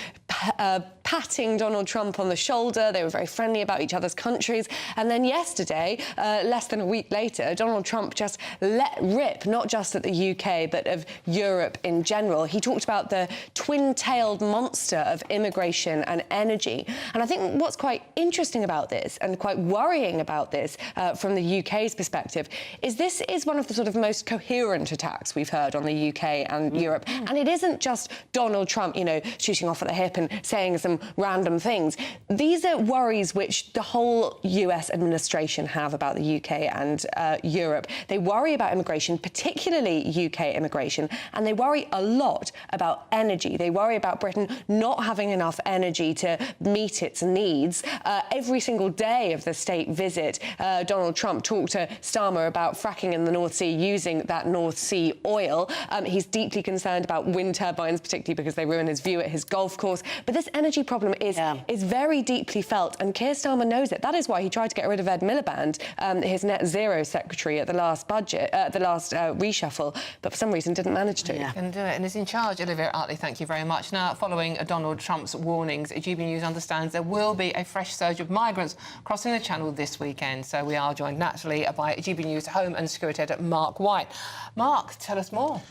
of patting Donald Trump on the shoulder. They were very friendly about each other's countries. And then yesterday, less than a week later, Donald Trump just let rip, not just at the UK, but of Europe in general. He talked about the twin-tailed monster of immigration and energy. And I think what's quite interesting about this and quite worrying about this from the UK's perspective is this is one of the sort of most coherent attacks we've heard on the UK and Europe. And it isn't just Donald Trump, you know, shooting off at the hip and saying some random things. These are worries which the whole US administration have about the UK and Europe. They worry about immigration, particularly UK immigration, and they worry a lot about energy. They worry about Britain not having enough energy to meet its needs. Every single day of the state visit, Donald Trump talked to Starmer about fracking in the North Sea using that North Sea oil. He's deeply concerned about wind turbines, particularly because they ruin his view at his golf course. But this energy problem is very deeply felt, and Keir Starmer knows it. That is why he tried to get rid of Ed Miliband, his net zero secretary, at the last budget, the last reshuffle, but for some reason didn't manage to. Can do it, and is in charge. Olivia Artley, thank you very much. Now, following Donald Trump's warnings, GB News understands there will be a fresh surge of migrants crossing the Channel this weekend. So we are joined naturally by GB News Home and Security Editor Mark White. Mark, tell us more.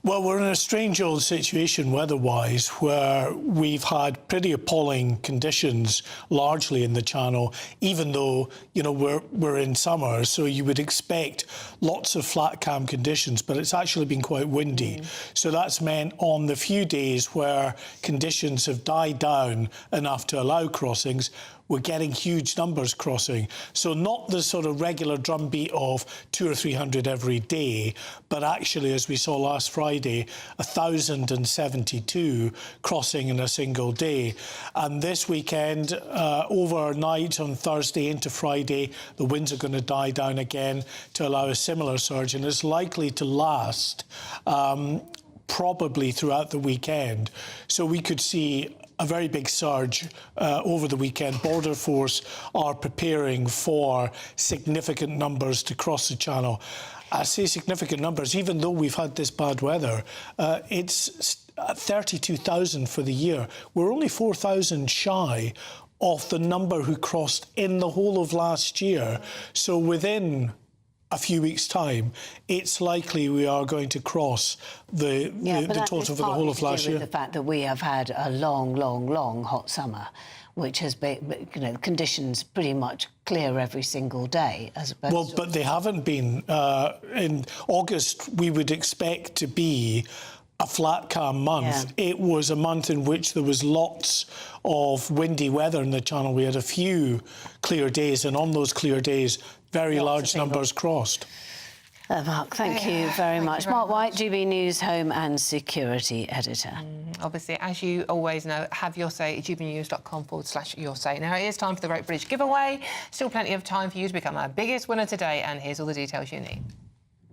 Well, we're in a strange old situation weather-wise where we've had pretty appalling conditions largely in the Channel, even though, you know, we're in summer, so you would expect lots of flat cam conditions, but it's actually been quite windy. So that's meant on the few days where conditions have died down enough to allow crossings, we're getting huge numbers crossing. So not the sort of regular drumbeat of 200 or 300 every day, but actually, as we saw last Friday, 1,072 crossing in a single day. And this weekend, overnight on Thursday into Friday, the winds are going to die down again to allow a similar surge, and it's likely to last probably throughout the weekend. So we could see a very big surge over the weekend. Border Force are preparing for significant numbers to cross the Channel. I say significant numbers, even though we've had this bad weather. It's 32,000 for the year. We're only 4,000 shy of the number who crossed in the whole of last year. So within a few weeks' time, it's likely we are going to cross the total for the whole of last year. The fact that we have had a long, long, long hot summer, which has been, you know, conditions pretty much clear every single day. Well, but they haven't been. In August, we would expect to be a flat calm month. It was a month in which there was lots of windy weather in the Channel. We had a few clear days, and on those clear days, very large numbers crossed. Mark, thank you very much. Mark White, GB News Home and Security Editor. Obviously, as you always know, have your say at gbnews.com/your say. Now, it is time for the Great British Giveaway. Still plenty of time for you to become our biggest winner today, and here's all the details you need.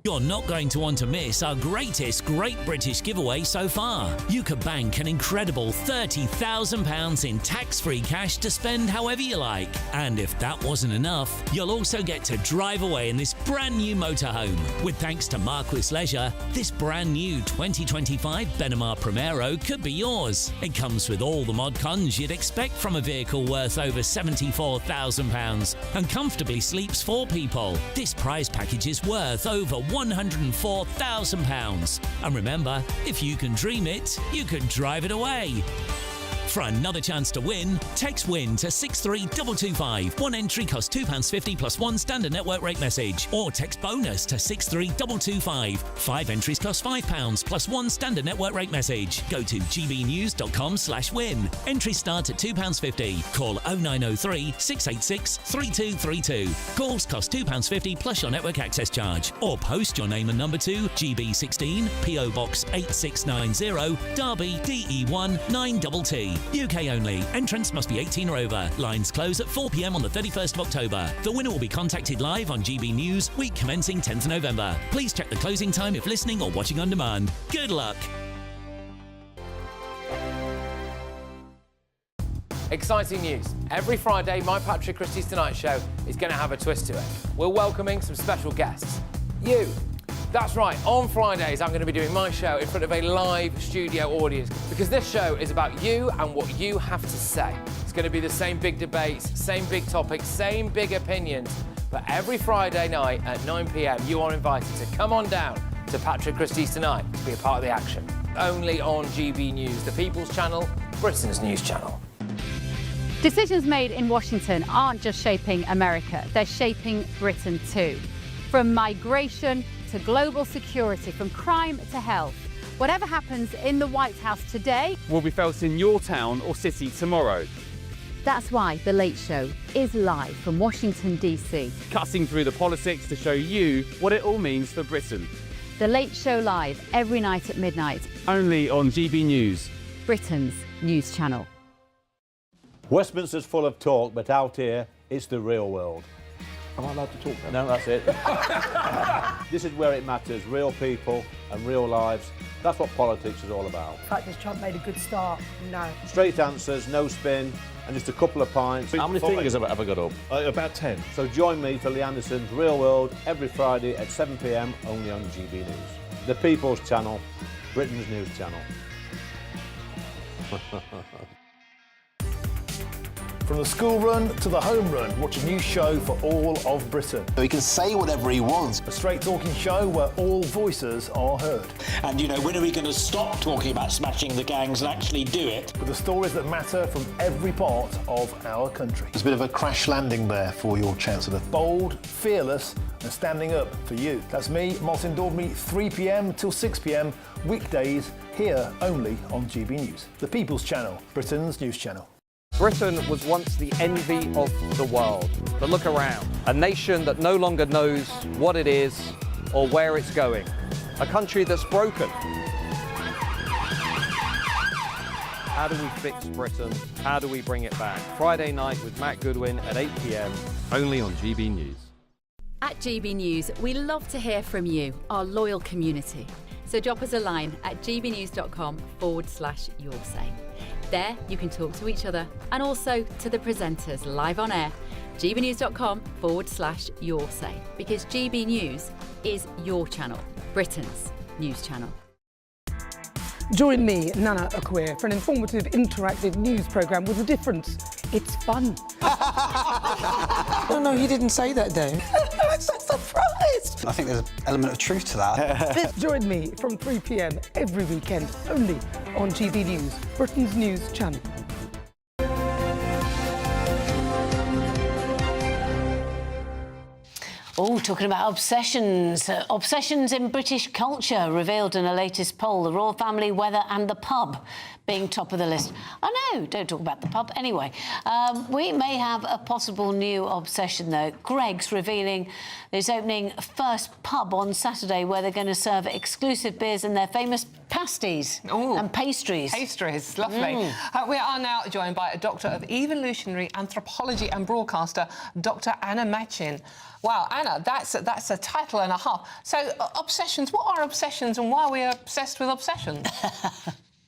You're not going to want to miss our greatest Great British giveaway so far. You could bank an incredible £30,000 in tax-free cash to spend however you like. And if that wasn't enough, you'll also get to drive away in this brand new motorhome. With thanks to Marquis Leisure, this brand new 2025 Benimar Primero could be yours. It comes with all the mod cons you'd expect from a vehicle worth over £74,000 and comfortably sleeps 4 people. This prize package is worth over £104,000. And remember, if you can dream it, you can drive it away. For another chance to win, text WIN to 63225. One entry costs £2.50 plus one standard network rate message. Or text BONUS to 63225. 5 entries cost £5 plus one standard network rate message. Go to gbnews.com/win. Entries start at £2.50. Call 0903 686 3232. Calls cost £2.50 plus your network access charge. Or post your name and number to GB16 PO Box 8690 Derby DE1 9TT. UK only. Entrants must be 18 or over. Lines close at 4 p.m. on the 31st of October. The winner will be contacted live on GB News, week commencing 10th November. Please check the closing time if listening or watching on demand. Good luck. Exciting news. Every Friday, my Patrick Christie's Tonight Show is going to have a twist to it. We're welcoming some special guests. You. That's right, on Fridays I'm going to be doing my show in front of a live studio audience because this show is about you and what you have to say. It's going to be the same big debates, same big topics, same big opinions. But every Friday night at 9 p.m, you are invited to come on down to Patrick Christie's Tonight to be a part of the action. Only on GB News, the People's Channel, Britain's news channel. Decisions made in Washington aren't just shaping America, they're shaping Britain too. From migration to global security, from crime to health. Whatever happens in the White House today will be felt in your town or city tomorrow. That's why The Late Show is live from Washington, D.C. Cutting through the politics to show you what it all means for Britain. The Late Show live every night at midnight. Only on GB News, Britain's news channel. Westminster's full of talk, but out here, it's the real world. Am I allowed to talk then? No, that's it. This is where it matters, real people and real lives. That's what politics is all about. The fact that Trump made a good start, no. Straight answers, no spin, and just a couple of pints. How many fingers have I got up? About 10. So join me for Lee Anderson's Real World every Friday at 7 p.m, only on GB News. The People's Channel, Britain's news channel. From the school run to the home run, watch a new show for all of Britain. He can say whatever he wants. A straight-talking show where all voices are heard. And, you know, when are we going to stop talking about smashing the gangs and actually do it? With the stories that matter from every part of our country. There's a bit of a crash landing there for your Chancellor. Bold, fearless and standing up for you. That's me, Martin Daubney, 3 p.m. till 6 p.m, weekdays, here only on GB News. The People's Channel, Britain's news channel. Britain was once the envy of the world. But look around. A nation that no longer knows what it is or where it's going. A country that's broken. How do we fix Britain? How do we bring it back? Friday night with Matt Goodwin at 8 p.m, only on GB News. At GB News, we love to hear from you, our loyal community. So drop us a line at gbnews.com/yoursay. There you can talk to each other and also to the presenters live on air. gbnews.com/yoursay, because GB News is your channel, Britain's news channel. Join me, Nana Akwe, for an informative, interactive news programme with a difference. It's fun. No, you didn't say that, though. I'm so surprised. I think there's an element of truth to that. Join me from 3 p.m. every weekend, only on GB News, Britain's news channel. Oh, talking about obsessions. Obsessions in British culture revealed in a latest poll. The royal family, weather and the pub being top of the list. Oh, no, don't talk about the pub. Anyway, we may have a possible new obsession, though. Greg's revealing he's opening first pub on Saturday where they're going to serve exclusive beers and their famous pasties and pastries. Pastries, lovely. We are now joined by a doctor of evolutionary anthropology and broadcaster, Dr. Anna Machin. Wow, Anna, that's a title and a half. So, obsessions, what are obsessions and why are we obsessed with obsessions?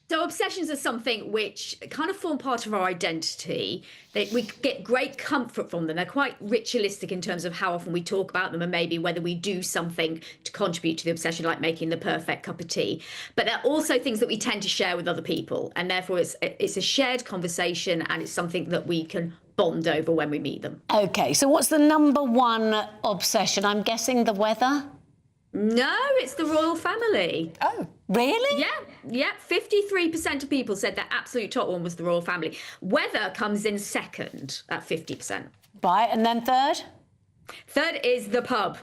So obsessions are something which kind of form part of our identity. We get great comfort from them. They're quite ritualistic in terms of how often we talk about them and maybe whether we do something to contribute to the obsession, like making the perfect cup of tea. But they're also things that we tend to share with other people. And therefore, it's a shared conversation and it's something that we can bond over when we meet them. OK, so what's the number one obsession? I'm guessing the weather? No, it's the royal family. Oh, really? Yeah. 53% of people said their absolute top one was the royal family. Weather comes in second at 50%. Right, and then third? Third is the pub.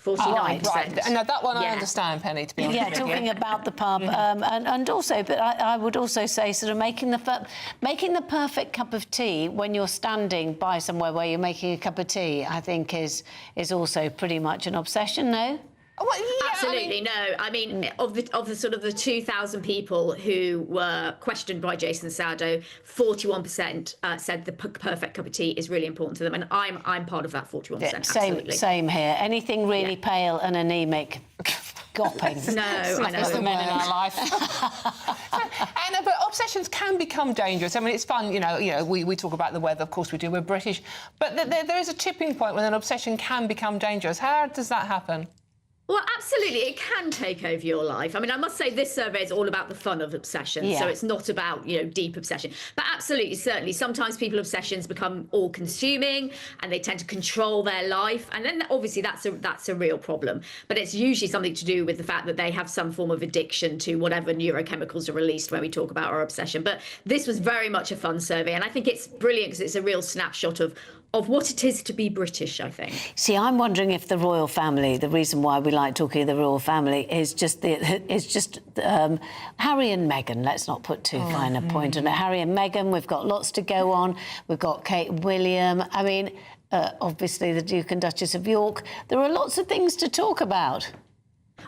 49%. Right. Now, that one I understand, Penny, to be honest. Yeah, talking about the pub. And also, but I would also say sort of making the perfect cup of tea when you're standing by somewhere where you're making a cup of tea, I think is also pretty much an obsession, no? Well, yeah, absolutely, I mean, of the sort of the 2,000 people who were questioned by Jason Sourdough, 41% said the perfect cup of tea is really important to them, and I'm part of that 41%. Yeah, same here. Anything really pale and anemic, gopping. No, I know. The men in our life. Anna, but obsessions can become dangerous. I mean, it's fun, you know. We talk about the weather, of course we do. We're British, but there is a tipping point when an obsession can become dangerous. How does that happen? Well, absolutely, it can take over your life. I mean, I must say this survey is all about the fun of obsession, so it's not about, you know, deep obsession. But absolutely, certainly, sometimes people's obsessions become all-consuming and they tend to control their life, and then obviously that's a real problem. But it's usually something to do with the fact that they have some form of addiction to whatever neurochemicals are released when we talk about our obsession. But this was very much a fun survey, and I think it's brilliant because it's a real snapshot of what it is to be British, I think. See, I'm wondering if the royal family, the reason why we like talking of the royal family is just Harry and Meghan. Let's not put too fine a point on it. Harry and Meghan, we've got lots to go on. We've got Kate and William. I mean, obviously the Duke and Duchess of York. There are lots of things to talk about.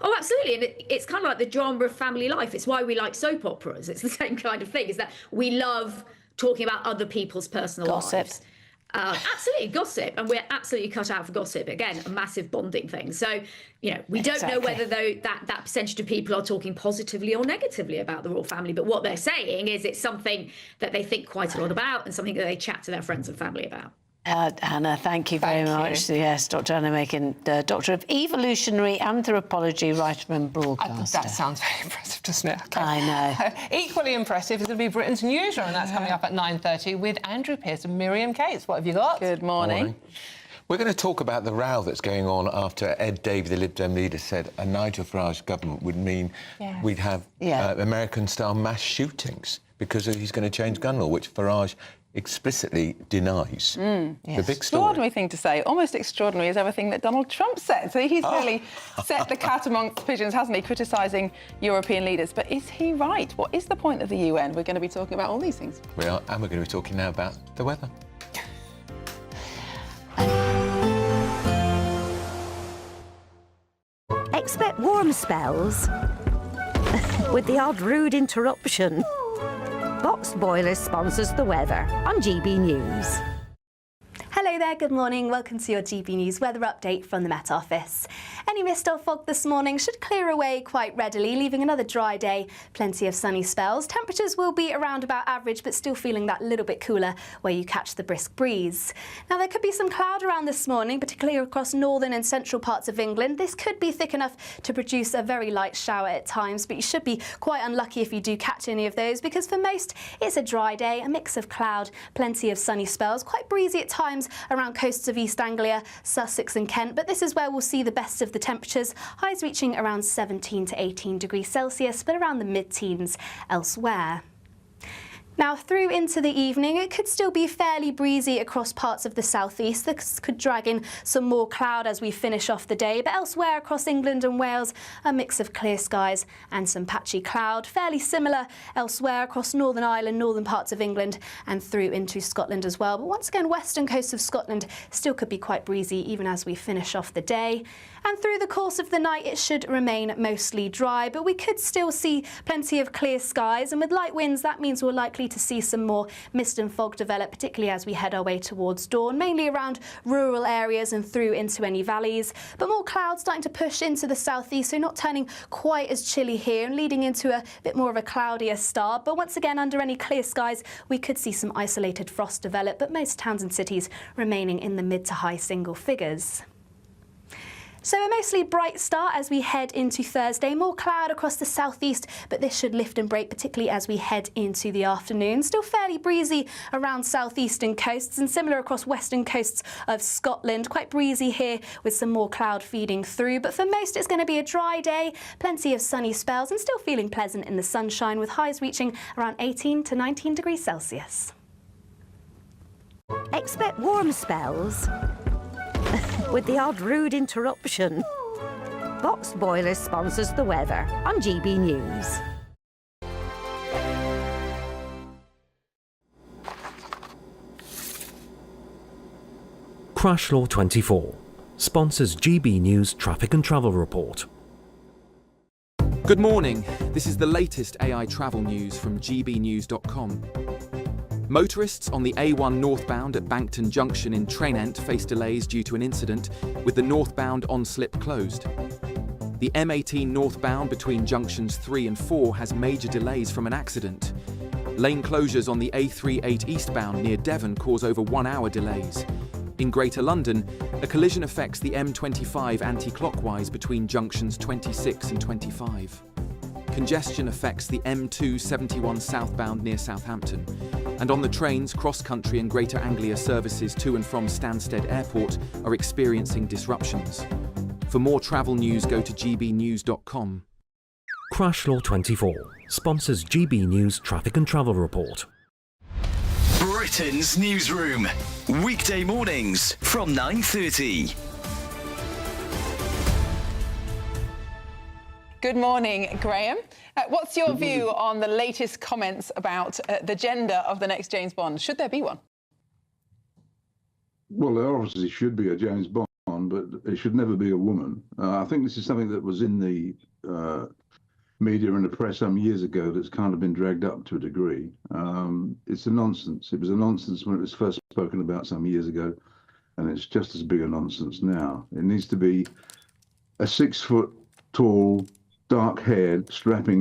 Oh, absolutely. And it's kind of like the drama of family life. It's why we like soap operas. It's the same kind of thing, is that we love talking about other people's personal lives. Absolutely, gossip, and we're absolutely cut out for gossip. Again, a massive bonding thing. So, you know, we don't know whether that percentage of people are talking positively or negatively about the royal family, but what they're saying is it's something that they think quite a lot about and something that they chat to their friends and family about. Anna, thank you very much. Yes, Dr. Anna Macon, Doctor of Evolutionary Anthropology, writer and broadcaster. That sounds very impressive, doesn't it? Okay. I know. Equally impressive is going to be Britain's newsroom, and that's coming up at 9:30 with Andrew Pearce and Miriam Cates. What have you got? Good morning. We're going to talk about the row that's going on after Ed Davey, the Lib Dem leader, said a Nigel Farage government would mean we'd have American-style mass shootings because he's going to change gun law, which Farage explicitly denies. The big story. Extraordinary thing to say, almost extraordinary as everything that Donald Trump said. So he's really set the cat amongst pigeons, hasn't he, criticising European leaders. But is he right? What is the point of the UN? We're going to be talking about all these things. We are, and we're going to be talking now about the weather. Expect warm spells with the odd rude interruption. Boxed Boilers sponsors the weather on GB News. Hello there, good morning. Welcome to your GB News weather update from the Met Office. Any mist or fog this morning should clear away quite readily, leaving another dry day. Plenty of sunny spells. Temperatures will be around about average, but still feeling that little bit cooler where you catch the brisk breeze. Now, there could be some cloud around this morning, particularly across northern and central parts of England. This could be thick enough to produce a very light shower at times, but you should be quite unlucky if you do catch any of those, because for most, it's a dry day, a mix of cloud, plenty of sunny spells, quite breezy at times around coasts of East Anglia, Sussex and Kent, but this is where we'll see the best of the temperatures, highs reaching around 17 to 18 degrees Celsius, but around the mid-teens elsewhere. Now, through into the evening, it could still be fairly breezy across parts of the southeast. This could drag in some more cloud as we finish off the day, but elsewhere across England and Wales, a mix of clear skies and some patchy cloud. Fairly similar elsewhere across Northern Ireland, northern parts of England and through into Scotland as well. But once again, western coast of Scotland still could be quite breezy even as we finish off the day. And through the course of the night, it should remain mostly dry, but we could still see plenty of clear skies. And with light winds, that means we're likely to see some more mist and fog develop, particularly as we head our way towards dawn, mainly around rural areas and through into any valleys. But more clouds starting to push into the southeast, so not turning quite as chilly here and leading into a bit more of a cloudier start. But once again, under any clear skies, we could see some isolated frost develop, but most towns and cities remaining in the mid to high single figures. So a mostly bright start as we head into Thursday. More cloud across the southeast, but this should lift and break, particularly as we head into the afternoon. Still fairly breezy around southeastern coasts and similar across western coasts of Scotland. Quite breezy here with some more cloud feeding through. But for most, it's going to be a dry day. Plenty of sunny spells and still feeling pleasant in the sunshine with highs reaching around 18 to 19 degrees Celsius. Expect warm spells with the odd rude interruption. Boxed Boilers sponsors the weather on GB News. Crash Law 24 sponsors GB News Traffic and Travel Report. Good morning. This is the latest AI travel news from gbnews.com. Motorists on the A1 northbound at Bankton Junction in Trainent face delays due to an incident with the northbound on-slip closed. The M18 northbound between junctions 3 and 4 has major delays from an accident. Lane closures on the A38 eastbound near Devon cause over 1 hour delays. In Greater London, a collision affects the M25 anti-clockwise between junctions 26 and 25. Congestion affects the M271 southbound near Southampton. And on the trains, cross-country and Greater Anglia services to and from Stansted Airport are experiencing disruptions. For more travel news, go to gbnews.com. Crash Law 24 sponsors GB News Traffic and Travel Report. Britain's newsroom, weekday mornings from 9:30. Good morning, Graham. What's your view on the latest comments about the gender of the next James Bond? Should there be one? Well, there obviously should be a James Bond, but it should never be a woman. I think this is something that was in the media and the press some years ago that's kind of been dragged up to a degree. It's a nonsense. It was a nonsense when it was first spoken about some years ago, and it's just as big a nonsense now. It needs to be a 6 foot tall, dark-haired, strapping